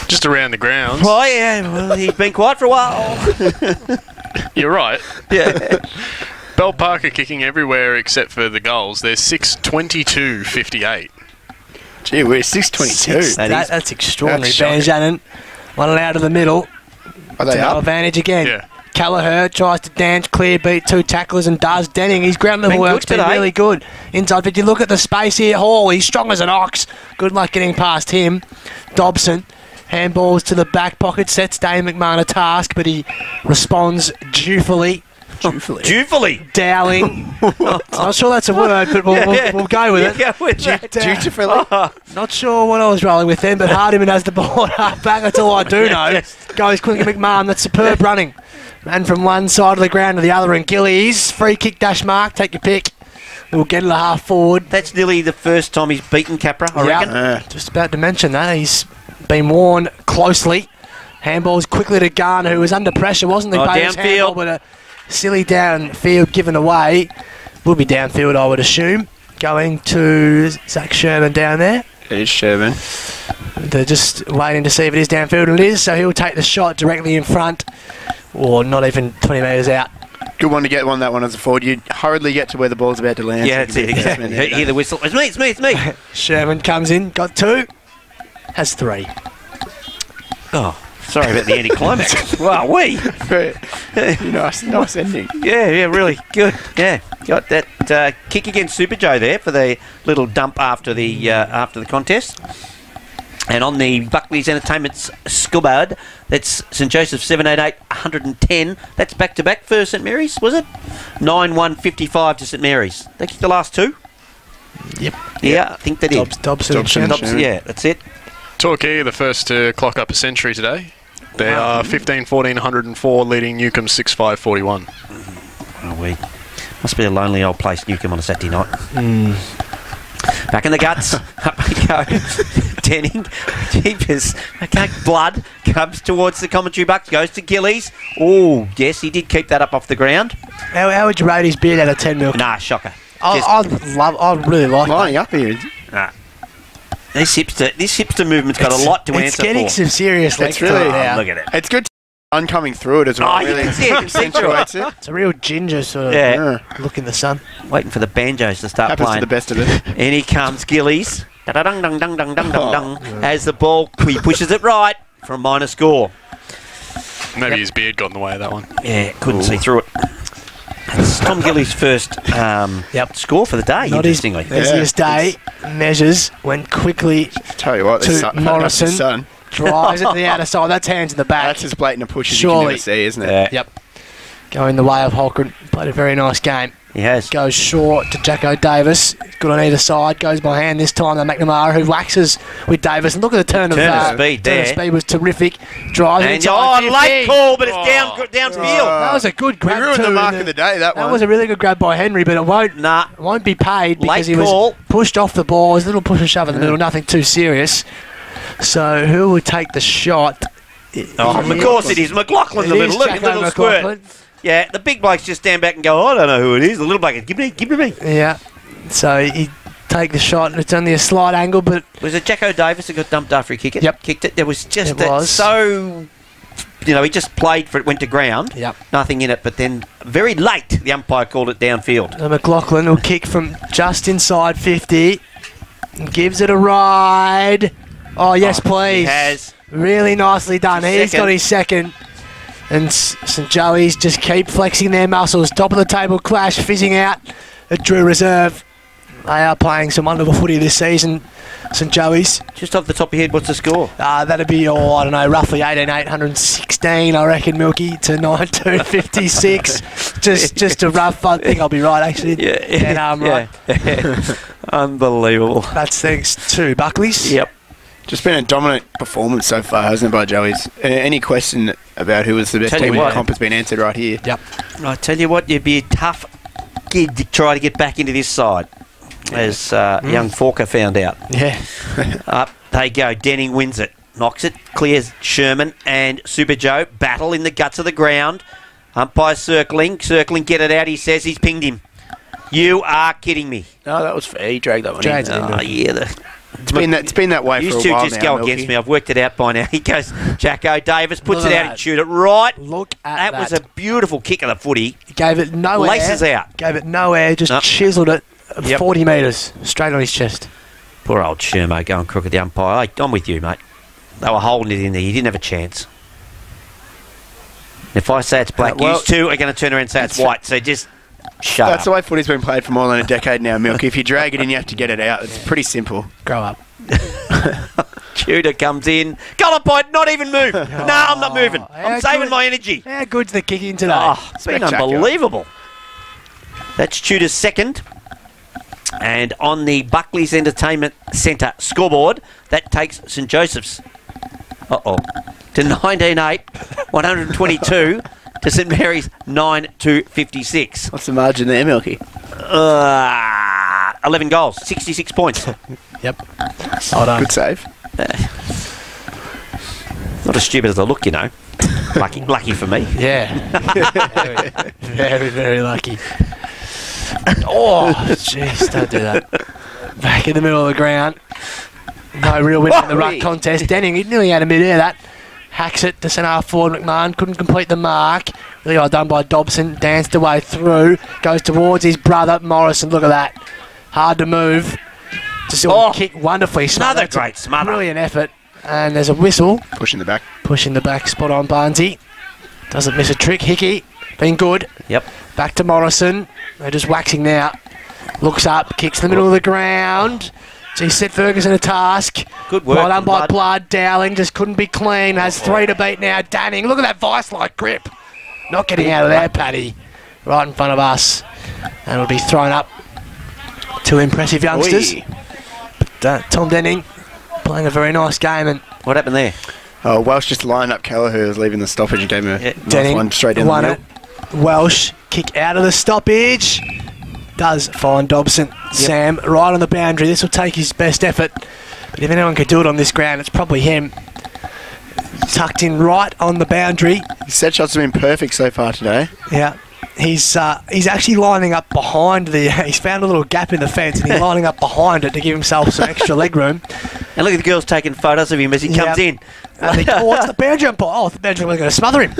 Just around the grounds. Oh, yeah, well, he's been quiet for a while. You're right. Yeah. Bell Park are kicking everywhere except for the goals. They're 6-22-58. Gee, we're 6-22. That's extraordinary. That's Van Janen, one out of the middle. Are they No up? advantage again. Yeah. Callagher tries to dance clear, beat 2 tacklers and does. Denning, his ground level Been work's good been today. really good. Inside 50, look at the space here. Hall, he's strong as an ox. Good luck getting past him. Dobson, handballs to the back pocket, sets Dane McMahon a task, but he responds dutifully. Dutifully. Dowling. I'm not sure that's a word, but we'll go with it. Go with that. Dutifully. Not sure what I was rolling with then, but Hardiman has the ball half back. That's all I do know. Yes. Goes quickly McMahon. That's superb running. Ran from one side of the ground to the other, and Gillies free kick dash mark. Take your pick. We'll get it a half forward. That's nearly the first time he's beaten Capra, I reckon. Just about to mention that. He's been worn closely. Handballs quickly to Garner, who was under pressure, wasn't he? Bader's downfield. handball, but a silly downfield given away. Will be downfield, I would assume. Going to Zach Sherman down there. It is Sherman. They're just waiting to see if it is downfield, and it is, so he'll take the shot directly in front, or not even 20 metres out. Good one to get that one as a forward. You hurriedly get to where the ball's about to land. Yeah, that's it. Exactly. Hear the whistle. It's me. Sherman comes in, got 2, has 3. Oh, sorry about the anticlimax. Wow, nice ending. Yeah, really good. Yeah, got that kick against Super Joe there for the little dump after the contest. And on the Buckley's Entertainment's scoreboard, that's St Joseph's 788 110. That's back to back for St Mary's, was it? 9-1-55 to St Mary's. They kicked the last 2. Yep. Yeah, I think they did. Dobson. Yeah, that's it. Torquay are the first to clock up a century today. They are 15-14, 104, leading Newcombe 6-5-41. Oh, we must be a lonely old place, Newcombe, on a Saturday night. Back in the guts. Up we go. Denning. Jeepers. Okay, blood comes towards the commentary box. Goes to Gillies. Oh, yes, he did keep that up off the ground. How would you rate his beard out of 10 mil? Nah, shocker. I'd really like Lining up here. Nah. This hipster movement's got a lot to answer for. It's getting some serious legs It's really- now. Look at it. It's good sun coming through it as well. Oh, you really can see it. accentuates it. It's a real ginger sort of look in the sun. Waiting for the banjos to start Happens playing. to the best of it. And here comes Gillies. Da-da-dung-dung-dung-dung-dung-dung. As the ball, he pushes it right for a minor score. Maybe his beard got in the way of that one. Yeah, couldn't see through it. It's Tom Gillies' first score for the day, Not his interestingly. busiest day. Measures, went quickly Tell you what, to Morrison. Son. Drives it to the outer side. That's hands in the back. That's as blatant a push as Surely. you can ever see, isn't it? Yep. Going the way of Holcroft. Played a very nice game. He has. Goes short to Jacko Davis. Good on either side. Goes by hand this time to McNamara, who waxes with Davis. And look at the turn of speed turn there. of speed was terrific. Drives And inside 50. late call, but it's downfield. That was a good grab. We ruined too, the mark and of the day, that one. That was a really good grab by Henry, but it won't be paid because Late he call. was pushed off the ball. It was a little push and shove in the middle, nothing too serious. So who will take the shot? Of course it is. McLaughlin's the It middle. is Look at the Jacko little squirt. McLaughlin. Yeah, the big blokes just stand back and go, I don't know who it is. The little bloke, give me. Yeah. So he take the shot, and it's only a slight angle, but Was it Jacko Davis that got dumped after he kicked it? Yep. Kicked it. There was just It was. so... he just played for it, went to ground. Yep. Nothing in it, but then very late, the umpire called it downfield. McLaughlin will kick from just inside 50. Gives it a ride. Oh, yes, please. He has. Really nicely done. His He's second. got his second. And St Joey's just keep flexing their muscles. Top of the table clash, fizzing out at Drew Reserve. They are playing some wonderful footy this season, St Joey's. Just off the top of your head, what's the score? That'd be, I don't know, roughly 18,816, I reckon, Milky, to 9,256. just a rough, I think I'll be right, actually. Yeah. And I'm right. Unbelievable. That's thanks to Buckley's. Yep. Just been a dominant performance so far, hasn't it, by Joey's? Any question about who was the best Tell you team in the what. comp has been answered right here. Yep. I tell you what, you'd be a tough kid to try to get back into this side, as young Forker found out. Yeah. Up they go. Denning wins it. Knocks it. Clears Sherman and Super Joe. Battle in the guts of the ground. Umpire circling, get it out, he says. He's pinged him. You are kidding me. No, that was fair. He dragged that one Dragged in. it in. Oh, yeah. It's been that way for a Used to while just now, go Milky. against me. I've worked it out by now. He goes, Jacko Davis puts Look it at out that. and shoot it right. Look at That was a beautiful kick of the footy. He gave it no air. Laces out. Gave it no air, just Nope. chiseled it Yep. 40 metres straight on his chest. Poor old Shermo going crook at the umpire. I'm with you, mate. They were holding it in there. You didn't have a chance. If I say it's black, well, you two are going to turn around and say it's white. So just shut That's up. the way footy's been played for more than a decade now, Milky. If you drag it in, you have to get it out. It's pretty simple. Grow up. Tudor comes in. Golden point, not even move. No, I'm not moving. I'm saving my energy. How good's the kicking today? Oh, it's been Spectacular. unbelievable. That's Tudor's second. And on the Buckley's Entertainment Centre scoreboard, that takes St Joseph's. To 19-8, 122 to St Mary's 9-56. What's the margin there, Milky? 11 goals, 66 points. Yep. Hold on. Good save. Not as stupid as I look, you know. Lucky for me. Yeah. very, very lucky. Oh, jeez, don't do that. Back in the middle of the ground. No real win in the ruck contest. Denning, he nearly had a mid-air that. Hacks it to centre forward. McMahon couldn't complete the mark. Really well done by Dobson. Danced away through. Goes towards his brother Morrison. Look at that. Hard to move. Just kick wonderfully. Another great smother. Brilliant effort. And there's a whistle. Pushing the back. Pushing the back. Spot on Barnesy. Doesn't miss a trick. Hickey. Been good. Yep. Back to Morrison. They're just waxing now. Looks up. Kicks in the middle of the ground. So he set Ferguson a task. Good work. Well done by Blood. Blood. Dowling just couldn't be clean. Has 3 to beat now. Danning. Look at that vice-like grip. Not getting out of there, Paddy. Right in front of us. And it'll be thrown up. 2 impressive youngsters. Oi. But, Tom Denning playing a very nice game. And What happened there? Oh, Welsh just lined up Kelleher, who was leaving the stoppage, and gave him a nice Denning one straight in the won middle. it. Welsh kick out of the stoppage. Does find Dobson. Sam right on the boundary. This will take his best effort. But if anyone could do it on this ground, it's probably him. Tucked in right on the boundary. His set shots have been perfect so far today. Yeah. He's actually lining up behind the... He's found a little gap in the fence and he's lining up behind it to give himself some extra leg room. And look at the girls taking photos of him as he comes in. And it's the boundary umpire. Oh, the boundary was going to smother him.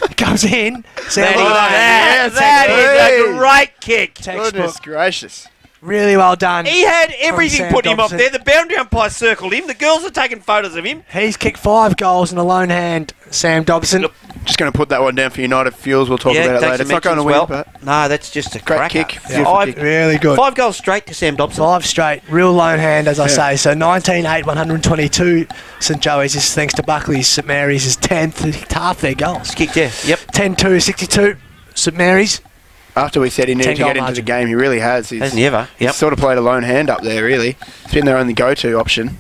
He comes in. That is a great kick. Textbook. Goodness gracious. Really well done. He had everything Sam put him off Dobson. there. The boundary umpire circled him. The girls are taking photos of him. He's kicked 5 goals in a lone hand, Sam Dobson. Look, Just going to put that one down for United Fuels. We'll talk about it takes later. some It's not going to win, mentions but no, that's just a great cracker. kick. Beautiful kick. Really good. 5 goals straight to Sam Dobson. 5 straight. Real lone hand, as I Yeah. say. So 19-8, 122. St Joey's is thanks to Buckley's. St Mary's is 10th. Half their goals. Kicked there. Yep. 10-2, 62. St Mary's. after we said he needed to 10 get goal into the margin. game, he really has. He's, Hasn't he ever? he's Yep. sort of played a lone hand up there, really. It's been their only go-to option.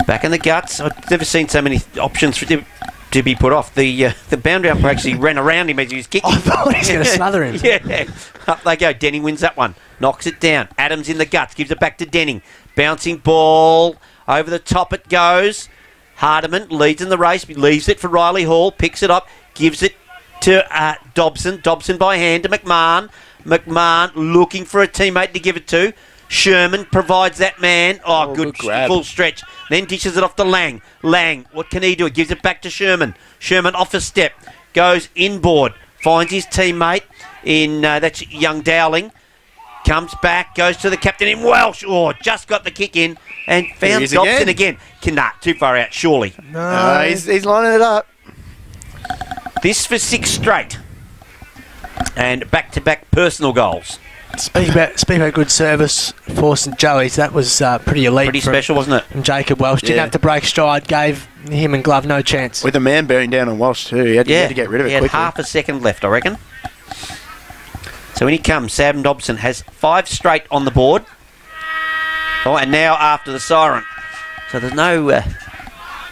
Back in the guts. I've never seen so many options to be put off. The boundary umpire actually ran around him as he was kicking. I thought he was going to smother him. Yeah. Up they go. Denning wins that one. Knocks it down. Adams in the guts. Gives it back to Denning. Bouncing ball. Over the top it goes. Hardiman leads in the race. Leaves it for Riley Hall. Picks it up. Gives it to Dobson. Dobson by hand to McMahon. McMahon looking for a teammate to give it to. Sherman provides that man. Oh, good grab. full stretch. Then dishes it off to Lang. Lang, what can he do? He gives it back to Sherman. Sherman off a step. Goes inboard. Finds his teammate in, that's young Dowling. Comes back, goes to the captain in Welsh. Oh, just got the kick in and found is Dobson again. Nah, too far out, surely. He's lining it up. This for 6 straight. And back-to-back personal goals. Speak about good service for St Joey's. That was pretty elite. Pretty special, wasn't it? From Jacob Welsh. Didn't Yeah. have to break stride. Gave him and Glove no chance. With a man bearing down on Walsh too. He had to get rid of he it had quickly. half a second left, I reckon. So when he comes, Sam Dobson has 5 straight on the board. Oh, and now after the siren. So there's no...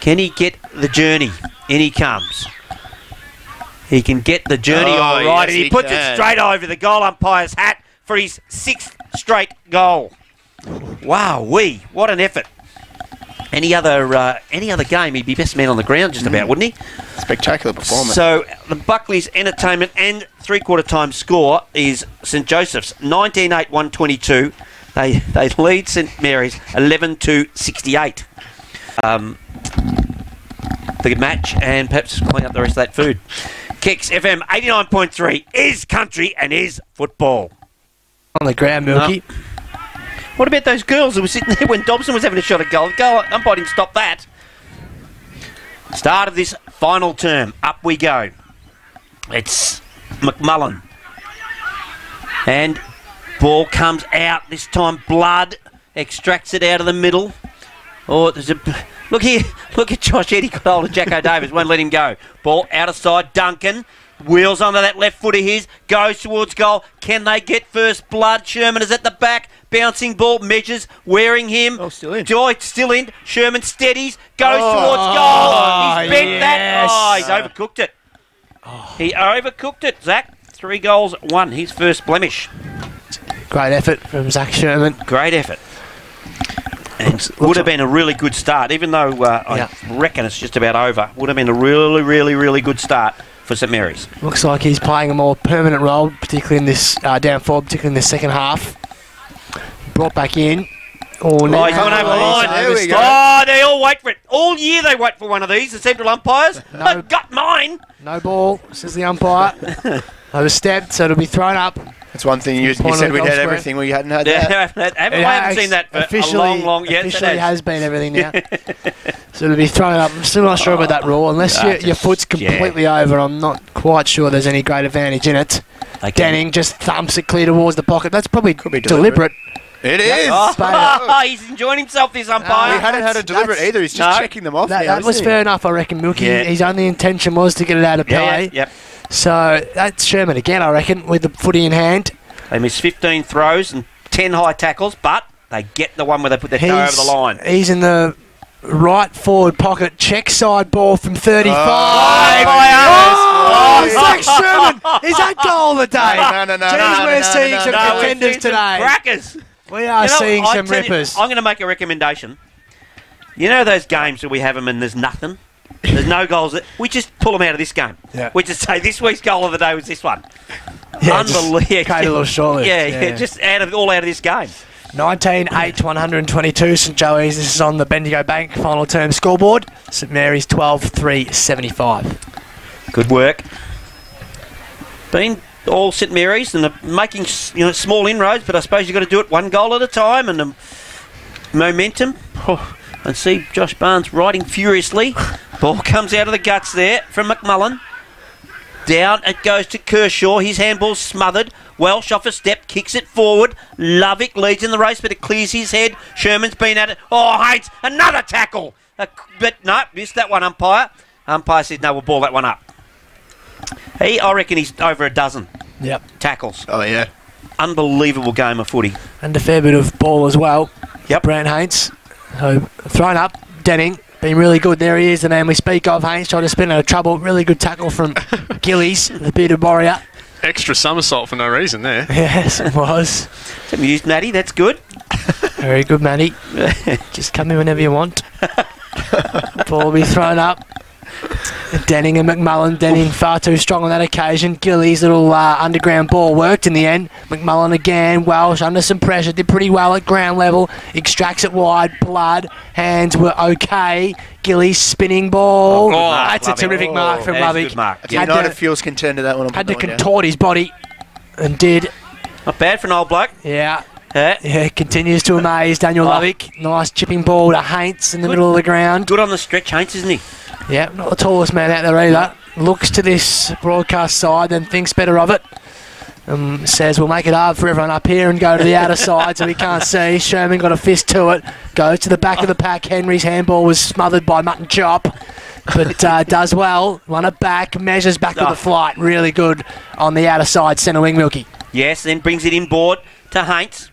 can he get the journey? In he comes. He can get the journey Oh, all right, yes, and he he puts it can. straight over the goal umpire's hat for his 6th straight goal. Wow, what an effort. Any other game, he'd be best man on the ground just about, wouldn't he? Spectacular performance. So the Buckley's entertainment and three-quarter time score is St Joseph's 19-8, 122. They lead St Mary's 11-68. The match, and perhaps clean up the rest of that food. Kicks FM 89.3 is country and is football. On the ground, Milky. No. What about those girls who were sitting there when Dobson was having a shot at goal? Umpire didn't stop that. Start of this final term. Up we go. It's McMullen. And ball comes out. This time Blood extracts it out of the middle. Oh, there's a... Look here. Look at Josh Eddy got hold of Jacko Davis. Won't let him go. Ball out of side. Duncan. Wheels under that left foot of his. Goes towards goal. Can they get first blood? Sherman is at the back. Bouncing ball. Measures. Wearing him. Oh, still in. Joy still in. Sherman steadies. Goes towards goal. He's bent that. Oh, he's overcooked it. He overcooked it. Zach. 3 goals, 1. His first blemish. Great effort from Zach Sherman. Great effort. And would have been a really good start, even though I reckon it's just about over. Would have been a really, really, really good start for St Mary's. Looks like he's playing a more permanent role, particularly in this down forward, particularly in the second half. Brought back in. Oh, he's gone over the line. There we go. Oh, they all wait for it. All year they wait for one of these, the central umpires. I got mine. No ball, says the umpire. Overstepped, so it'll be thrown up. That's one thing you said we'd had everything. We hadn't had that. I haven't seen that for a long yes, officially has been everything now. So it'll be thrown up. I'm still not sure about that rule. Unless your foot's completely over, I'm not quite sure there's any great advantage in it. Denning just thumps it clear towards the pocket. That's probably Could be deliberate. It is. He's enjoying himself, this umpire. He hadn't had it deliberate either. He's just checking them off. That was fair enough, I reckon, Milky. Yeah. His only intention was to get it out of play. Yep. So that's Sherman again, I reckon, with the footy in hand. They missed 15 throws and 10 high tackles, but they get the one where they put their toe over the line. He's in the right forward pocket. Check side ball from 35. Zach Sherman! Is that goal of the day? No, we're seeing some contenders today. Crackers. We are seeing some rippers. I'm going to make a recommendation. You know those games where we have them and there's nothing? There's no goals. We just pull them out of this game. Yeah. We just say this week's goal of the day was this one. Yeah, Unbelievable. Cut a little short. Just all out of this game. 19-8 122 St Joey's. This is on the Bendigo Bank final term scoreboard. St Mary's 12-3 75. Good work. Been all St Mary's and making small inroads, but I suppose you've got to do it one goal at a time and the momentum. And see Josh Barnes riding furiously. Ball comes out of the guts there from McMullen. Down it goes to Kershaw. His handball's smothered. Welsh off a step, kicks it forward. Lovick leads in the race, but it clears his head. Sherman's been at it. Oh, Hates, another tackle. But no, missed that one, umpire. Umpire says, no, we'll ball that one up. I reckon he's over a dozen tackles. Oh, yeah. Unbelievable game of footy. And a fair bit of ball as well. Yep. Brant Haynes. So thrown up. Denning. Been really good. There he is, the man we speak of. Haynes trying to spin out of trouble. Really good tackle from Gillies, the bearded warrior. Extra somersault for no reason there. Yes, it was. Amused, Matty. That's good. Very good, Matty. Just come in whenever you want. Ball will be thrown up. Denning and McMullen. Denning far too strong on that occasion. Gillies' little underground ball worked in the end. McMullen again. Welsh under some pressure. Did pretty well at ground level. Extracts it wide. Blood. Hands were okay. Gillies spinning ball. That's a terrific mark from Lovick. United Fuels contender that one. Had to contort his body and did. Not bad for an old bloke. Yeah. Continues to amaze Daniel Lovick. Nice chipping ball to Haints in the middle of the ground. Good on the stretch, Haints, isn't he? Yeah, not the tallest man out there either. Looks to this broadcast side and thinks better of it. Says we'll make it hard for everyone up here and go to the outer side so we can't see. Sherman got a fist to it. Goes to the back of the pack. Henry's handball was smothered by Mutton Chop. But does well. Run it back. Measures back with the flight. Really good on the outer side. Centre wing Milky. Yes, then brings it inboard to Haints,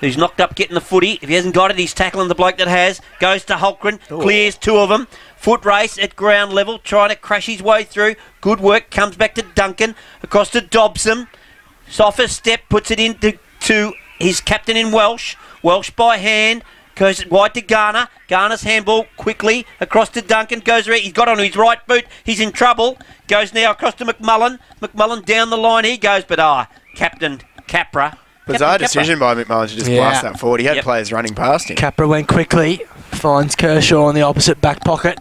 who's knocked up getting the footy. If he hasn't got it, he's tackling the bloke that has. Goes to Holgren. Clears 2 of them. Foot race at ground level, trying to crash his way through. Good work. Comes back to Duncan. Across to Dobson. Soft step, puts it into his captain in Welsh. Welsh by hand. Goes wide to Garner. Garner's handball quickly across to Duncan. Goes around. He's got on his right boot. He's in trouble. Goes now across to McMullen. McMullen down the line. He goes, but Captain Capra. Bizarre decision by McMullen to just blast that forward. He had players running past him. Capra went quickly. Finds Kershaw in the opposite back pocket.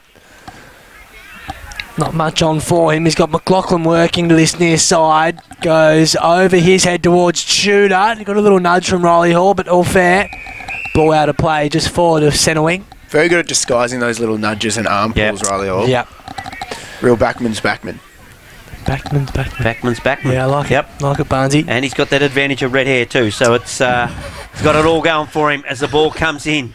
Not much on for him. He's got McLaughlin working to this near side. Goes over his head towards Tudor. He got a little nudge from Riley Hall, but all fair. Ball out of play just forward of centre wing. Very good at disguising those little nudges and arm pulls, Riley Hall. Yep. Real backman's backman. Backman's backman. Backman's backman. Yeah, I like it. Like it, Barnesy. And he's got that advantage of red hair too, so it's he's got it all going for him as the ball comes in.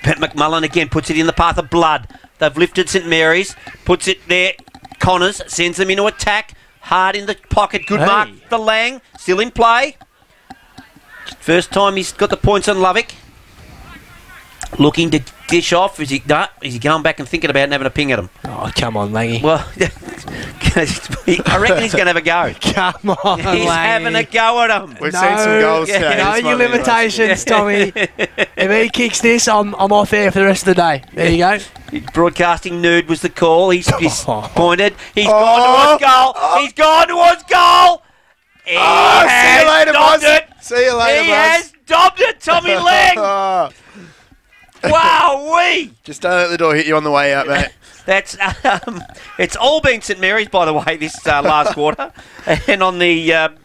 Pat McMullen again puts it in the path of blood. They've lifted St Mary's, puts it there. Connors sends them into attack. Hard in the pocket. Good mark. The Lang still in play. First time he's got the points on Lovick. Looking to dish off. Is he going back and thinking about and having a ping at him? Oh, come on, Langy. Well, I reckon he's going to have a go. Come on, He's having a go at him. We've seen some goals today. Know your limitations, Tommy. If he kicks this, I'm off air for the rest of the day. There you go. Broadcasting nude was the call. He's pointed. He's gone towards goal. He's gone towards goal. He has see you later, dobbed boss. it. See you later, He boss. has dobbed it, Tommy Lang. Wow-wee. Just don't let the door hit you on the way out, mate. That's it's all been St Mary's, by the way, this last quarter. And on the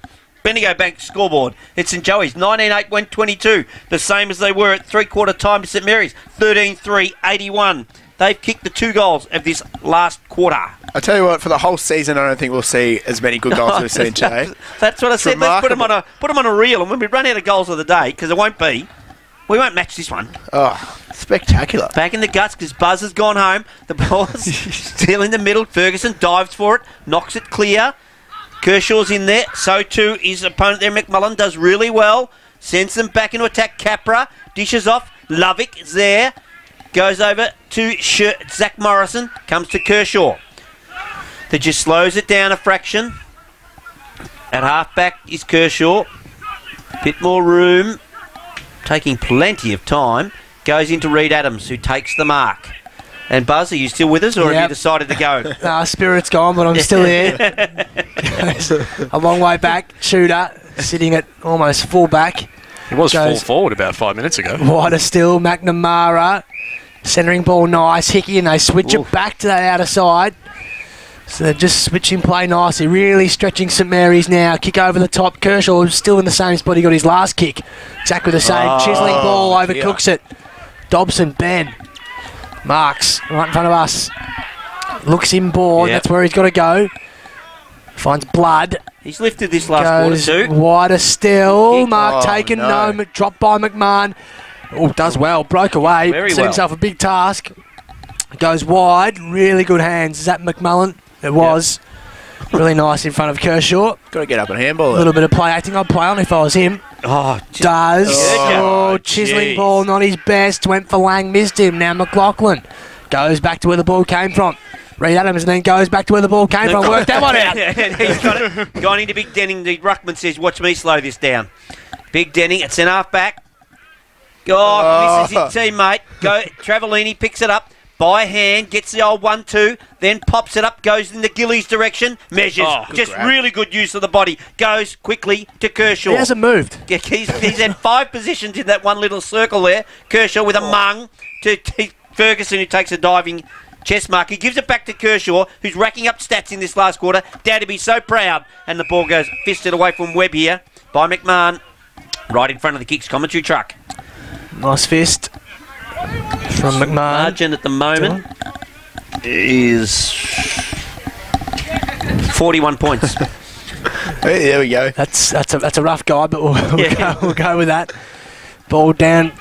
Bendigo Bank scoreboard, it's St Joey's 19-8 went 22, the same as they were at three-quarter time to St Mary's 13-3 81. They've kicked the 2 goals of this last quarter. I tell you what, for the whole season, I don't think we'll see as many good goals as we've seen today. That's what I said. Let's put them on a reel, and when we run out of goals of the day, because it won't be, we won't match this one. Oh, spectacular. Back in the guts because Buzz has gone home. The ball's still in the middle. Ferguson dives for it, knocks it clear. Kershaw's in there. So too his opponent there, McMullen, does really well. Sends them back into attack. Capra dishes off. Lovick is there. Goes over to Zach Morrison. Comes to Kershaw. That just slows it down a fraction. At half-back is Kershaw. Bit more room. Taking plenty of time. Goes into Reed Adams, who takes the mark. And Buzz, are you still with us, or have you decided to go? Nah, spirit's gone, but I'm still here. A long way back. Shooter sitting at almost full back. He was full forward about 5 minutes ago. Wider still, McNamara. Centering ball nice. Hickey, and they switch it back to that outer side. So they're just switching play nicely. Really stretching St Mary's now. Kick over the top. Kershaw still in the same spot he got his last kick. Exactly the same. Chiseling ball overcooks it. Dobson, Ben. Marks right in front of us. Looks inboard. That's where he's got to go. Finds blood. He's lifted this last quarter too. Wider still. Mark taken. No. Dropped by McMahon. Oh, does well. Broke away. Set himself a big task. Goes wide. Really good hands. Is that McMullen? It was. Really nice in front of Kershaw. Got to get up and handball it. A little bit of play acting. I'd play on if I was him. Chiseling ball, not his best. Went for Lang, missed him. Now McLaughlin goes back to where the ball came from. Reed Adams and then goes back to where the ball came from. Worked that one out. He's got it. Gone into Big Denning. The ruckman says, watch me slow this down. Big Denning, it's an half back. Misses his teammate. Travellini picks it up. By hand, gets the old 1-2, then pops it up, goes in the Gillies direction, measures. Just grab. Really good use of the body. Goes quickly to Kershaw. He hasn't moved. He's had 5 positions in that one little circle there. Kershaw with a mung to Ferguson, who takes a diving chest mark. He gives it back to Kershaw, who's racking up stats in this last quarter. Dad to be so proud. And the ball goes fisted away from Webb here by McMahon. Right in front of the Kicks commentary truck. Nice fist from McMahon. Margin at the moment is 41 points. Hey, there we go. That's a rough guy, but we'll go with that. Ball down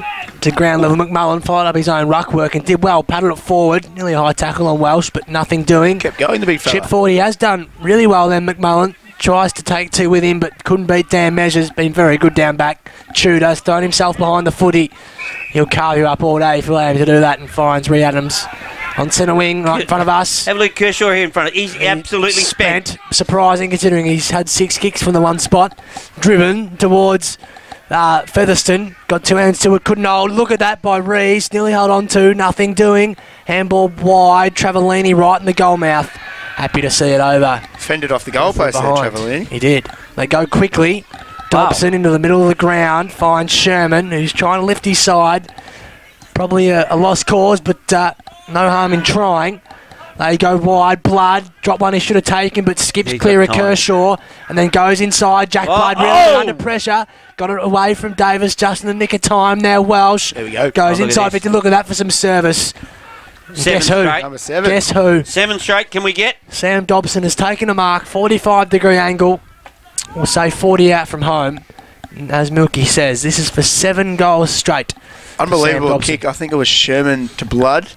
to ground level. McMullen followed up his own ruck work and did well. Paddled it forward. Nearly a high tackle on Welsh, but nothing doing. Kept going, the big fella. Chip forward. He has done really well then, McMullen. Tries to take 2 with him, but couldn't beat Dan Measures. Been very good down back. Tudor's thrown himself behind the footy. He'll carve you up all day if you're able to do that, and finds Reed Adams on centre wing right in front of us. Have a look at Kershaw here in front of He's absolutely spent. Surprising considering he's had 6 kicks from the one spot. Driven towards Featherston got 2 hands to it, couldn't hold. Look at that by Rees. Nearly held on to, nothing doing. Handball wide. Travellini right in the goal mouth. Happy to see it over. Fended off the goalpost there, Travellini. He did. They go quickly. Dobson into the middle of the ground. Finds Sherman, who's trying to lift his side. Probably a lost cause, but no harm in trying. They go wide. Blood. Drop one he should have taken, but skips clear of Kershaw. And then goes inside. Jack Blood really under pressure. Got it away from Davis just in the nick of time. Now Welsh. There we go. Goes inside 50. Look at that for some service. Guess who? Number 7. Guess who? 7 straight. Can we get? Sam Dobson has taken a mark. 45-degree angle. We'll say 40 out from home. As Milky says, this is for 7 goals straight. Unbelievable kick. I think it was Sherman to Blood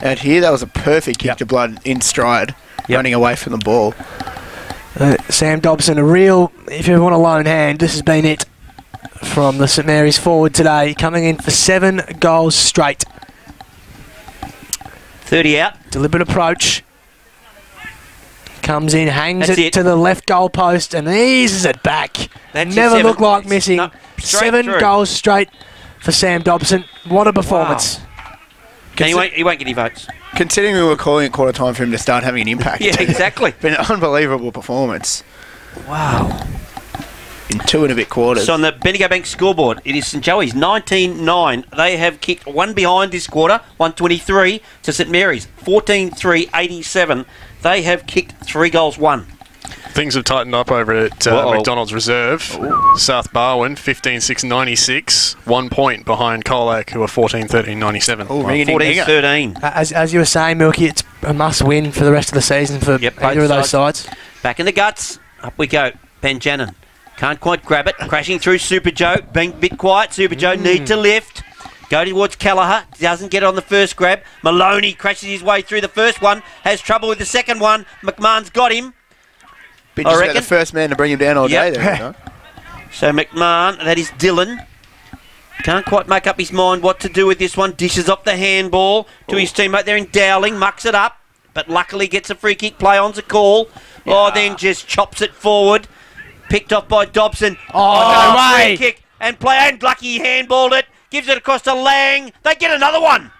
out here. That was a perfect kick to Blood in stride, running away from the ball. Sam Dobson, a real, if you want a lone hand, this has been it from the St Mary's forward today, coming in for 7 goals straight. 30 out. Deliberate approach. Comes in, hangs it to the left goal post and eases it back. Never looked like missing. No, 7 goals straight for Sam Dobson. What a performance. Wow. He won't get any votes. Considering we were calling it quarter time for him to start having an impact. Yeah, exactly. Been an unbelievable performance. Wow. In 2 and a bit quarters. So on the Bendigo Bank scoreboard, it is St Joey's 19-9. They have kicked 1 behind this quarter, 123 to St Mary's, 14-3, 87. They have kicked 3 goals, 1. Things have tightened up over at McDonald's Reserve. South Barwon, 15-6, 96. 1 point behind Colac, who are 14-13, 97. 14-13. As you were saying, Milky, it's a must-win for the rest of the season for either of those sides. Back in the guts. Up we go. Benjamin. Can't quite grab it. Crashing through Super Joe. Being a bit quiet. Super Joe need to lift. Go towards Kelleher. Doesn't get it on the first grab. Maloney crashes his way through the first one. Has trouble with the second one. McMahon's got him. Been just about the first man to bring him down all day there. So McMahon, that is Dylan. Can't quite make up his mind what to do with this one. Dishes off the handball to his teammate there in Dowling. Mucks it up. But luckily gets a free kick. Play on's a call. Then just chops it forward. Picked off by Dobson. No way! Free kick. And lucky handballed it. Gives it across to Lang. They get another one.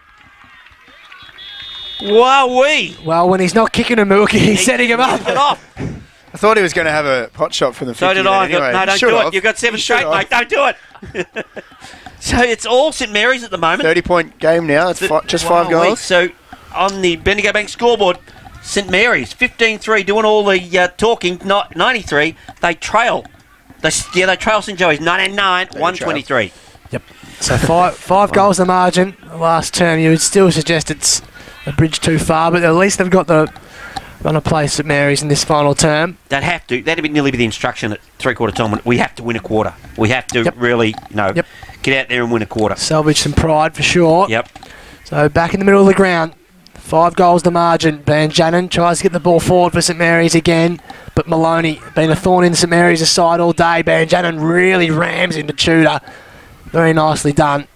Wowee. Well, when he's not kicking a Milky, he's setting him up. It off. I thought he was going to have a pot shot from the 50. So did I. Anyway. No, don't do it. You've got 7 straight, mate. Don't do it. So it's all St Mary's at the moment. 30-point game now. It's just 5 goals. So on the Bendigo Bank scoreboard, St Mary's 15-3 doing all the talking. 93. They trail. They trail St Joey's 99, 123. Yep. So 5 goals the margin. Last term, you would still suggest it's a bridge too far, but at least they've got the run a place at Mary's in this final term. They'd have to. That'd nearly be the instruction at 3/4 time. We have to win a quarter. We have to really, get out there and win a quarter. Salvage some pride for sure. Yep. So back in the middle of the ground. 5 goals the margin. Banjanin tries to get the ball forward for St Mary's again, but Maloney been a thorn in St Mary's' side all day. Banjanin really rams into Tudor. Very nicely done.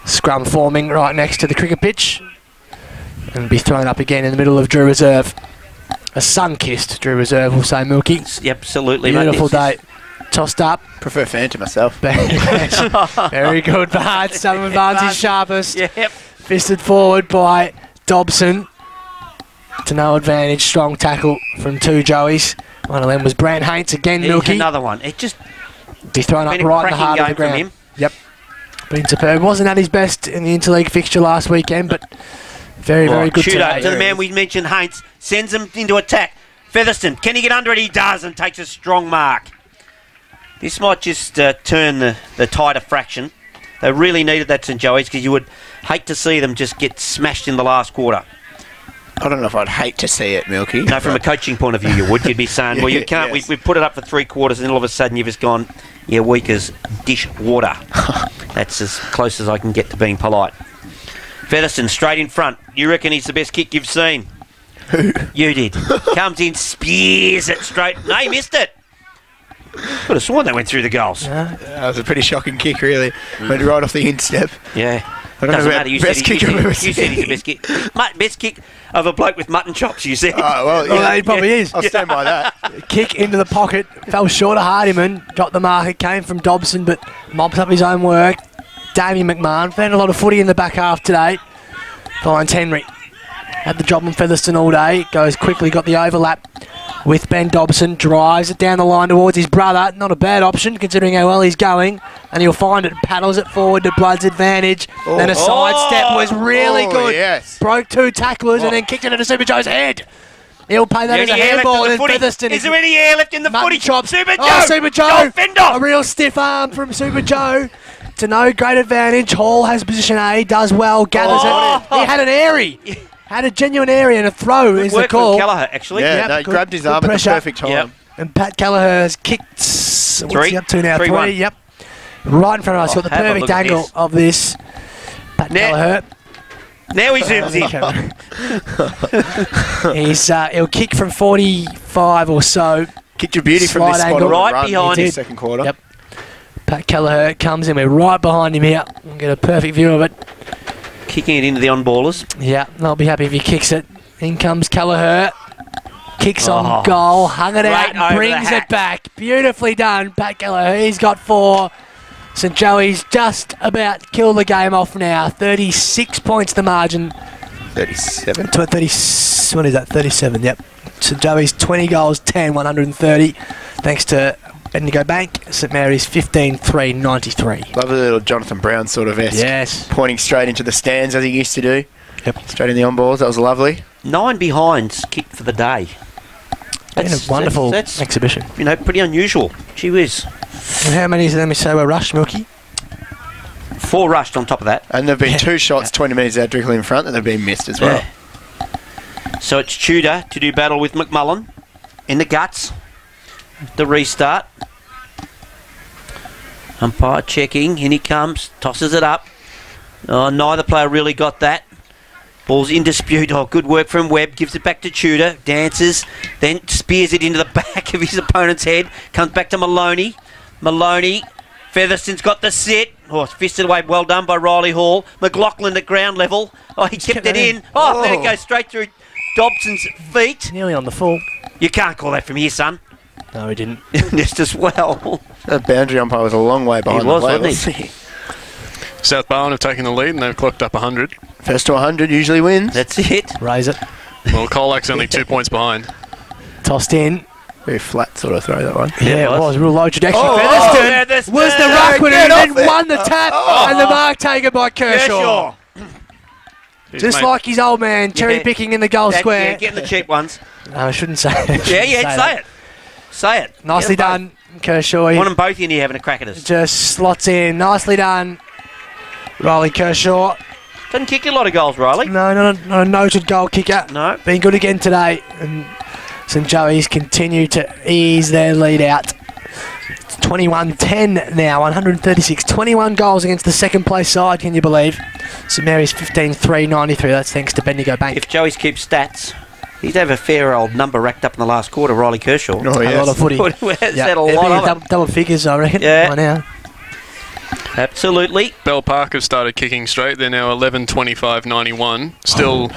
Scrum forming right next to the cricket pitch. And be thrown up again in the middle of Drew Reserve. A sun-kissed Drew Reserve, we'll say, Milky. Absolutely, beautiful day. Tossed up. Prefer Phantom myself. Very good, but Sullivan Barnes' sharpest. Yep. Fisted forward by Dobson. To no advantage. Strong tackle from 2 Joeys. One of them was Brant Haints again, Milky. Another one. It just be thrown up right in the heart of the ground. Him. Yep. Been superb. Wasn't at his best in the interleague fixture last weekend, but very, very good today. To the man we mentioned, Haints, sends him into attack. Featherston, can he get under it? He does, and takes a strong mark. This might just turn the tide a fraction. They really needed that St Joey's, because you would hate to see them just get smashed in the last quarter. I don't know if I'd hate to see it, Milky. No, from a coaching point of view, you would. You'd be saying, well, you can't. Yes. We've put it up for 3 quarters, and then all of a sudden you've just gone, weak as dish water. That's as close as I can get to being polite. Featherston straight in front. You reckon he's the best kick you've seen? Who? You did. Comes in, spears it straight. No, he missed it. Could have sworn they went through the goals. That was a pretty shocking kick, really. Went right off the instep. Yeah. Doesn't matter. You said he's the best kick. Best kick of a bloke with mutton chops, you said. Oh, well, Well, he probably is. I'll stand by that. Kick into the pocket, fell short of Hardiman, got the mark. It came from Dobson, but mops up his own work. Damien McMahon found a lot of footy in the back half today. Finds Henry. Had the job on Featherston all day. Goes quickly, got the overlap with Ben Dobson. Drives it down the line towards his brother. Not a bad option considering how well he's going. And he'll find it. Paddles it forward to Blood's advantage. Then a sidestep was really good. Yes. Broke 2 tacklers and then kicked it into Super Joe's head. He'll pay that as a handball. And Featherston is there any air left in the footy? Chop. Super Joe! Oh, Super Joe! A real stiff arm from Super Joe. To no great advantage. Hall has position A, does well, gathers it. He had an airy. Had a genuine area and a throw Good is work the call. from Kelleher, actually. Yeah, no, he grabbed his arm at the perfect time. Yep. And Pat Kelleher has kicked. What's he up to now? 3-1. Yep. Right in front of us. Got the have a perfect look at angle this. of this. Pat Kelleher. Now he zooms in. He'll kick from 45 or so. Kicked your beauty from this Slide spot angle. on the Right run behind in the him. second quarter. Yep. Pat Kelleher comes in. We're right behind him here. We'll get a perfect view of it. Kicking it into the on-ballers. Yeah, I'll be happy if he kicks it. In comes Kelleher. Kicks on goal. Hung it out and brings it back. Beautifully done, Pat Kelleher. He's got 4. St Joey's just about killed the game off now. 36 points the margin. 37. 30, what is that? 37, yep. St Joey's 20 goals, 10, 130. Thanks to Bendigo Bank. St Mary's 15-3, 93. Lovely little Jonathan Brown sort of esque. Yes. Pointing straight into the stands as he used to do. Yep. Straight in the on-balls. That was lovely. 9 behinds kicked for the day. Been a wonderful exhibition. Pretty unusual. Gee whiz. And how many of them say were rushed, Milky? 4 rushed on top of that. And there have been 2 shots 20 metres out Drickle in front that have been missed as well. Yeah. So it's Tudor to do battle with McMullen in the guts. The restart. Umpire checking. In he comes. Tosses it up. Oh, neither player really got that. Ball's in dispute. Oh, good work from Webb. Gives it back to Tudor. Dances. Then spears it into the back of his opponent's head. Comes back to Maloney. Maloney. Featherston's got the sit. Oh, it's fisted away. Well done by Riley Hall. McLaughlin at ground level. Oh, he kept it in. Oh, then it goes straight through Dobson's feet. Nearly on the full. You can't call that from here, son. No, he didn't. Just as well. That boundary umpire was a long way behind the play, wasn't he? South Barwon have taken the lead and they've clocked up 100. First to 100 usually wins. That's it. Raise it. Well, Colac's only 2 points behind. Tossed in. Very flat sort of throw, that one. Yeah, it was. Real low trajectory. Featherston was the ruck winner and then won the tap. And the mark taken by Kershaw. Just like his old man, cherry picking in the goal square. Yeah, getting the cheap ones. No, I shouldn't say it. Say it. Say it. Nicely done, Kershaw. Want them both in here having a crack at us. Just slots in. Nicely done, Riley Kershaw. Doesn't kick a lot of goals, Riley. No, not a noted goal kicker. No. Been good again today. And St Joey's continue to ease their lead out. It's 21-10 now, 136. 21 goals against the second place side, can you believe? St Mary's 15-3, 93. That's thanks to Bendigo Bank. If Joey's keeps stats, he'd have a fair old number racked up in the last quarter, Riley Kershaw. Oh, yes. A lot of footy. Said a lot of it. Double figures, I reckon, by now. Absolutely. Bell Park have started kicking straight. They're now 11-25-91. Still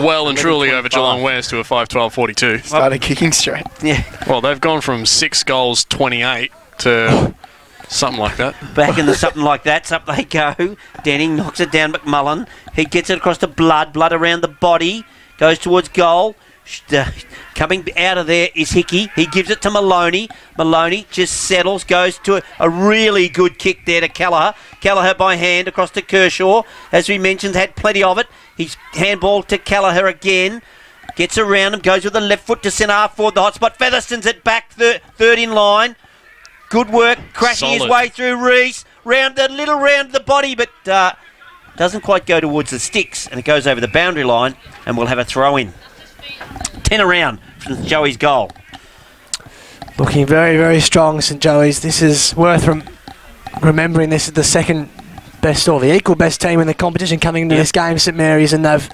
well and truly over Geelong West, who are 5-12-42. Started kicking straight. Yeah. Well, they've gone from 6 goals, 28 to something like that. Back into something like that. Up they go. Denning knocks it down McMullen. He gets it across to Blood. Blood around the body. Goes towards goal. Coming out of there is Hickey. He gives it to Maloney. Maloney just settles, goes to a really good kick there to Kelleher. Kelleher by hand across to Kershaw. As we mentioned, had plenty of it. He's handball to Kelleher again. Gets around him, goes with the left foot to centre half forward the hot spot. Featherston's at back, third in line. Good work, crashing his way through Reese. Round the body, but doesn't quite go towards the sticks, and it goes over the boundary line, and we'll have a throw in. 10 around from Joey's goal. Looking very, very strong, St Joey's. This is worth remembering. This is the second best or the equal best team in the competition coming into this game, St Mary's, and they've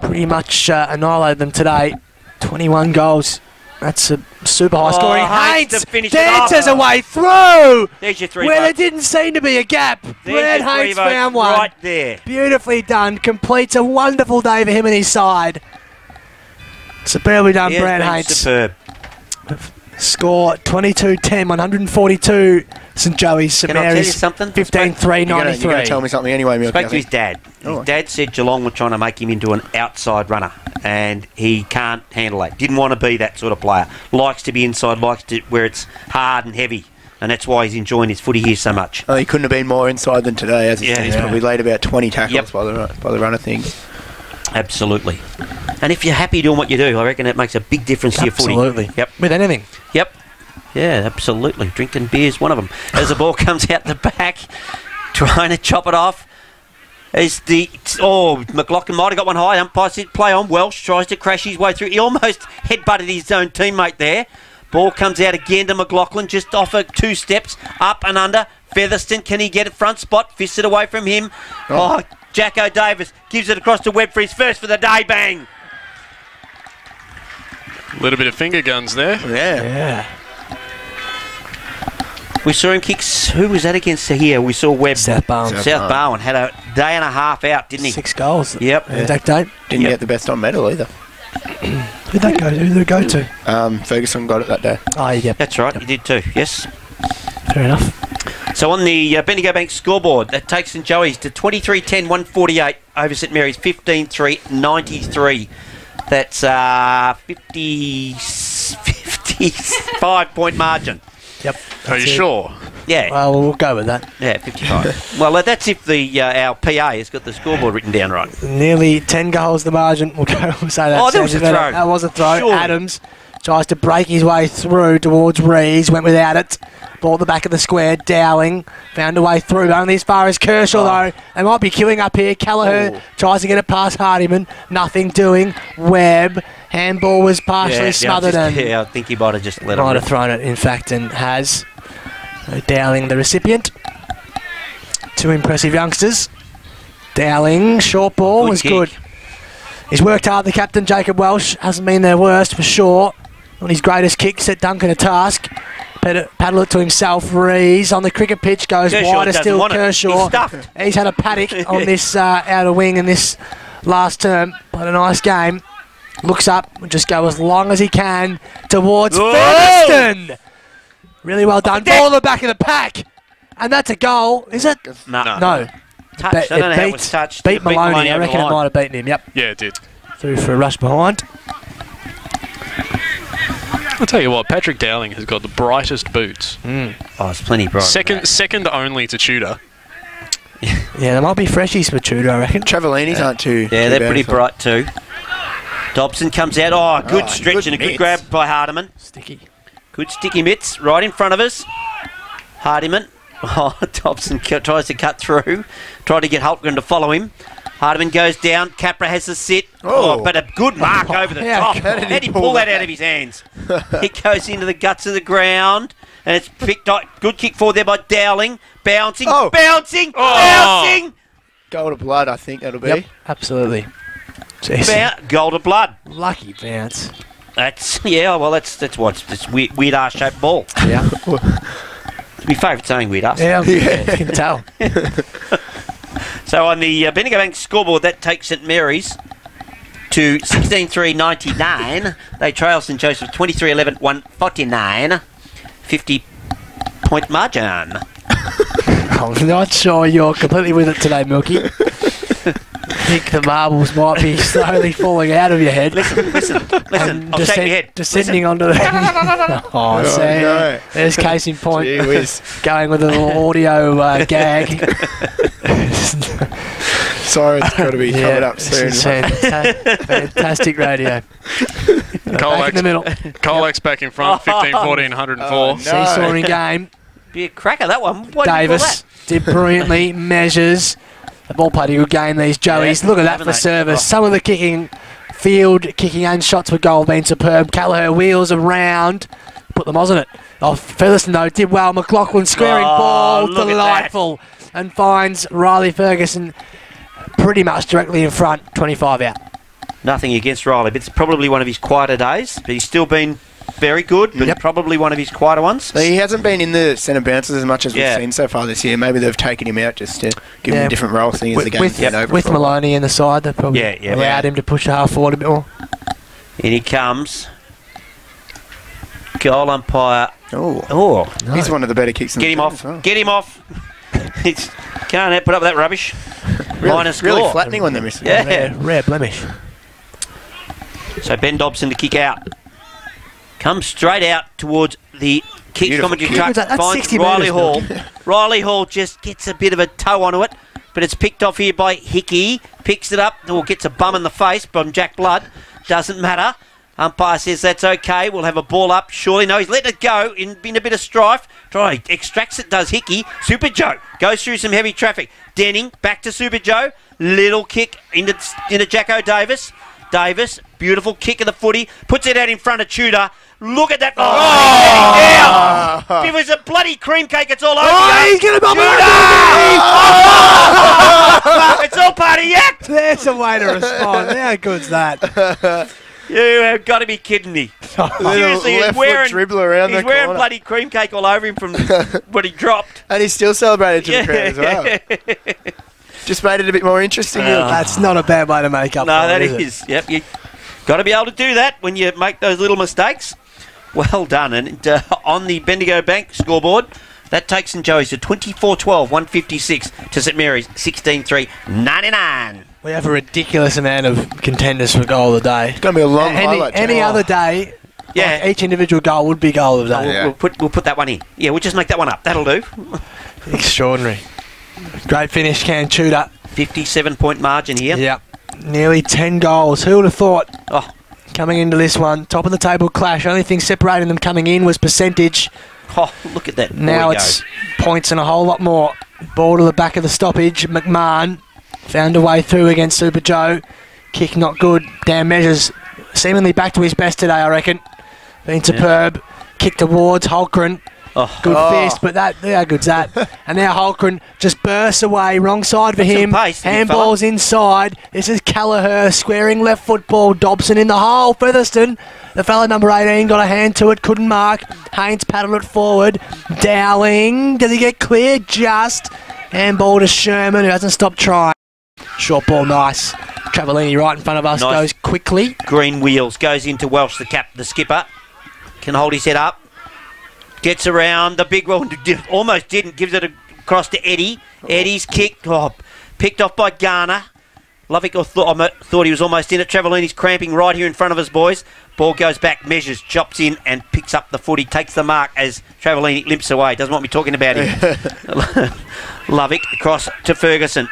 pretty much annihilated them today. 21 goals That's a super high scoring. Haynes Haynes dances away through. There's your 3 where votes. there didn't seem to be a gap. There's Brad your 3 Haynes votes found one. right there. Beautifully done. Completes a wonderful day for him and his side. Superbly done, He has Brad been Haynes. superb. Score 22-10, 142. St Joey's. St Can I tell you Mary's something? 15-3, You're going to 93. tell me something anyway, Milky. Spoke to his dad. His dad said Geelong were trying to make him into an outside runner, and he can't handle that. Didn't want to be that sort of player. Likes to be inside, likes to where it's hard and heavy, and that's why he's enjoying his footy here so much. Oh, he couldn't have been more inside than today, as he said. He's probably laid about 20 tackles by the run of things. Absolutely. And if you're happy doing what you do, I reckon it makes a big difference to your footy. Absolutely. Yep. With anything. Yep. Yeah, absolutely. Drinking beer's one of them. As the ball comes out the back, trying to chop it off. McLaughlin might have got one high. Umpire said play on. Welsh tries to crash his way through. He almost headbutted his own teammate there. Ball comes out again to McLaughlin, just off 2 steps, up and under. Featherston, can he get it front spot? Fists it away from him. Jacko Davis gives it across to Webb for his first for the day. Bang. A little bit of finger guns there. Yeah. We saw him kick. Who was that against here? We saw Webb. South Barwon. South Barwon had a day and a half out, didn't he? 6 goals. Yep. Exact date. Didn't get the best on medal either. Who'd that go to? Who'd it go to? Ferguson got it that day. Oh, yeah. That's right. He did too. Yes. Fair enough. So on the Bendigo Bank scoreboard, that takes St Joey's to 23-10, 148 over St Mary's, 15-3, 93. That's 55-point margin. Yep. Are you sure? Yeah. Well, we'll go with that. Yeah, 55. Well, that's if the our PA has got the scoreboard written down right. Nearly 10 goals the margin. We'll say that. Oh, that was a throw. That was a throw. Surely. Adams tries to break his way through towards Rees. Went without it. Ball at the back of the square. Dowling found a way through. But only as far as Kershaw, though. They might be queuing up here. Kelleher tries to get it past Hardiman. Nothing doing. Webb. Handball was partially smothered. I think he might have just let it Might rip. have thrown it, in fact, and has. Dowling, the recipient. 2 impressive youngsters. Dowling, short ball, was good. He's worked hard, the captain, Jacob Welsh. Hasn't been their worst, for sure. On his greatest kick, set Duncan a task. Paddle it to himself. Rees on the cricket pitch, goes Kershaw wider still. doesn't want it. Kershaw. He's stuffed. He's had a paddock on this outer wing in this last term. Played a nice game. Looks up and just go as long as he can towards Featherston. Really well done. Ball in the back of the pack. And that's a goal, is it? No. No. Touched. I don't know how it was touched. Beat It Maloney. I over reckon the it line. might have beaten him. Yep. Yeah, it did. Through for a rush behind. I'll tell you what, Patrick Dowling has got the brightest boots. Oh, it's plenty bright. Second only to Tudor. Yeah, there might be freshies for Tudor, I reckon. Travellini's aren't too. Yeah, too they're bad pretty for- bright too. Dobson comes out. Oh, good stretch good and a good mitts. grab by Hardiman. Sticky. Good sticky mitts right in front of us. Hardiman. Oh, Dobson tries to cut through. Tried to get Hultgren to follow him. Hardiman goes down. Capra has the sit. Oh, but a good mark over the top. How did he pull that out of his hands? He goes into the guts of the ground. And it's picked up. Good kick forward there by Dowling. Bouncing. Bouncing. Bouncing. Goal to blood, I think that'll be. Yep, absolutely. Jeez. Goal to blood. Lucky bounce. That's that's what it's weird ass shaped ball. Yeah. It's my favourite saying weird ass. Yeah, you can tell. So on the Bendigo Bank scoreboard, that takes St Mary's to 16-3-99. They trail St Joseph 23-11, 149. 50-point margin. I'm not sure you're completely with it today, Milky. I think the marbles might be slowly falling out of your head. Listen. I'll shake your head. Descending onto the... Oh, see? no. There's case in point. Gee whiz. Going with a little audio gag. Sorry, it's got to be covered up soon. This is fantastic radio. Back in the middle. Colex back in front, 15-14, 104. Oh, no. Seesawing game. Be a cracker, that one. Why did you Davis call did brilliantly, measures. The ball played a good game, these Joeys. Yeah, Look at that haven't for they? service. Oh. Some of the field kicking and shots for goal been superb. Callagher wheels around, put the Moz on it. Oh, Featherston, though, did well. McLaughlin squaring ball, look at delightful. And finds Riley Ferguson pretty much directly in front, 25 out. Nothing against Riley, but it's probably one of his quieter days. But he's still been very good, but probably one of his quieter ones. He hasn't been in the centre bounces as much as we've seen so far this year. Maybe they've taken him out just to give him a different role, seeing as the game's been over. With Maloney in the side, they probably allowed him to push the half forward a bit more. In he comes. Goal umpire. Oh, no. He's one of the better kicks in the game. Get him off. Can't put up with that rubbish. Really flattening when they miss it. Yeah. Rare blemish. So Ben Dobson to kick out. Comes straight out towards the kick commentary truck. Finds Riley Hall. Riley Hall just gets a bit of a toe onto it, but it's picked off here by Hickey. Picks it up, or gets a bum in the face from Jack Blood. Doesn't matter. Umpire says that's okay. We'll have a ball up. Surely no, he's letting it go in a bit of strife. Extracts it, does Hickey. Super Joe goes through some heavy traffic. Denning back to Super Joe. Little kick into Jacko Davis. Davis, beautiful kick of the footy. Puts it out in front of Tudor. Look at that. If it was a bloody cream cake, it's all over. He's going to bump it. It's all part of yak. There's a way to respond. How good's that? You have got to be kidding me. Seriously, he's wearing bloody cream cake all over him from what he dropped. And he's still celebrated to the crowd as well. Just made it a bit more interesting. That's not a bad way to make up. No, that is. Yep, you got to be able to do that when you make those little mistakes. Well done. And on the Bendigo Bank scoreboard, that takes St Joey's to 24-12, 156 to St Mary's 16-3, 99. We have a ridiculous amount of contenders for goal of the day. It's going to be a long highlight. Any other day, each individual goal would be goal of the day. We'll put that one in. Yeah, we'll just make that one up. That'll do. Extraordinary. Great finish, Cam Tudor. 57-point margin here. Yep. Nearly 10 goals. Who would have thought? Coming into this one, top of the table clash. Only thing separating them coming in was percentage. Oh, look at that. Now it's points and a whole lot more. Ball to the back of the stoppage. McMahon found a way through against Super Joe. Kick not good. Dan Measures seemingly back to his best today, I reckon. Been superb. Kick towards Holcren. Good fist, but how good's that? And now Holcren just bursts away, wrong side for him. Handball's inside. This is Callagher squaring left foot ball. Dobson in the hole. Featherston, the fella number 18, got a hand to it, couldn't mark. Haynes paddled it forward. Dowling, does he get clear? Just. Handball to Sherman, who hasn't stopped trying. Short ball, nice. Travellini right in front of us, goes quickly. Green wheels, goes into Welsh, the skipper. Can hold his head up. Gets around, the big one almost didn't, gives it across to Eddie. Eddie's kick, picked off by Garner. Lovick thought he was almost in it. Travellini's cramping right here in front of us, boys. Ball goes back, Measures, chops in and picks up the footy, takes the mark as Travellini limps away. Doesn't want me talking about him. Lovick across to Ferguson.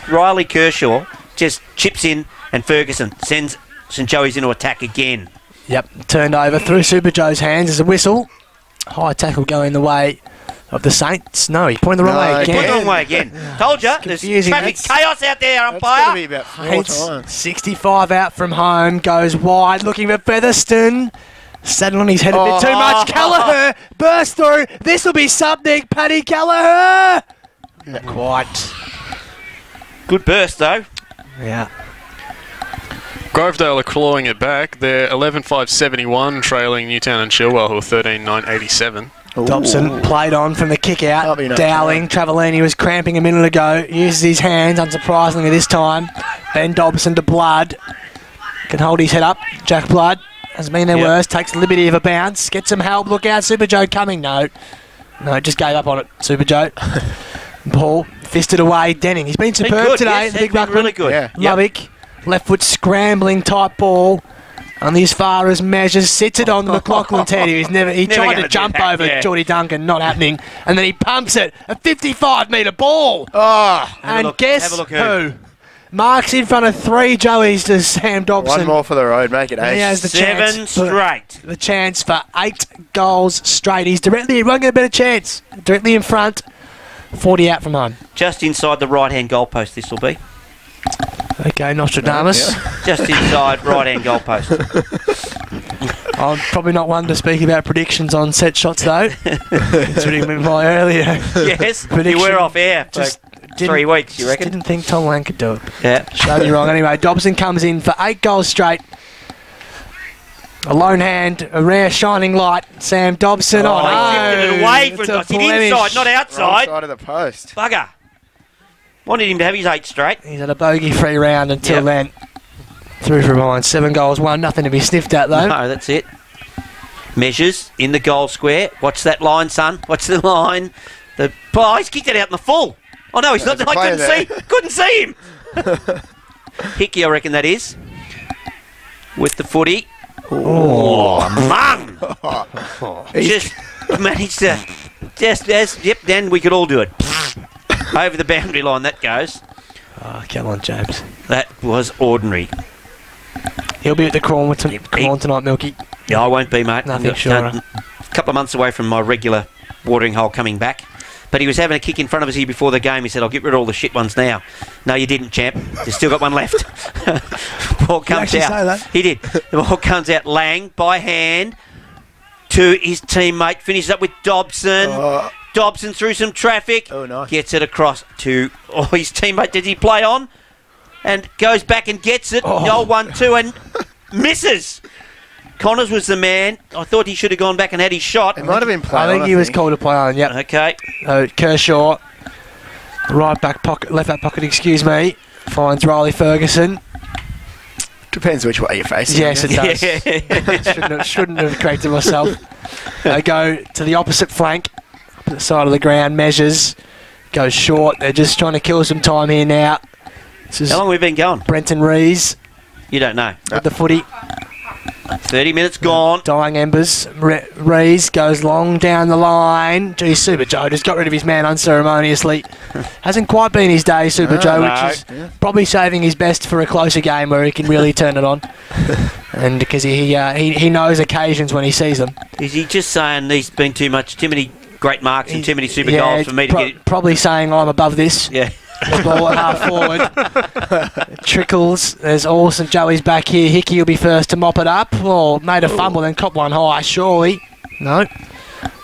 Riley Kershaw just chips in and Ferguson sends St Joey's into attack again. Yep, turned over through Super Joe's hands. There's a whistle. High tackle going the way of the Saints. No, he pointed the wrong way again. Pointed the wrong way again. Told you, there's traffic chaos out there, umpire. That's going to be about 4 times. 65 out from home, goes wide, looking for Featherston. Saddle on his head a bit too much. Callagher burst through. This will be something. Paddy Callagher. Not quite. Good burst, though. Yeah. Grovedale are clawing it back. They're 11-5-71, trailing Newtown and Chilwell, who are 13-9-87. Dobson played on from the kick out. Dowling, Travellini was cramping a minute ago. Uses his hands, unsurprisingly this time. Ben Dobson to Blood. Can hold his head up. Jack Blood has been their worst. Takes the liberty of a bounce. Gets some help. Look out, Super Joe coming. No, just gave up on it, Super Joe. Ball fisted away. Denning. He's been superb today. Yes, big ruckman. Really good. Yeah. Lovick. Left foot scrambling type ball. Only as far as Measures sits it on the McLaughlin Teddy. He tried to jump over Geordie Duncan, not happening. And then he pumps it. A 55-metre ball. And guess who? Marks in front of 3 Joeys to Sam Dobson. One more for the road, make it 8. He has the 7 straight. The chance for 8 goals straight. He won't get a better chance. Directly in front. 40 out from home. Just inside the right-hand goalpost, this will be. Okay, Nostradamus. Just inside right-hand goalpost. I'm probably not one to speak about predictions on set shots, though. Considering my earlier yes, you were off air for 3 weeks, you reckon? Didn't think Tom Lang could do it. Yeah. Showed you wrong. Anyway, Dobson comes in for 8 goals straight. A lone hand, a rare shining light. Sam Dobson. Oh, he tipped it away from the inside, not outside. Right side of the post. Bugger. Wanted him to have his 8 straight. He's had a bogey-free round until then. Through from behind. 7 goals, 1. Nothing to be sniffed at, though. No, that's it. Measures in the goal square. Watch that line, son. Watch the line. He's kicked it out in the full. Oh, no, he's not. I couldn't see him. Hickey, I reckon that is. With the footy. Oh, mung! Just managed to... then we could all do it. Over the boundary line, that goes. Oh, come on, James. That was ordinary. He'll be at the Crawl tonight, Milky. Yeah, I won't be, mate. Nothing sure. A couple of months away from my regular watering hole coming back. But he was having a kick in front of us here before the game. He said, I'll get rid of all the shit ones now. No, you didn't, champ. You've still got one left. Ball comes out. Say that? He did. The ball comes out. Lang, by hand, to his teammate. Finishes up with Dobson. Dobson through some traffic. Oh, nice. Gets it across to his teammate. Did he play on? And goes back and gets it. The old 1-2 and misses. Connors was the man. I thought he should have gone back and had his shot. It might have been playing. I think he was called to play on, yep. Okay. Kershaw, right back pocket, left back pocket, excuse me, finds Riley Ferguson. Depends which way you're facing. Yes, it does. shouldn't have corrected myself. They go to the opposite flank, opposite side of the ground, measures, goes short. They're just trying to kill some time here now. How long have we been going? Brenton Rees. You don't know. With the footy. 30 minutes gone. Dying embers. Rees goes long down the line. Gee, Super Joe just got rid of his man unceremoniously. Hasn't quite been his day, Super Joe, which is probably saving his best for a closer game where he can really turn it on. And because he knows occasions when he sees them. Is he just saying there's been too many great marks and too many super goals for me to get it? Probably saying I'm above this. Yeah. The ball at half forward. Trickles. There's St Joey's back here. Hickey will be first to mop it up. Oh, made a fumble, then cop one high, surely. No.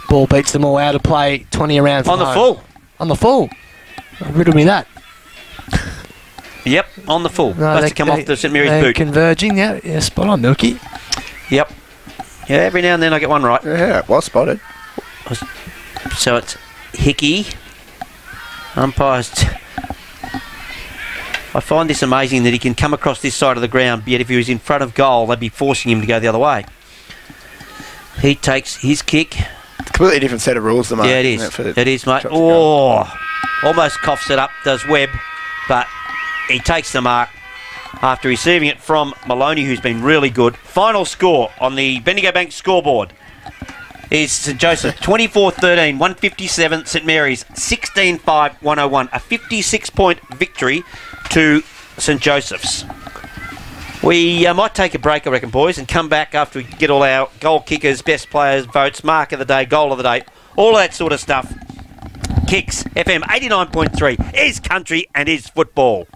Ball beats them all out of play. 20 around from on the full. On the full. Riddle me that. Yep, on the full. No, Must have come off the St Mary's boot. Converging, yeah, spot on, Milky. Yep. Yeah, every now and then I get one right. Yeah, well spotted. So it's Hickey. Umpires. I find this amazing that he can come across this side of the ground, yet if he was in front of goal, they'd be forcing him to go the other way. He takes his kick. It's a completely different set of rules, mate. Yeah, it is. It is, mate. Oh, almost coughs it up, does Webb, but he takes the mark after receiving it from Maloney, who's been really good. Final score on the Bendigo Bank scoreboard is St Joseph 24-13, 157. St Mary's 16-5, 101. A 56-point victory to St Joseph's. We might take a break, I reckon, boys, and come back after we get all our goal kickers, best players, votes, mark of the day, goal of the day, all of that sort of stuff. Kicks FM 89.3 is country and is football.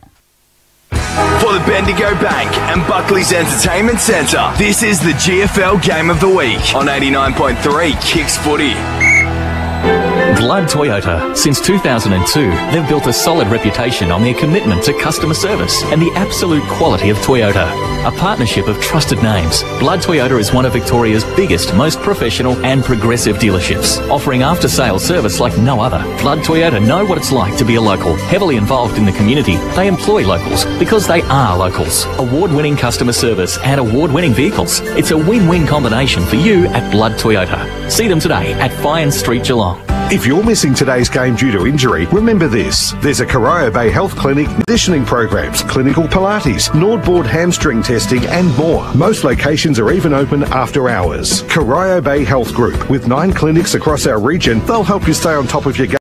For the Bendigo Bank and Buckley's Entertainment Centre, this is the GFL Game of the Week on 89.3 Kicks Footy. Blood Toyota. Since 2002, they've built a solid reputation on their commitment to customer service and the absolute quality of Toyota. A partnership of trusted names, Blood Toyota is one of Victoria's biggest, most professional and progressive dealerships, offering after-sales service like no other. Blood Toyota know what it's like to be a local. Heavily involved in the community, they employ locals because they are locals. Award-winning customer service and award-winning vehicles. It's a win-win combination for you at Blood Toyota. See them today at Fyne Street, Geelong. If you're missing today's game due to injury, remember this. There's a Corio Bay Health Clinic, conditioning programs, clinical Pilates, Nordboard hamstring testing and more. Most locations are even open after hours. Corio Bay Health Group. With 9 clinics across our region, they'll help you stay on top of your game.